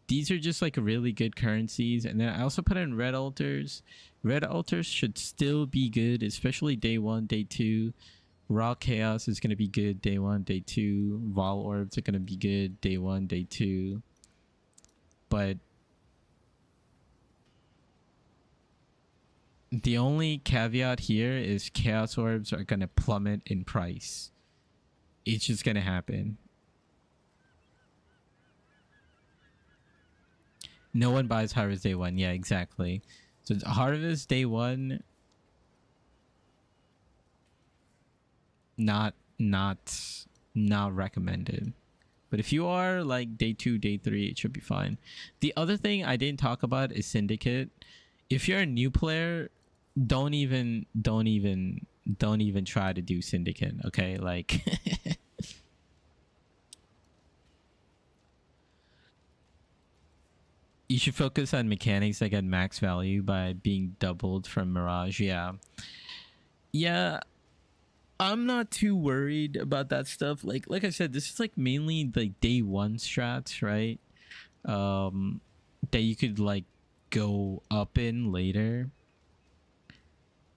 These are just like really good currencies. And then I also put in red altars. Red altars should still be good, especially day one, day two. Raw chaos is going to be good day one, day two. Vol orbs are going to be good day one, day two. But the only caveat here is chaos orbs are going to plummet in price. It's just going to happen. No one buys harvest day one. Yeah, exactly. So harvest day one, not recommended. But if you are like day two, day three, it should be fine. The other thing I didn't talk about is syndicate. If you're a new player, don't even try to do syndicate. Okay, like you should focus on mechanics that get max value by being doubled from Mirage. Yeah. I'm not too worried about that stuff. Like I said, this is like mainly like day one strats, right? That you could like go up in later.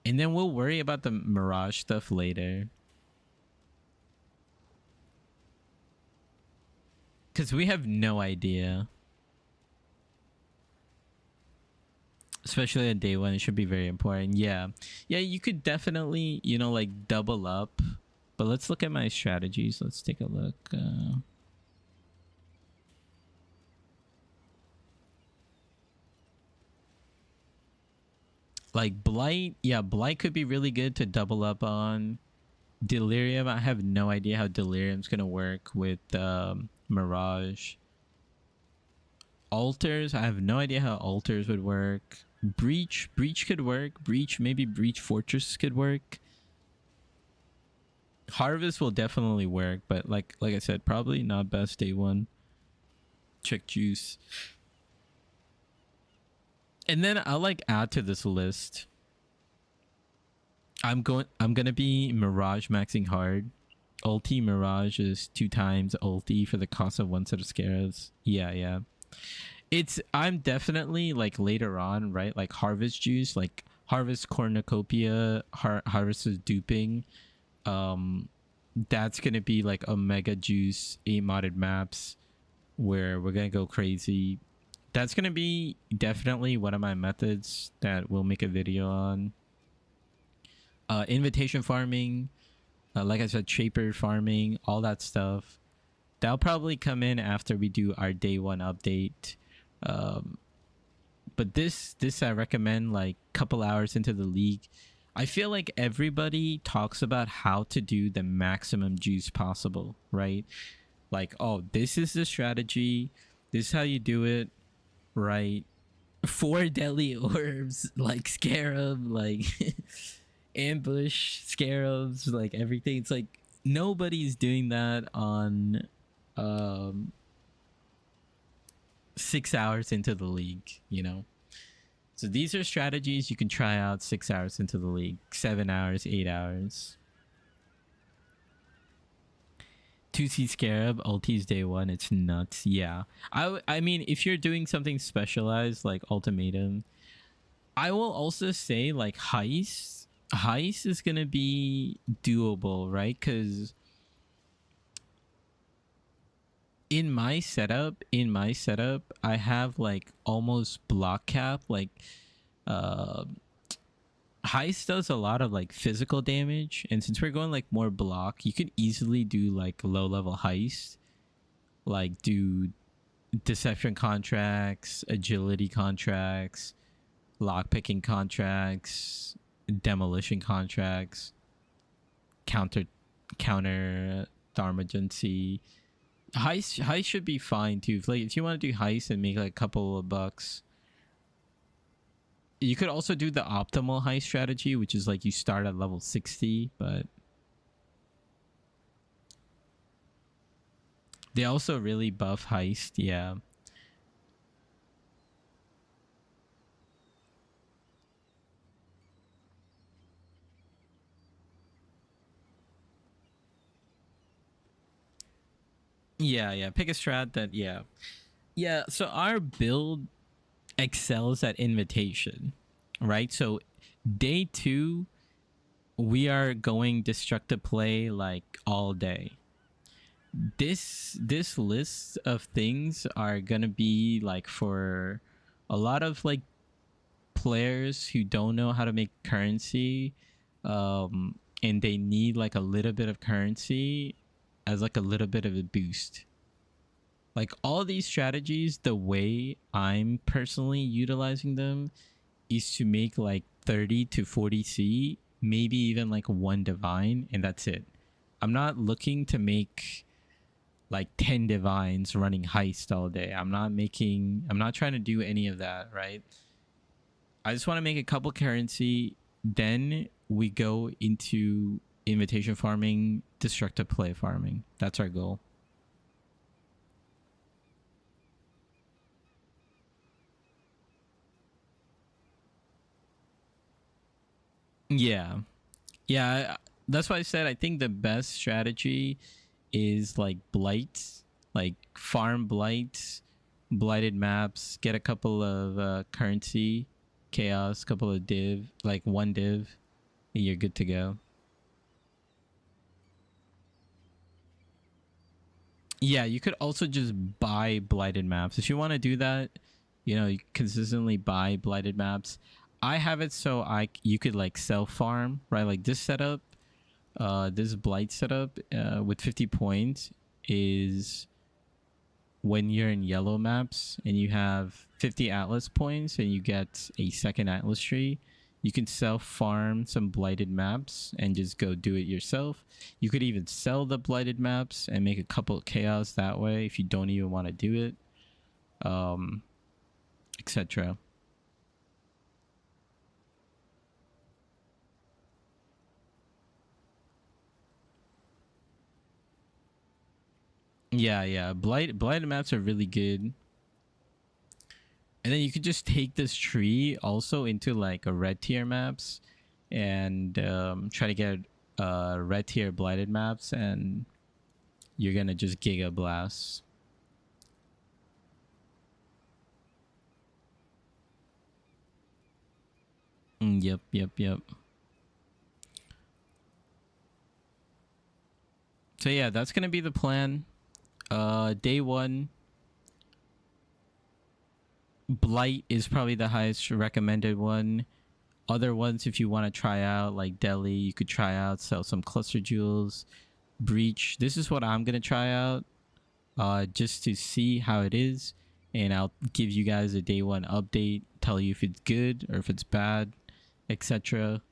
And then we'll worry about the Mirage stuff later. Because we have no idea. Especially on day one, it should be very important. Yeah, you could definitely, you know, like double up. But let's look at my strategies. Let's take a look. Like Blight, yeah, Blight could be really good to double up on. Delirium, I have no idea how Delirium's gonna work with Mirage. Altars, I have no idea how altars would work. Breach could work. Maybe Breach Fortress could work. Harvest will definitely work, but like I said, probably not best day one. Check juice. And then I'll like add to this list. I'm gonna be Mirage maxing hard. Ulti Mirage is 2 times ulti for the cost of 1 set of scarabs. Yeah, yeah. It's I'm definitely like later on, right? Like Harvest Juice, like Harvest Cornucopia, Harvest is duping. Um that's gonna be like a mega juice 8 modded maps where we're gonna go crazy. That's gonna be definitely one of my methods that we'll make a video on. Invitation farming, like I said, shaper farming, all that stuff. That'll probably come in after we do our day 1 update. Um, but this I recommend like couple hours into the league. I feel like everybody talks about how to do the maximum juice possible, right? Like, oh, this is the strategy. This is how you do it, right? 4 deadly orbs, like scarab, like ambush scarabs, like everything. It's like nobody's doing that on um 6 hours into the league, you know. So these are strategies you can try out 6 hours into the league, 7 hours, 8 hours. 2C Scarab, ulti's day 1, it's nuts. Yeah. I mean, if you're doing something specialized like Ultimatum, I will also say like Heist. Heist is going to be doable, right? Because in my setup, I have like almost block cap. Like Heist does a lot of like physical damage, and since we're going like more block, you could easily do like low level Heist, like do deception contracts, agility contracts, lock picking contracts, demolition contracts, counter Tharmagency. Heist should be fine too. If you want to do heist and make like a couple of bucks, you could also do the optimal heist strategy, which is like you start at level 60, but they also really buff heist. Yeah. Yeah, pick a strat that, yeah. So our build excels at invitation, right? So day 2, we are going destructive play like all day. This list of things are gonna be like for a lot of like players who don't know how to make currency, and they need like a little bit of currency as like a little bit of a boost. Like all these strategies, the way I'm personally utilizing them is to make like 30 to 40 C, maybe even like 1 divine, and that's it. I'm not looking to make like 10 divines running heist all day. I'm not trying to do any of that, right? I just want to make a couple currency, then we go into invitation farming, destructive play farming. That's our goal. Yeah, that's why I said I think the best strategy is like Blight, like farm Blight, blighted maps, get a couple of currency, chaos, couple of div, like 1 div, and you're good to go. Yeah, you could also just buy blighted maps if you want to do that. You know, you consistently buy blighted maps. I have it so you could like self farm, right? Like this setup, this blight setup with 50 points is when you're in yellow maps and you have 50 atlas points and you get a second atlas tree. You can self farm some blighted maps and just go do it yourself. You could even sell the blighted maps and make a couple of chaos that way if you don't even want to do it, etc. Yeah. Blighted maps are really good. And then you could just take this tree also into like a red tier maps and try to get red tier blighted maps, and you're gonna just giga blast. Yep. So yeah, that's gonna be the plan. Day one, Blight is probably the highest recommended one. Other ones, if you want to try out, like Delhi, you could try out, sell some cluster jewels. Breach, this is what I'm gonna try out, just to see how it is, and I'll give you guys a day one update, tell you if it's good or if it's bad, etc.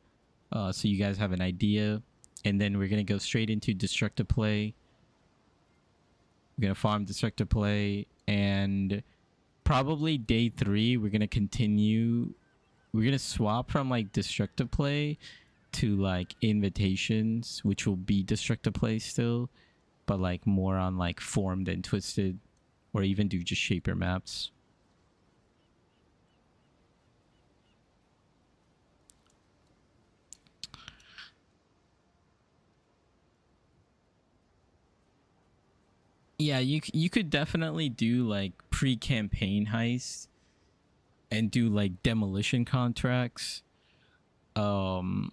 So you guys have an idea, and then we're gonna go straight into destructive play. We're gonna farm destructive play, and probably day 3 we're gonna continue. We're gonna swap from like destructive play to like invitations, which will be destructive play still, but like more on like formed and twisted, or even do just shaper maps. Yeah, you could definitely do like pre-campaign heist and do like demolition contracts. And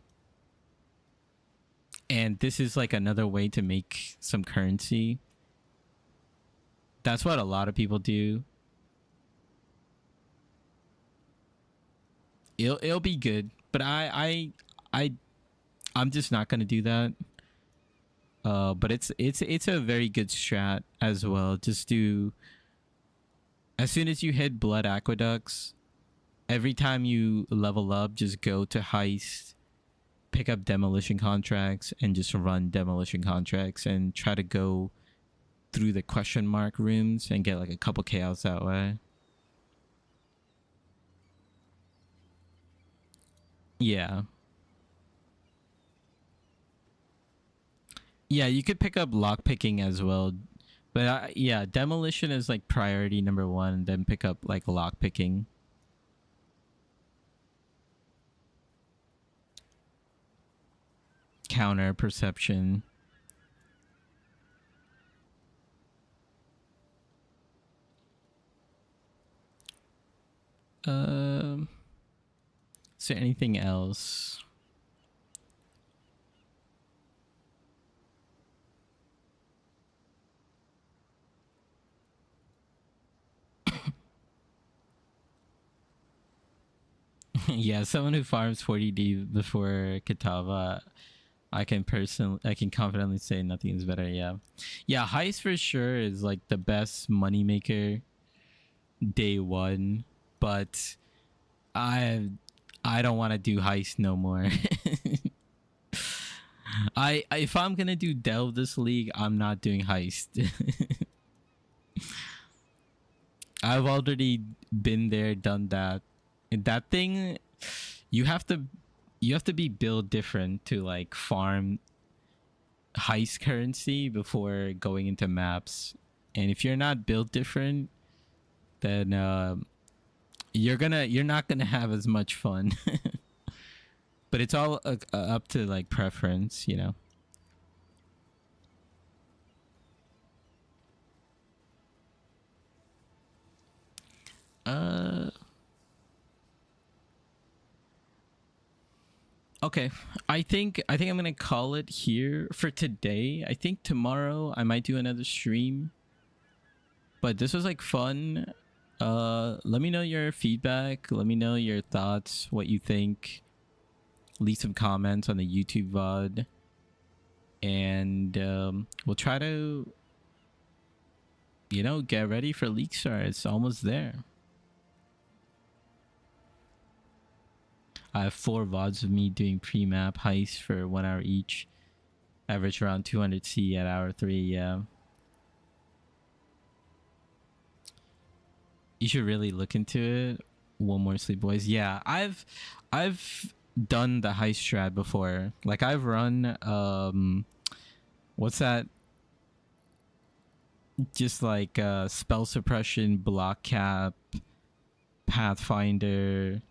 this is like another way to make some currency. That's what a lot of people do. It'll be good, but I'm just not gonna do that. But it's a very good strat as well. Just do, as soon as you hit blood aqueducts, every time you level up, just go to heist, pick up demolition contracts, and just run demolition contracts and try to go through the question mark rooms and get like a couple chaos that way. Yeah. Yeah, you could pick up lock picking as well. But yeah, demolition is like priority number 1, then pick up like lock picking. Counter perception. Is there anything else? Yeah, someone who farms 40D before Kitava, I can confidently say nothing is better. Yeah, heist for sure is like the best moneymaker day 1, but I don't want to do heist no more. If I'm gonna do delve this league, I'm not doing heist. I've already been there, done that. And that thing, you have to be built different to like farm heist currency before going into maps. And if you're not built different, then you're not gonna have as much fun. But it's all up to like preference, you know. Okay, I think I'm gonna call it here for today. I think tomorrow I might do another stream, but this was like fun. Let me know your feedback. Let me know your thoughts, what you think. Leave some comments on the YouTube VOD, and we'll try to, you know, get ready for League Star. It's almost there. I have 4 VODs of me doing pre-map heists for 1 hour each. Average around 200 C at hour 3, yeah. You should really look into it. One more sleep, boys. Yeah, I've done the heist strat before. Like I've run what's that? Just like spell suppression, block cap, pathfinder,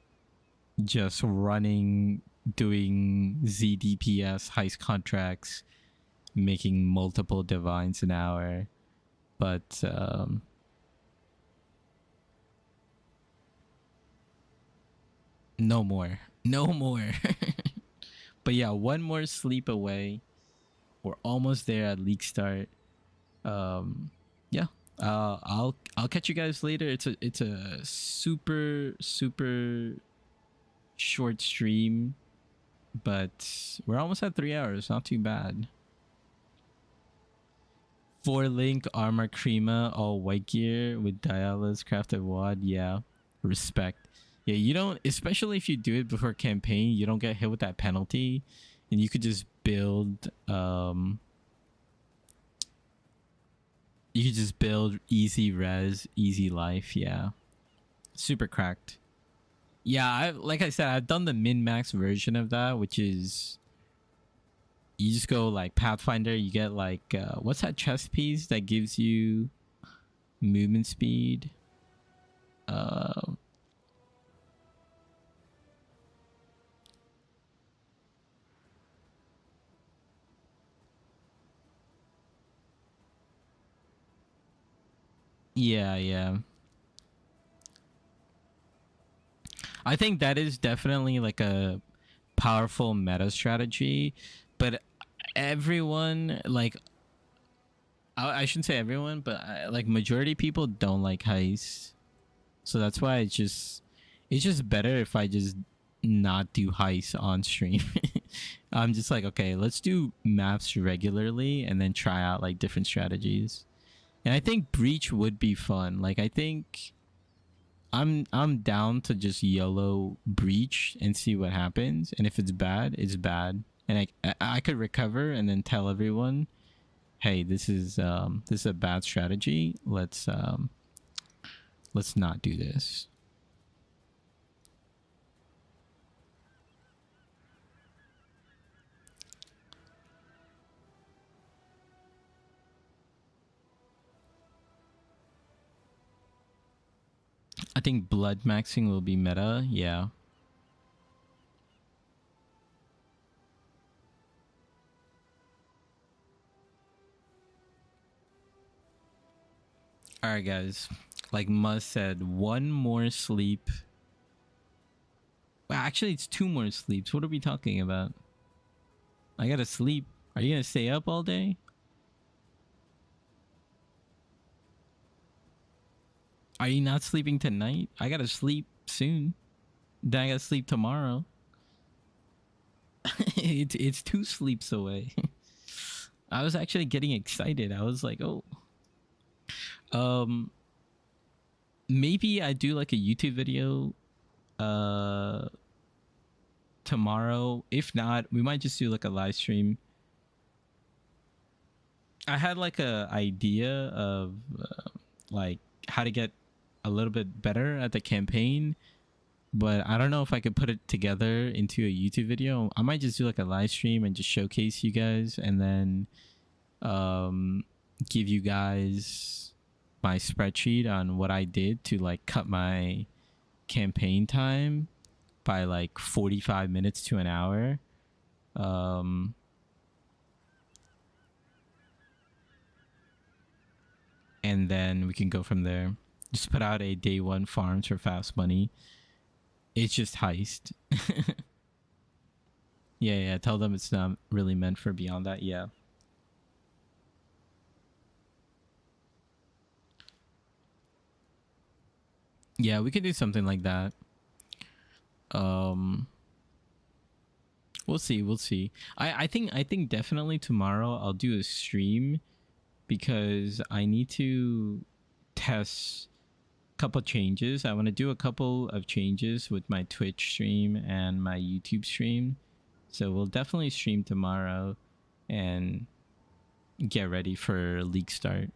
just running doing ZDPS heist contracts, making multiple divines an hour. But no more. No more. But yeah, one more sleep away. We're almost there at league start. Yeah. I'll catch you guys later. It's a super short stream, but we're almost at 3 hours. Not too bad. 4-link armor crema, all white gear with Diala's crafted wad. Yeah, respect. Yeah, you don't, especially if you do it before campaign, you don't get hit with that penalty, and you could just build. You could just build easy res, easy life. Yeah, super cracked. Yeah, like I said, I've done the min-max version of that, which is you just go like Pathfinder. You get like what's that chest piece that gives you movement speed? Yeah. I think that is definitely like a powerful meta strategy, but everyone like I shouldn't say everyone, but like majority people don't like heists, so that's why it's just better if I just not do heists on stream. I'm just like, okay, let's do maps regularly and then try out like different strategies. And I think breach would be fun. Like I think I'm down to just YOLO breach and see what happens. And if it's bad, it's bad. And I could recover and then tell everyone, hey, this is a bad strategy. Let's not do this. I think blood maxing will be meta. Yeah. All right, guys. Like Muzz said, one more sleep. Well, actually, it's 2 more sleeps. What are we talking about? I gotta sleep. Are you gonna stay up all day? Are you not sleeping tonight? I gotta sleep soon. Then I gotta sleep tomorrow. It's 2 sleeps away. I was actually getting excited. I was like, oh. Maybe I do like a YouTube video tomorrow. If not, we might just do like a live stream. I had like a idea of like how to get a little bit better at the campaign, but I don't know if I could put it together into a YouTube video. I might just do like a live stream and just showcase you guys, and then give you guys my spreadsheet on what I did to like cut my campaign time by like 45 minutes to an hour. And then we can go from there. Just put out a day 1 farms for fast money. It's just heist. Yeah. Tell them it's not really meant for beyond that. Yeah. Yeah, we could do something like that. We'll see. I think definitely tomorrow I'll do a stream, because I need to test a couple changes. I want to do a couple of changes with my Twitch stream and my YouTube stream. So we'll definitely stream tomorrow and get ready for league start.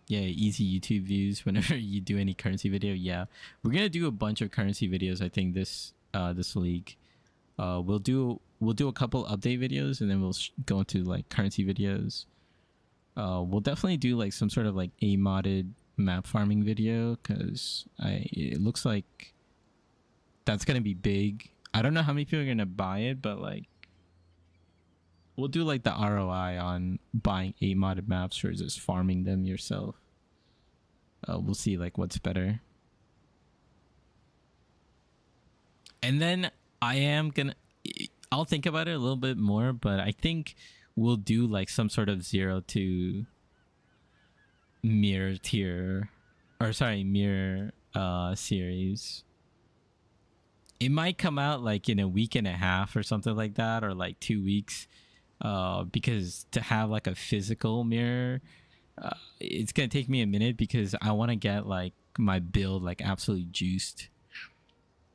Yeah, easy YouTube views whenever you do any currency video. Yeah, we're gonna do a bunch of currency videos, I think, this league. We'll do a couple update videos, and then we'll go into like currency videos. We'll definitely do like some sort of like a modded map farming video, because it looks like that's gonna be big. I don't know how many people are gonna buy it, but like we'll do like the ROI on buying 8 modded maps or just farming them yourself. We'll see like what's better. And then I'll think about it a little bit more, but I think we'll do like some sort of 0 to mirror tier, or sorry, mirror series. It might come out like in a week and a half or something like that, or like 2 weeks, because to have like a physical mirror, it's gonna take me a minute because I want to get like my build like absolutely juiced.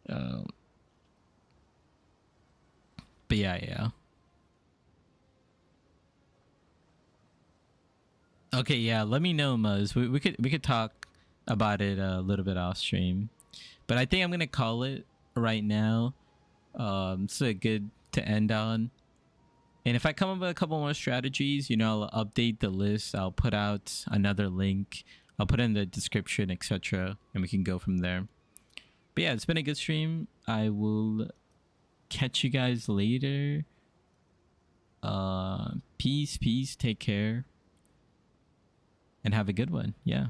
But yeah. Okay, yeah. Let me know, Muzz. We could talk about it a little bit off stream, but I think I'm gonna call it right now. It's a good to end on. And if I come up with a couple more strategies, you know, I'll update the list. I'll put out another link. I'll put it in the description, etc., and we can go from there. But yeah, it's been a good stream. I will catch you guys later. Peace, take care, and have a good one. Yeah.